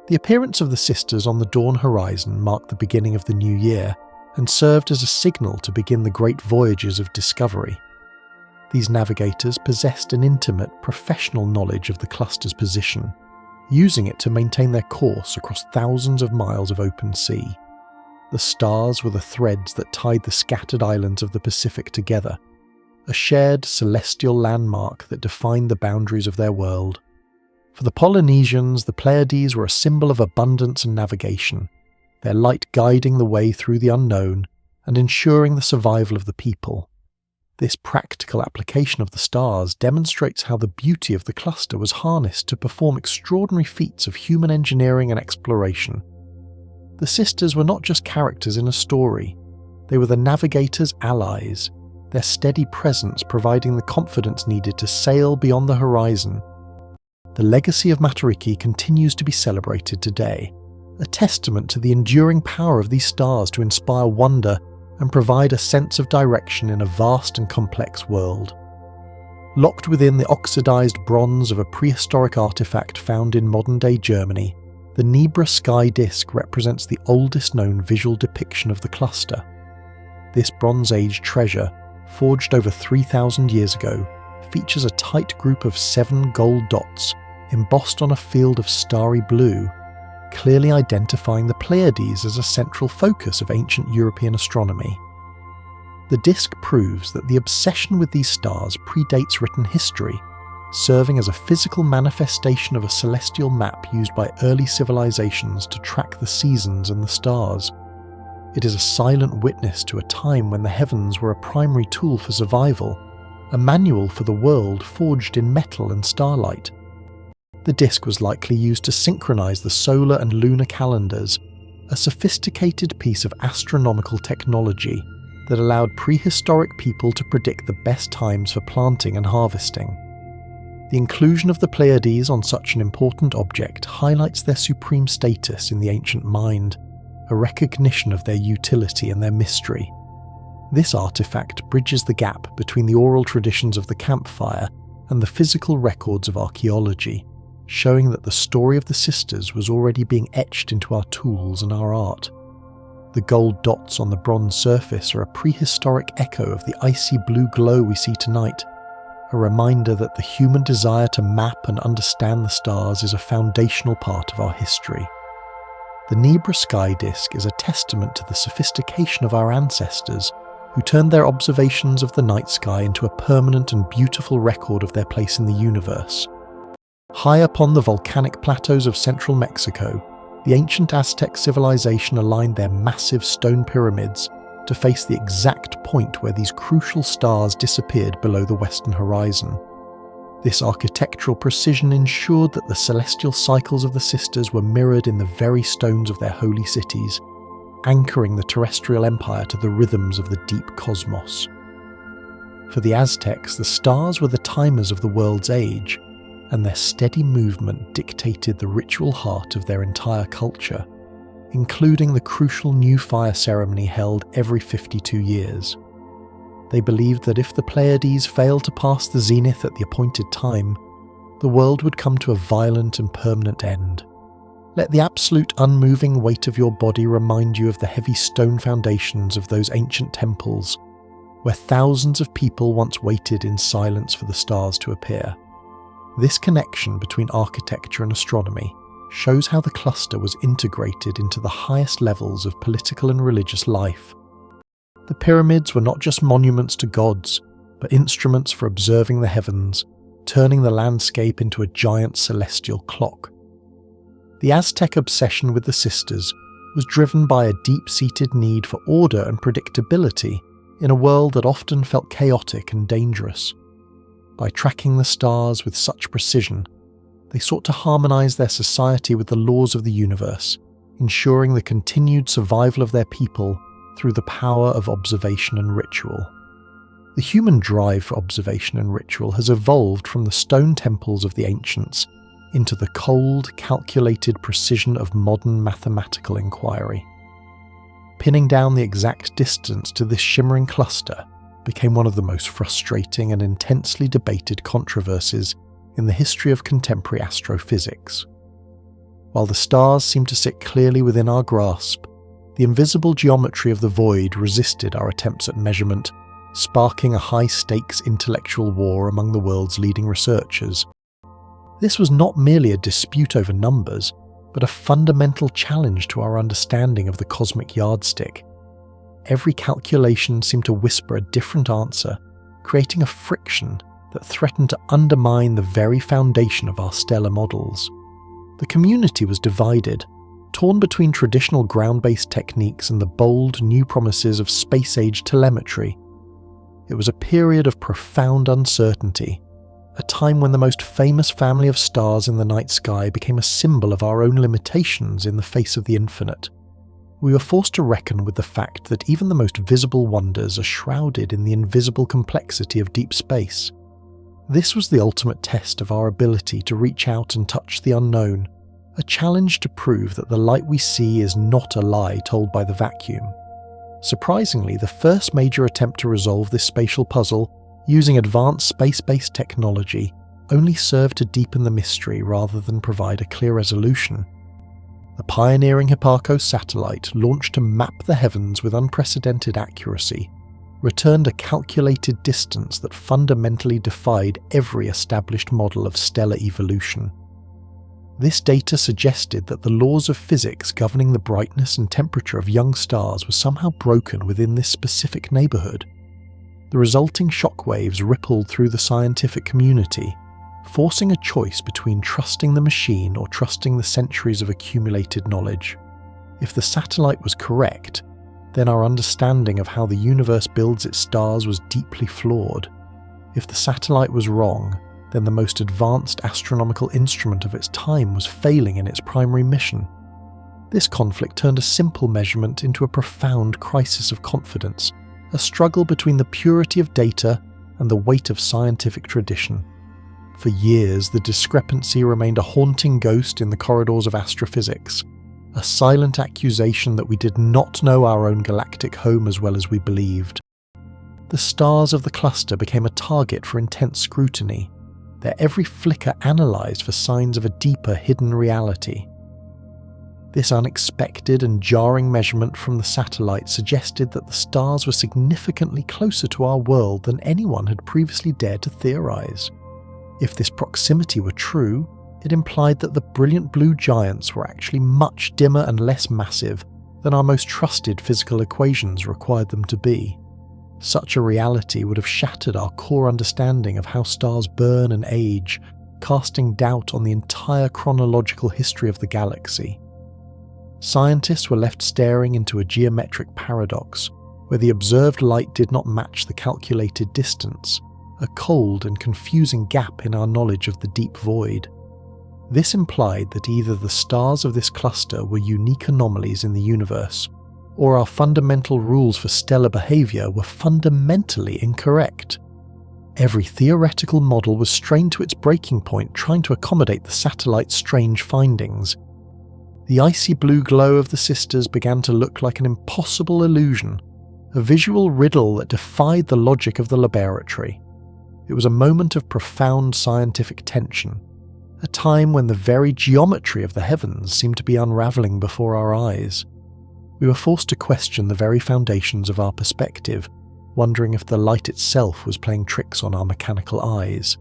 The appearance of the sisters on the dawn horizon marked the beginning of the new year and served as a signal to begin the great voyages of discovery. These navigators possessed an intimate, professional knowledge of the cluster's position, using it to maintain their course across thousands of miles of open sea. The stars were the threads that tied the scattered islands of the Pacific together, a shared celestial landmark that defined the boundaries of their world. For the Polynesians, the Pleiades were a symbol of abundance and navigation, their light guiding the way through the unknown and ensuring the survival of the people. This practical application of the stars demonstrates how the beauty of the cluster was harnessed to perform extraordinary feats of human engineering and exploration. The sisters were not just characters in a story, they were the navigators' allies, their steady presence providing the confidence needed to sail beyond the horizon. The legacy of Matariki continues to be celebrated today, a testament to the enduring power of these stars to inspire wonder and provide a sense of direction in a vast and complex world. Locked within the oxidized bronze of a prehistoric artifact found in modern-day Germany, the Nebula sky disk represents the oldest known visual depiction of the cluster. This Bronze Age treasure, forged over 3,000 years ago, features a tight group of 7 gold dots embossed on a field of starry blue, clearly identifying the Pleiades as a central focus of ancient European astronomy. The disk proves that the obsession with these stars predates written history, serving as a physical manifestation of a celestial map used by early civilizations to track the seasons and the stars. It is a silent witness to a time when the heavens were a primary tool for survival, a manual for the world forged in metal and starlight. The disk was likely used to synchronize the solar and lunar calendars, a sophisticated piece of astronomical technology that allowed prehistoric people to predict the best times for planting and harvesting. The inclusion of the Pleiades on such an important object highlights their supreme status in the ancient mind, a recognition of their utility and their mystery. This artifact bridges the gap between the oral traditions of the campfire and the physical records of archaeology, showing that the story of the sisters was already being etched into our tools and our art. The gold dots on the bronze surface are a prehistoric echo of the icy blue glow we see tonight, a reminder that the human desire to map and understand the stars is a foundational part of our history. The Nebula sky disk is a testament to the sophistication of our ancestors, who turned their observations of the night sky into a permanent and beautiful record of their place in the universe. High upon the volcanic plateaus of central Mexico, the ancient Aztec civilization aligned their massive stone pyramids to face the exact point where these crucial stars disappeared below the western horizon. This architectural precision ensured that the celestial cycles of the sisters were mirrored in the very stones of their holy cities, anchoring the terrestrial empire to the rhythms of the deep cosmos. For the Aztecs, the stars were the timers of the world's age, and their steady movement dictated the ritual heart of their entire culture, including the crucial new fire ceremony held every 52 years. They believed that if the Pleiades failed to pass the zenith at the appointed time, the world would come to a violent and permanent end. Let the absolute unmoving weight of your body remind you of the heavy stone foundations of those ancient temples, where thousands of people once waited in silence for the stars to appear. This connection between architecture and astronomy shows how the cluster was integrated into the highest levels of political and religious life. The pyramids were not just monuments to gods, but instruments for observing the heavens, turning the landscape into a giant celestial clock. The Aztec obsession with the sisters was driven by a deep-seated need for order and predictability in a world that often felt chaotic and dangerous. By tracking the stars with such precision, they sought to harmonize their society with the laws of the universe, ensuring the continued survival of their people through the power of observation and ritual. The human drive for observation and ritual has evolved from the stone temples of the ancients into the cold, calculated precision of modern mathematical inquiry. Pinning down the exact distance to this shimmering cluster became one of the most frustrating and intensely debated controversies in the history of contemporary astrophysics. While the stars seem to sit clearly within our grasp, the invisible geometry of the void resisted our attempts at measurement, sparking a high-stakes intellectual war among the world's leading researchers. This was not merely a dispute over numbers, but a fundamental challenge to our understanding of the cosmic yardstick. Every calculation seemed to whisper a different answer, creating a friction that threatened to undermine the very foundation of our stellar models. The community was divided, torn between traditional ground-based techniques and the bold new promises of space-age telemetry. It was a period of profound uncertainty, a time when the most famous family of stars in the night sky became a symbol of our own limitations in the face of the infinite. We were forced to reckon with the fact that even the most visible wonders are shrouded in the invisible complexity of deep space. This was the ultimate test of our ability to reach out and touch the unknown, a challenge to prove that the light we see is not a lie told by the vacuum. Surprisingly, the first major attempt to resolve this spatial puzzle, using advanced space-based technology, only served to deepen the mystery rather than provide a clear resolution. The pioneering Hipparcos satellite, launched to map the heavens with unprecedented accuracy, returned a calculated distance that fundamentally defied every established model of stellar evolution. This data suggested that the laws of physics governing the brightness and temperature of young stars were somehow broken within this specific neighborhood. The resulting shockwaves rippled through the scientific community, forcing a choice between trusting the machine or trusting the centuries of accumulated knowledge. If the satellite was correct, then our understanding of how the universe builds its stars was deeply flawed. If the satellite was wrong, then the most advanced astronomical instrument of its time was failing in its primary mission. This conflict turned a simple measurement into a profound crisis of confidence, a struggle between the purity of data and the weight of scientific tradition. For years, the discrepancy remained a haunting ghost in the corridors of astrophysics, a silent accusation that we did not know our own galactic home as well as we believed. The stars of the cluster became a target for intense scrutiny, their every flicker analysed for signs of a deeper hidden reality. This unexpected and jarring measurement from the satellite suggested that the stars were significantly closer to our world than anyone had previously dared to theorize. If this proximity were true, it implied that the brilliant blue giants were actually much dimmer and less massive than our most trusted physical equations required them to be. Such a reality would have shattered our core understanding of how stars burn and age, casting doubt on the entire chronological history of the galaxy. Scientists were left staring into a geometric paradox, where the observed light did not match the calculated distance, a cold and confusing gap in our knowledge of the deep void. This implied that either the stars of this cluster were unique anomalies in the universe, or our fundamental rules for stellar behavior were fundamentally incorrect. Every theoretical model was strained to its breaking point trying to accommodate the satellite's strange findings. The icy blue glow of the sisters began to look like an impossible illusion, a visual riddle that defied the logic of the laboratory. It was a moment of profound scientific tension, a time when the very geometry of the heavens seemed to be unravelling before our eyes. We were forced to question the very foundations of our perspective, wondering if the light itself was playing tricks on our mechanical eyes.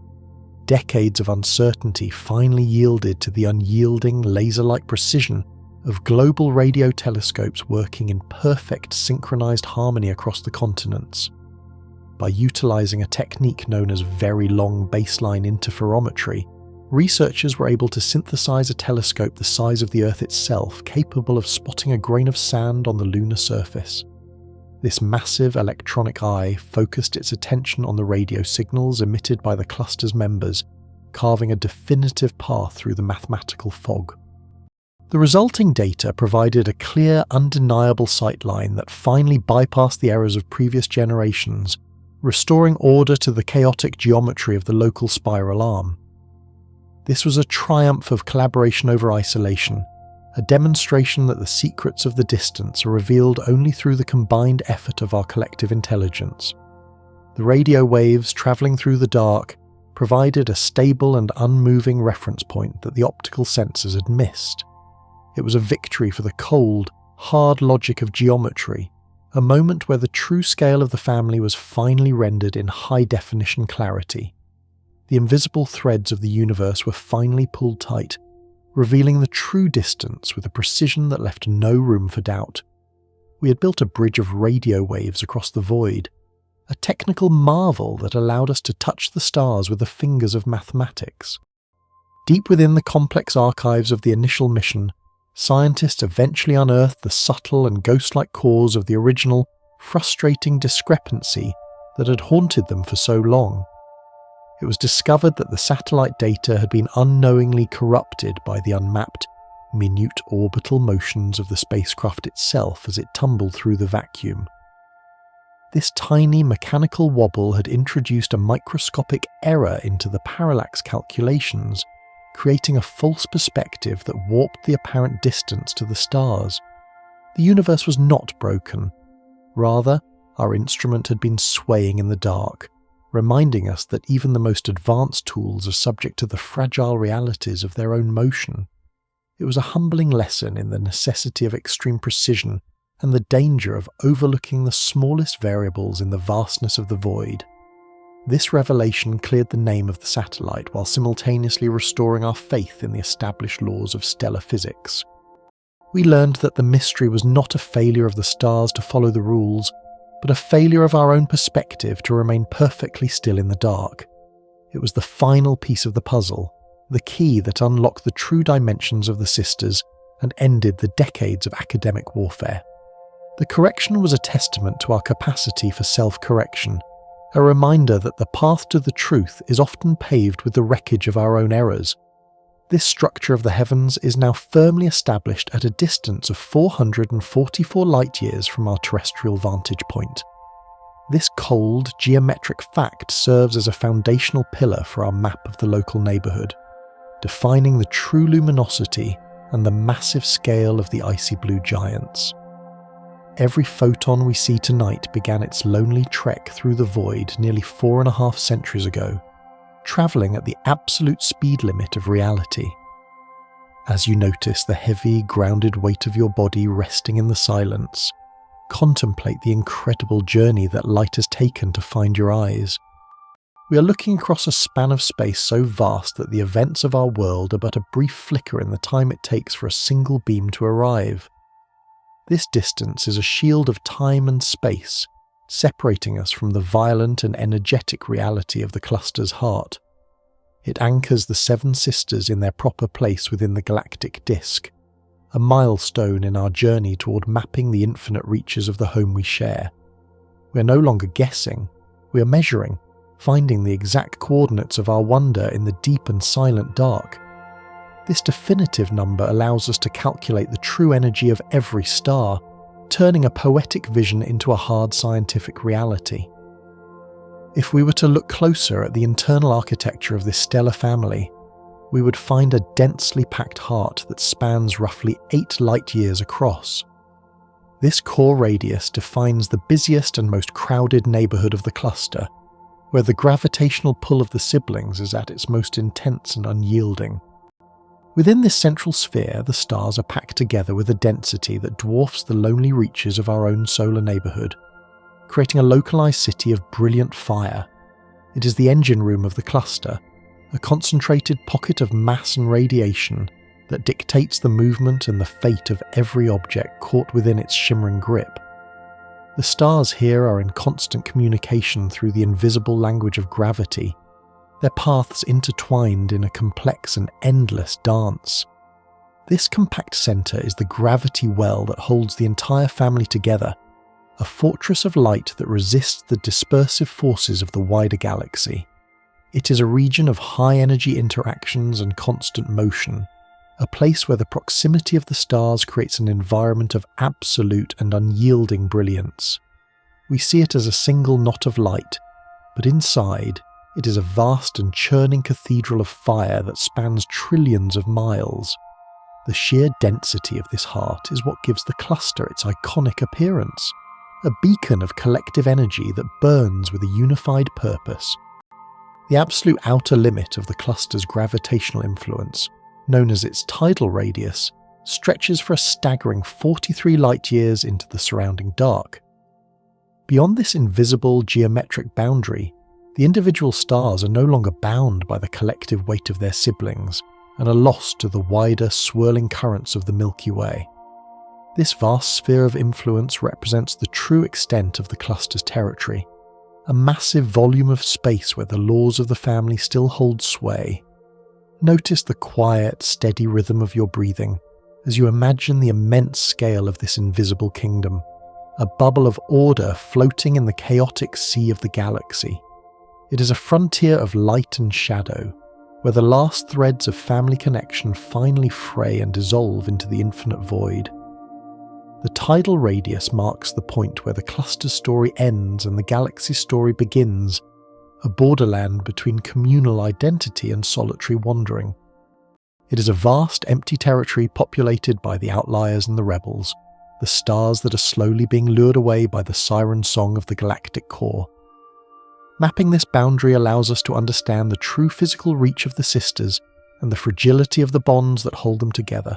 Decades of uncertainty finally yielded to the unyielding, laser-like precision of global radio telescopes working in perfect synchronized harmony across the continents. By utilizing a technique known as very long baseline interferometry, researchers were able to synthesize a telescope the size of the Earth itself, capable of spotting a grain of sand on the lunar surface. This massive electronic eye focused its attention on the radio signals emitted by the cluster's members, carving a definitive path through the mathematical fog. The resulting data provided a clear, undeniable sightline that finally bypassed the errors of previous generations, restoring order to the chaotic geometry of the local spiral arm. This was a triumph of collaboration over isolation, a demonstration that the secrets of the distance are revealed only through the combined effort of our collective intelligence. The radio waves travelling through the dark provided a stable and unmoving reference point that the optical sensors had missed. It was a victory for the cold, hard logic of geometry, a moment where the true scale of the family was finally rendered in high-definition clarity. The invisible threads of the universe were finally pulled tight, revealing the true distance with a precision that left no room for doubt. We had built a bridge of radio waves across the void, a technical marvel that allowed us to touch the stars with the fingers of mathematics. Deep within the complex archives of the initial mission, scientists eventually unearthed the subtle and ghost-like cause of the original, frustrating discrepancy that had haunted them for so long. It was discovered that the satellite data had been unknowingly corrupted by the unmapped, minute orbital motions of the spacecraft itself as it tumbled through the vacuum. This tiny mechanical wobble had introduced a microscopic error into the parallax calculations, creating a false perspective that warped the apparent distance to the stars. The universe was not broken. Rather, our instrument had been swaying in the dark, reminding us that even the most advanced tools are subject to the fragile realities of their own motion. It was a humbling lesson in the necessity of extreme precision and the danger of overlooking the smallest variables in the vastness of the void. This revelation cleared the name of the satellite while simultaneously restoring our faith in the established laws of stellar physics. We learned that the mystery was not a failure of the stars to follow the rules, but a failure of our own perspective to remain perfectly still in the dark. It was the final piece of the puzzle, the key that unlocked the true dimensions of the sisters and ended the decades of academic warfare. The correction was a testament to our capacity for self-correction, a reminder that the path to the truth is often paved with the wreckage of our own errors. This structure of the heavens is now firmly established at a distance of 444 light-years from our terrestrial vantage point. This cold, geometric fact serves as a foundational pillar for our map of the local neighbourhood, defining the true luminosity and the massive scale of the icy blue giants. Every photon we see tonight began its lonely trek through the void nearly 4.5 centuries ago, travelling at the absolute speed limit of reality. As you notice the heavy, grounded weight of your body resting in the silence, contemplate the incredible journey that light has taken to find your eyes. We are looking across a span of space so vast that the events of our world are but a brief flicker in the time it takes for a single beam to arrive. This distance is a shield of time and space, separating us from the violent and energetic reality of the cluster's heart. It anchors the seven sisters in their proper place within the galactic disk, a milestone in our journey toward mapping the infinite reaches of the home we share. We are no longer guessing, we are measuring, finding the exact coordinates of our wonder in the deep and silent dark. This definitive number allows us to calculate the true energy of every star, turning a poetic vision into a hard scientific reality. If we were to look closer at the internal architecture of this stellar family, we would find a densely packed heart that spans roughly 8 light-years across. This core radius defines the busiest and most crowded neighbourhood of the cluster, where the gravitational pull of the siblings is at its most intense and unyielding. Within this central sphere, the stars are packed together with a density that dwarfs the lonely reaches of our own solar neighbourhood, creating a localised city of brilliant fire. It is the engine room of the cluster, a concentrated pocket of mass and radiation that dictates the movement and the fate of every object caught within its shimmering grip. The stars here are in constant communication through the invisible language of gravity, their paths intertwined in a complex and endless dance. This compact centre is the gravity well that holds the entire family together, a fortress of light that resists the dispersive forces of the wider galaxy. It is a region of high-energy interactions and constant motion, a place where the proximity of the stars creates an environment of absolute and unyielding brilliance. We see it as a single knot of light, but inside, it is a vast and churning cathedral of fire that spans trillions of miles. The sheer density of this heart is what gives the cluster its iconic appearance, a beacon of collective energy that burns with a unified purpose. The absolute outer limit of the cluster's gravitational influence, known as its tidal radius, stretches for a staggering 43 light-years into the surrounding dark. Beyond this invisible geometric boundary, the individual stars are no longer bound by the collective weight of their siblings and are lost to the wider, swirling currents of the Milky Way. This vast sphere of influence represents the true extent of the cluster's territory, a massive volume of space where the laws of the family still hold sway. Notice the quiet, steady rhythm of your breathing as you imagine the immense scale of this invisible kingdom, a bubble of order floating in the chaotic sea of the galaxy. It is a frontier of light and shadow, where the last threads of family connection finally fray and dissolve into the infinite void. The tidal radius marks the point where the cluster's story ends and the galaxy's story begins, a borderland between communal identity and solitary wandering. It is a vast, empty territory populated by the outliers and the rebels, the stars that are slowly being lured away by the siren song of the galactic core. Mapping this boundary allows us to understand the true physical reach of the sisters and the fragility of the bonds that hold them together.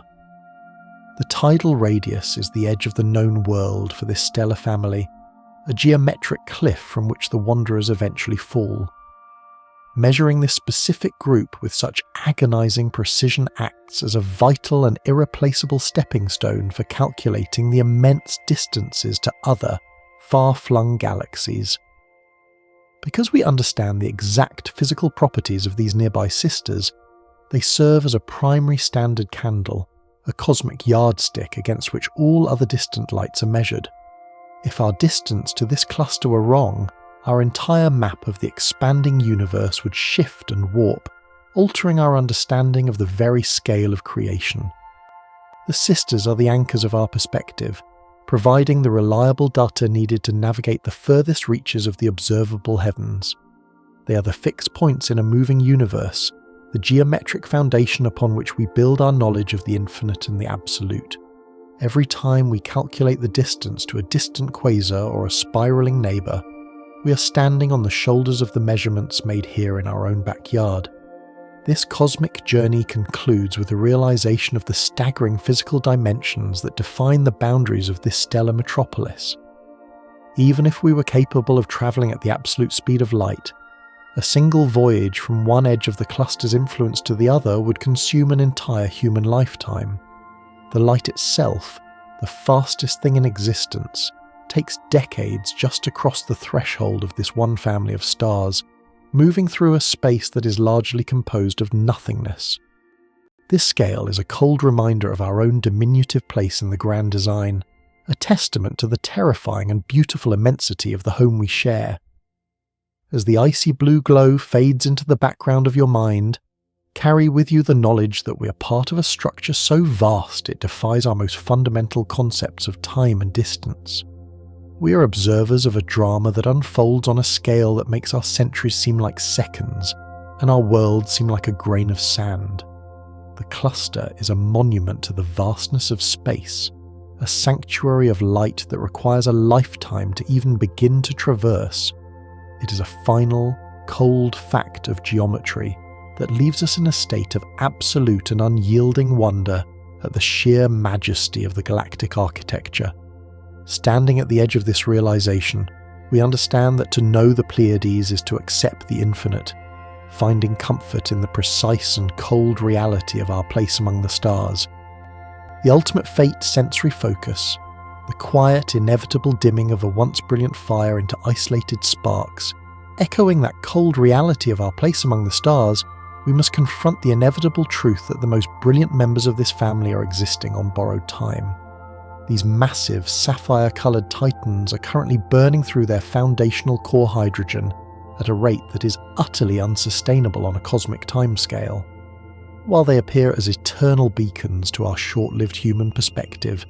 The tidal radius is the edge of the known world for this stellar family, a geometric cliff from which the wanderers eventually fall. Measuring this specific group with such agonizing precision acts as a vital and irreplaceable stepping stone for calculating the immense distances to other, far-flung galaxies. Because we understand the exact physical properties of these nearby sisters, they serve as a primary standard candle, a cosmic yardstick against which all other distant lights are measured. If our distance to this cluster were wrong, our entire map of the expanding universe would shift and warp, altering our understanding of the very scale of creation. The sisters are the anchors of our perspective, providing the reliable data needed to navigate the furthest reaches of the observable heavens. They are the fixed points in a moving universe, the geometric foundation upon which we build our knowledge of the infinite and the absolute. Every time we calculate the distance to a distant quasar or a spiraling neighbour, we are standing on the shoulders of the measurements made here in our own backyard. This cosmic journey concludes with the realization of the staggering physical dimensions that define the boundaries of this stellar metropolis. Even if we were capable of travelling at the absolute speed of light, a single voyage from one edge of the cluster's influence to the other would consume an entire human lifetime. The light itself, the fastest thing in existence, takes decades just to cross the threshold of this one family of stars, moving through a space that is largely composed of nothingness. This scale is a cold reminder of our own diminutive place in the grand design, a testament to the terrifying and beautiful immensity of the home we share. As the icy blue glow fades into the background of your mind, carry with you the knowledge that we are part of a structure so vast it defies our most fundamental concepts of time and distance. We are observers of a drama that unfolds on a scale that makes our centuries seem like seconds, and our world seem like a grain of sand. The cluster is a monument to the vastness of space, a sanctuary of light that requires a lifetime to even begin to traverse. It is a final, cold fact of geometry that leaves us in a state of absolute and unyielding wonder at the sheer majesty of the galactic architecture. Standing at the edge of this realization, we understand that to know the Pleiades is to accept the infinite, finding comfort in the precise and cold reality of our place among the stars. The ultimate fate sensory focus, the quiet, inevitable dimming of a once brilliant fire into isolated sparks, echoing that cold reality of our place among the stars, we must confront the inevitable truth that the most brilliant members of this family are existing on borrowed time. These massive, sapphire-coloured titans are currently burning through their foundational core hydrogen at a rate that is utterly unsustainable on a cosmic timescale. While they appear as eternal beacons to our short-lived human perspective,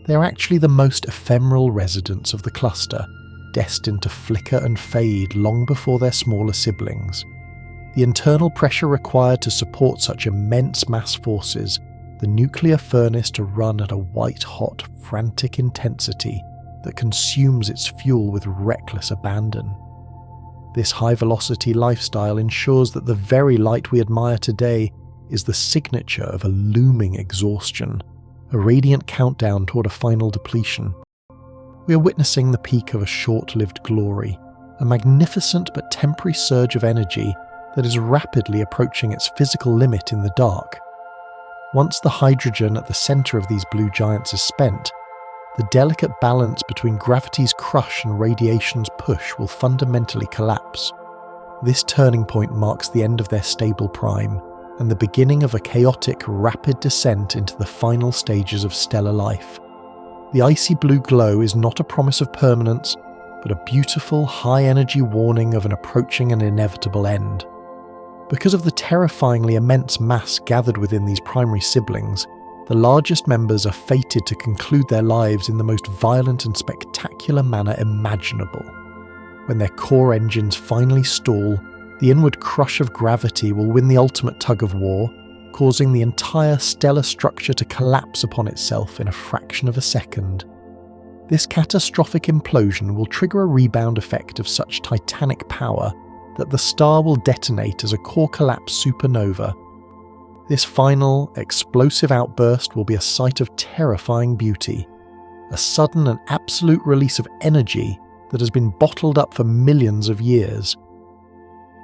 they are actually the most ephemeral residents of the cluster, destined to flicker and fade long before their smaller siblings. The internal pressure required to support such immense mass forces, the nuclear furnace to run at a white-hot, frantic intensity that consumes its fuel with reckless abandon. This high-velocity lifestyle ensures that the very light we admire today is the signature of a looming exhaustion, a radiant countdown toward a final depletion. We are witnessing the peak of a short-lived glory, a magnificent but temporary surge of energy that is rapidly approaching its physical limit in the dark. Once the hydrogen at the centre of these blue giants is spent, the delicate balance between gravity's crush and radiation's push will fundamentally collapse. This turning point marks the end of their stable prime, and the beginning of a chaotic, rapid descent into the final stages of stellar life. The icy blue glow is not a promise of permanence, but a beautiful, high-energy warning of an approaching and inevitable end. Because of the terrifyingly immense mass gathered within these primary siblings, the largest members are fated to conclude their lives in the most violent and spectacular manner imaginable. When their core engines finally stall, the inward crush of gravity will win the ultimate tug of war, causing the entire stellar structure to collapse upon itself in a fraction of a second. This catastrophic implosion will trigger a rebound effect of such titanic power that the star will detonate as a core collapse supernova. This final, explosive outburst will be a sight of terrifying beauty, a sudden and absolute release of energy that has been bottled up for millions of years.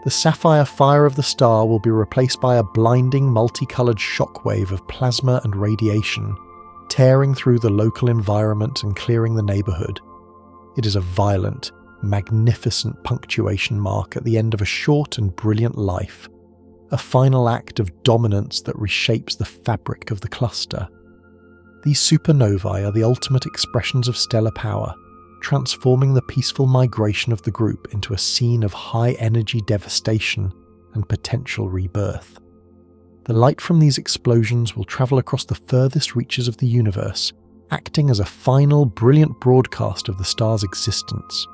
The sapphire fire of the star will be replaced by a blinding multicoloured shockwave of plasma and radiation, tearing through the local environment and clearing the neighbourhood. It is a violent, magnificent punctuation mark at the end of a short and brilliant life, a final act of dominance that reshapes the fabric of the cluster. These supernovae are the ultimate expressions of stellar power, transforming the peaceful migration of the group into a scene of high-energy devastation and potential rebirth. The light from these explosions will travel across the furthest reaches of the universe, acting as a final, brilliant broadcast of the star's existence.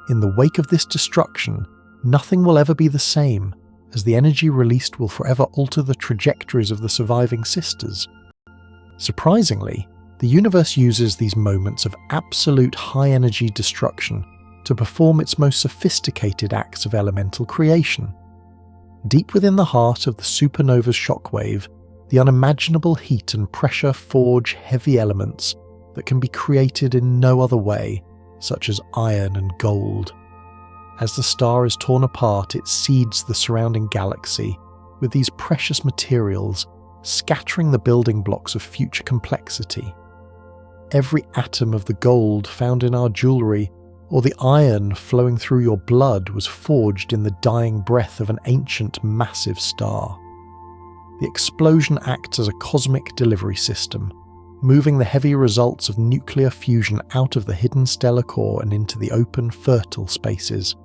In the wake of this destruction, nothing will ever be the same, as the energy released will forever alter the trajectories of the surviving sisters. Surprisingly, the universe uses these moments of absolute high-energy destruction to perform its most sophisticated acts of elemental creation. Deep within the heart of the supernova's shockwave, the unimaginable heat and pressure forge heavy elements that can be created in no other way, such as iron and gold. As the star is torn apart, it seeds the surrounding galaxy with these precious materials, scattering the building blocks of future complexity. Every atom of the gold found in our jewellery or the iron flowing through your blood was forged in the dying breath of an ancient massive star. The explosion acts as a cosmic delivery system, moving the heavy results of nuclear fusion out of the hidden stellar core and into the open, fertile spaces.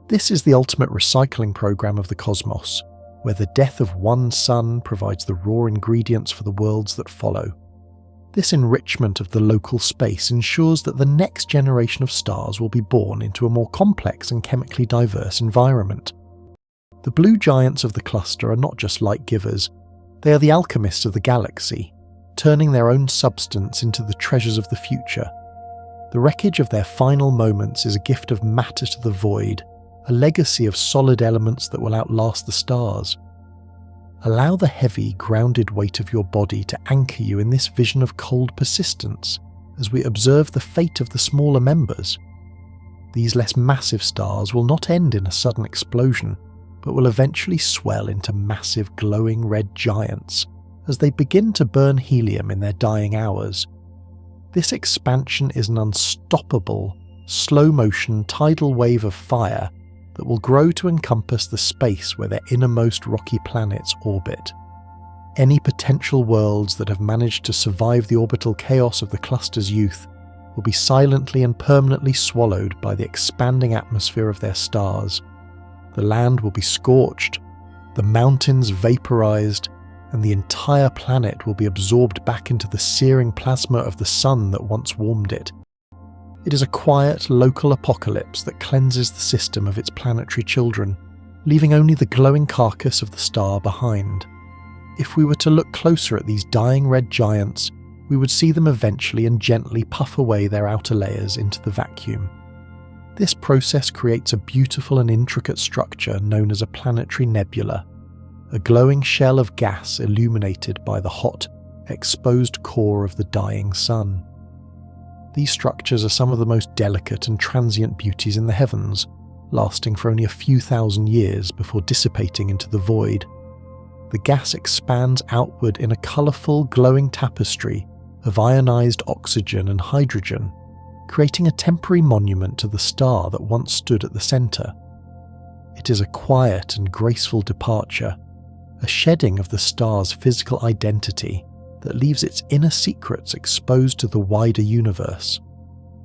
This is the ultimate recycling program of the cosmos, where the death of one sun provides the raw ingredients for the worlds that follow. This enrichment of the local space ensures that the next generation of stars will be born into a more complex and chemically diverse environment. The blue giants of the cluster are not just light givers, they are the alchemists of the galaxy, turning their own substance into the treasures of the future. The wreckage of their final moments is a gift of matter to the void, a legacy of solid elements that will outlast the stars. Allow the heavy, grounded weight of your body to anchor you in this vision of cold persistence as we observe the fate of the smaller members. These less massive stars will not end in a sudden explosion, but will eventually swell into massive glowing red giants as they begin to burn helium in their dying hours. This expansion is an unstoppable, slow-motion tidal wave of fire that will grow to encompass the space where their innermost rocky planets orbit. Any potential worlds that have managed to survive the orbital chaos of the cluster's youth will be silently and permanently swallowed by the expanding atmosphere of their stars. The land will be scorched, the mountains vaporized, and the entire planet will be absorbed back into the searing plasma of the sun that once warmed it. It is a quiet, local apocalypse that cleanses the system of its planetary children, leaving only the glowing carcass of the star behind. If we were to look closer at these dying red giants, we would see them eventually and gently puff away their outer layers into the vacuum. This process creates a beautiful and intricate structure known as a planetary nebula, a glowing shell of gas illuminated by the hot, exposed core of the dying sun. These structures are some of the most delicate and transient beauties in the heavens, lasting for only a few thousand years before dissipating into the void. The gas expands outward in a colourful, glowing tapestry of ionized oxygen and hydrogen, creating a temporary monument to the star that once stood at the centre. It is a quiet and graceful departure, a shedding of the star's physical identity that leaves its inner secrets exposed to the wider universe.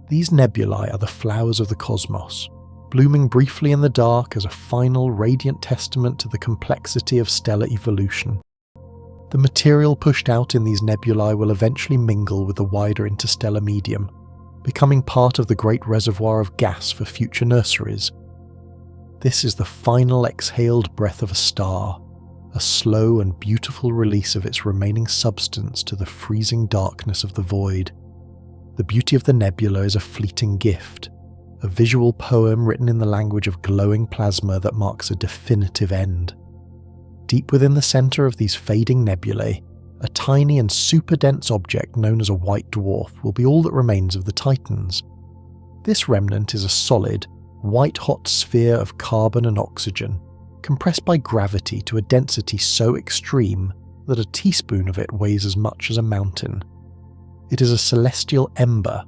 These nebulae are the flowers of the cosmos, blooming briefly in the dark as a final radiant testament to the complexity of stellar evolution. The material pushed out in these nebulae will eventually mingle with the wider interstellar medium, becoming part of the great reservoir of gas for future nurseries. This is the final exhaled breath of a star, a slow and beautiful release of its remaining substance to the freezing darkness of the void. The beauty of the nebula is a fleeting gift, a visual poem written in the language of glowing plasma that marks a definitive end. Deep within the centre of these fading nebulae, a tiny and super-dense object known as a white dwarf will be all that remains of the Titans. This remnant is a solid, white-hot sphere of carbon and oxygen, compressed by gravity to a density so extreme that a teaspoon of it weighs as much as a mountain. It is a celestial ember,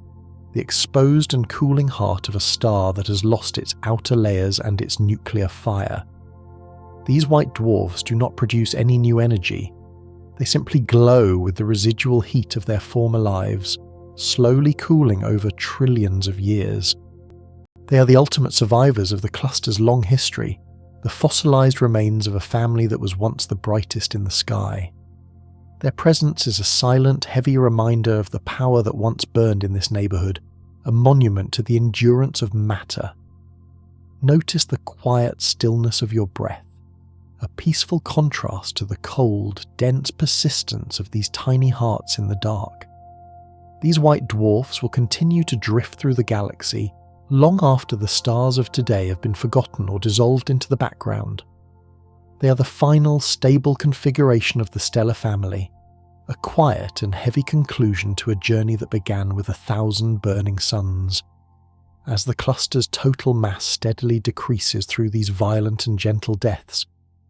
the exposed and cooling heart of a star that has lost its outer layers and its nuclear fire. These white dwarfs do not produce any new energy. They simply glow with the residual heat of their former lives, slowly cooling over trillions of years. They are the ultimate survivors of the cluster's long history, the fossilized remains of a family that was once the brightest in the sky. Their presence is a silent, heavy reminder of the power that once burned in this neighborhood, a monument to the endurance of matter. Notice the quiet stillness of your breath, a peaceful contrast to the cold, dense persistence of these tiny hearts in the dark. These white dwarfs will continue to drift through the galaxy long after the stars of today have been forgotten or dissolved into the background. They are the final stable configuration of the stellar family, a quiet and heavy conclusion to a journey that began with 1,000 burning suns. As the cluster's total mass steadily decreases through these violent and gentle deaths,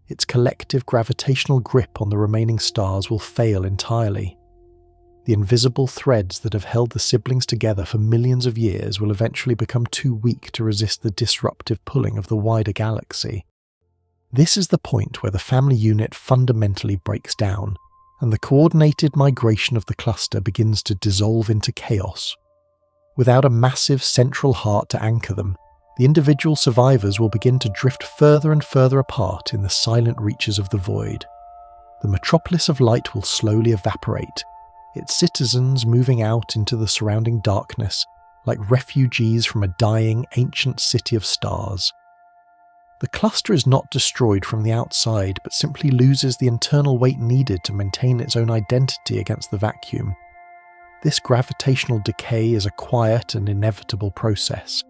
its collective gravitational grip on the remaining stars will fail entirely. The invisible threads that have held the siblings together for millions of years will eventually become too weak to resist the disruptive pulling of the wider galaxy. This is the point where the family unit fundamentally breaks down, and the coordinated migration of the cluster begins to dissolve into chaos. Without a massive central heart to anchor them, the individual survivors will begin to drift further and further apart in the silent reaches of the void. The metropolis of light will slowly evaporate, its citizens moving out into the surrounding darkness like refugees from a dying ancient city of stars. The cluster is not destroyed from the outside, but simply loses the internal weight needed to maintain its own identity against the vacuum. This gravitational decay is a quiet and inevitable process,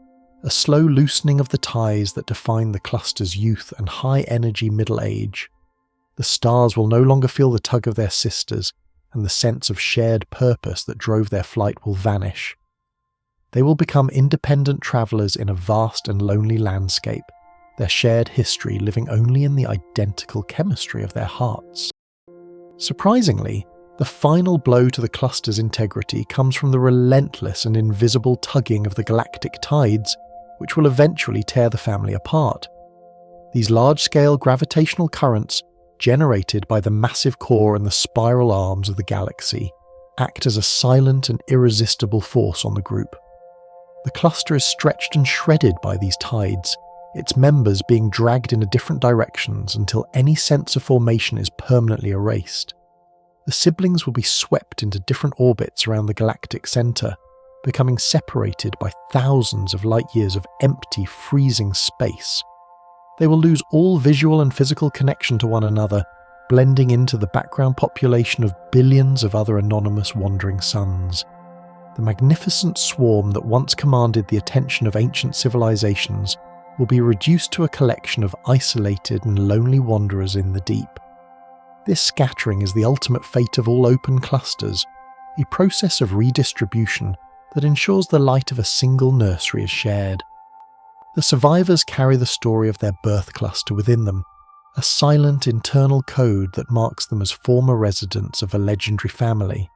a slow loosening of the ties that define the cluster's youth and high-energy middle age. The stars will no longer feel the tug of their sisters, and the sense of shared purpose that drove their flight will vanish. They will become independent travellers in a vast and lonely landscape, their shared history living only in the identical chemistry of their hearts. Surprisingly, the final blow to the cluster's integrity comes from the relentless and invisible tugging of the galactic tides, which will eventually tear the family apart. These large-scale gravitational currents, generated by the massive core and the spiral arms of the galaxy, act as a silent and irresistible force on the group. The cluster is stretched and shredded by these tides, its members being dragged in different directions until any sense of formation is permanently erased. The siblings will be swept into different orbits around the galactic center, becoming separated by thousands of light years of empty, freezing space. They will lose all visual and physical connection to one another, blending into the background population of billions of other anonymous wandering suns. The magnificent swarm that once commanded the attention of ancient civilizations will be reduced to a collection of isolated and lonely wanderers in the deep. This scattering is the ultimate fate of all open clusters, a process of redistribution that ensures the light of a single nursery is shared. The survivors carry the story of their birth cluster within them, a silent internal code that marks them as former residents of a legendary family.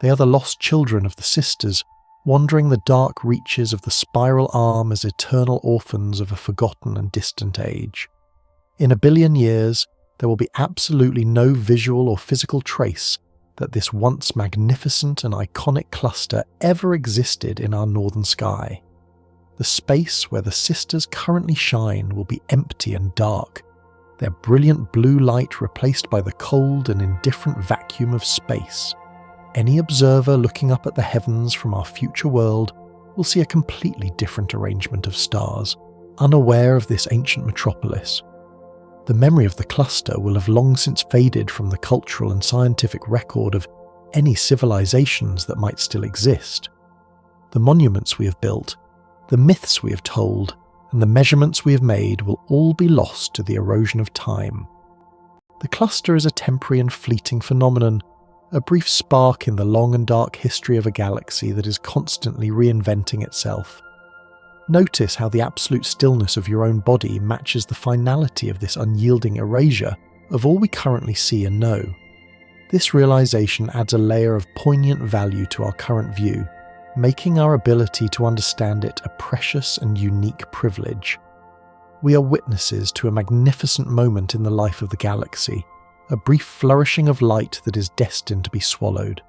They are the lost children of the sisters, wandering the dark reaches of the spiral arm as eternal orphans of a forgotten and distant age. In 1 billion years, there will be absolutely no visual or physical trace that this once magnificent and iconic cluster ever existed in our northern sky. The space where the sisters currently shine will be empty and dark, their brilliant blue light replaced by the cold and indifferent vacuum of space. Any observer looking up at the heavens from our future world will see a completely different arrangement of stars, unaware of this ancient metropolis. The memory of the cluster will have long since faded from the cultural and scientific record of any civilizations that might still exist. The monuments we have built, the myths we have told, and the measurements we have made will all be lost to the erosion of time. The cluster is a temporary and fleeting phenomenon, a brief spark in the long and dark history of a galaxy that is constantly reinventing itself. Notice how the absolute stillness of your own body matches the finality of this unyielding erasure of all we currently see and know. This realization adds a layer of poignant value to our current view, making our ability to understand it a precious and unique privilege. We are witnesses to a magnificent moment in the life of the galaxy, a brief flourishing of light that is destined to be swallowed.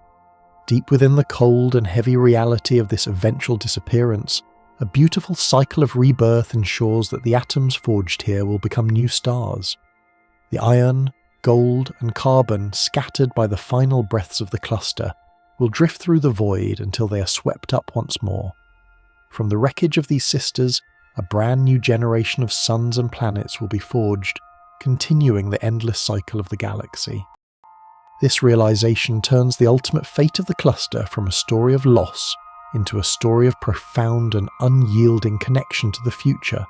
Deep within the cold and heavy reality of this eventual disappearance, a beautiful cycle of rebirth ensures that the atoms forged here will become new stars. The iron, gold, and carbon scattered by the final breaths of the cluster will drift through the void until they are swept up once more. From the wreckage of these sisters, a brand new generation of suns and planets will be forged, continuing the endless cycle of the galaxy. This realization turns the ultimate fate of the cluster from a story of loss into a story of profound and unyielding connection to the future.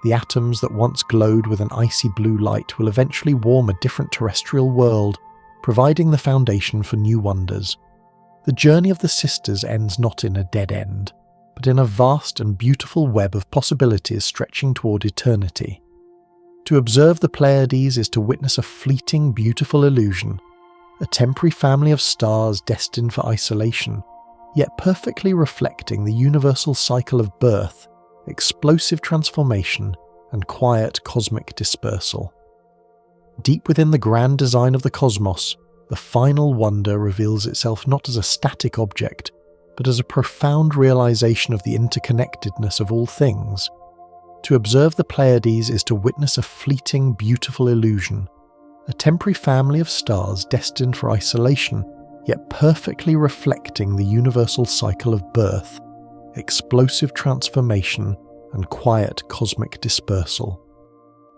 The atoms that once glowed with an icy blue light will eventually warm a different terrestrial world, providing the foundation for new wonders. The journey of the sisters ends not in a dead end, but in a vast and beautiful web of possibilities stretching toward eternity. To observe the Pleiades is to witness a fleeting, beautiful illusion, a temporary family of stars destined for isolation, yet perfectly reflecting the universal cycle of birth, explosive transformation, and quiet cosmic dispersal. Deep within the grand design of the cosmos, the final wonder reveals itself not as a static object, but as a profound realization of the interconnectedness of all things. To observe the Pleiades is to witness a fleeting, beautiful illusion, a temporary family of stars destined for isolation, yet perfectly reflecting the universal cycle of birth, explosive transformation, and quiet cosmic dispersal.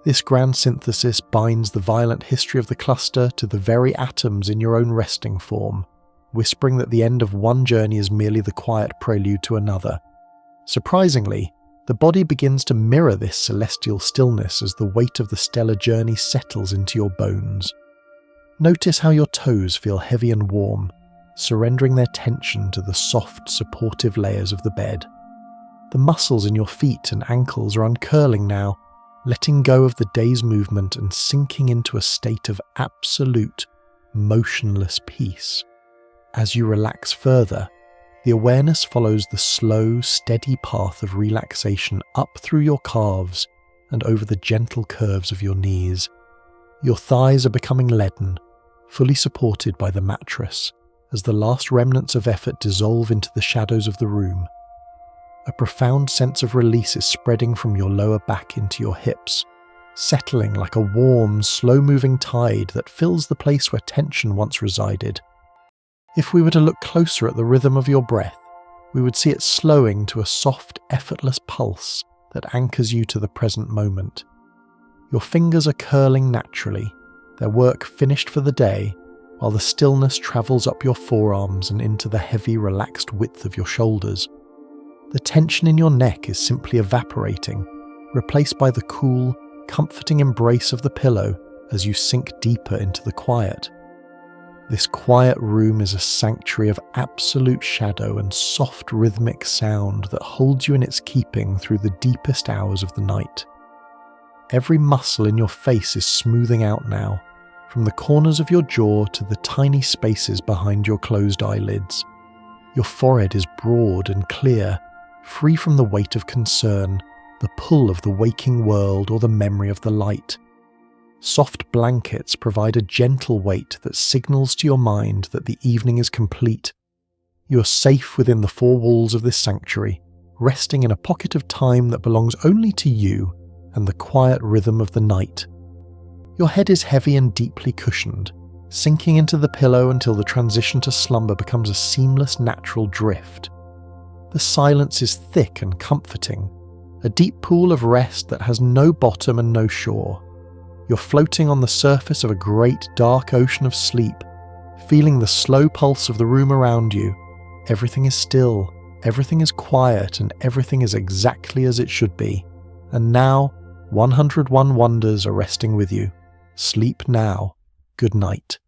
This grand synthesis binds the violent history of the cluster to the very atoms in your own resting form, whispering that the end of one journey is merely the quiet prelude to another. Surprisingly, the body begins to mirror this celestial stillness as the weight of the stellar journey settles into your bones. Notice how your toes feel heavy and warm, surrendering their tension to the soft, supportive layers of the bed. The muscles in your feet and ankles are uncurling now, letting go of the day's movement and sinking into a state of absolute, motionless peace. As you relax further, the awareness follows the slow, steady path of relaxation up through your calves and over the gentle curves of your knees. Your thighs are becoming leaden, fully supported by the mattress, as the last remnants of effort dissolve into the shadows of the room. A profound sense of release is spreading from your lower back into your hips, settling like a warm, slow-moving tide that fills the place where tension once resided. If we were to look closer at the rhythm of your breath, we would see it slowing to a soft, effortless pulse that anchors you to the present moment. Your fingers are curling naturally, their work finished for the day, while the stillness travels up your forearms and into the heavy, relaxed width of your shoulders. The tension in your neck is simply evaporating, replaced by the cool, comforting embrace of the pillow as you sink deeper into the quiet. This quiet room is a sanctuary of absolute shadow and soft rhythmic sound that holds you in its keeping through the deepest hours of the night. Every muscle in your face is smoothing out now, from the corners of your jaw to the tiny spaces behind your closed eyelids. Your forehead is broad and clear, free from the weight of concern, the pull of the waking world or the memory of the light. Soft blankets provide a gentle weight that signals to your mind that the evening is complete. You are safe within the four walls of this sanctuary, resting in a pocket of time that belongs only to you and the quiet rhythm of the night. Your head is heavy and deeply cushioned, sinking into the pillow until the transition to slumber becomes a seamless, natural drift. The silence is thick and comforting, a deep pool of rest that has no bottom and no shore. You're floating on the surface of a great dark ocean of sleep, feeling the slow pulse of the room around you. Everything is still, everything is quiet, and everything is exactly as it should be. And now, 101 wonders are resting with you. Sleep now. Good night.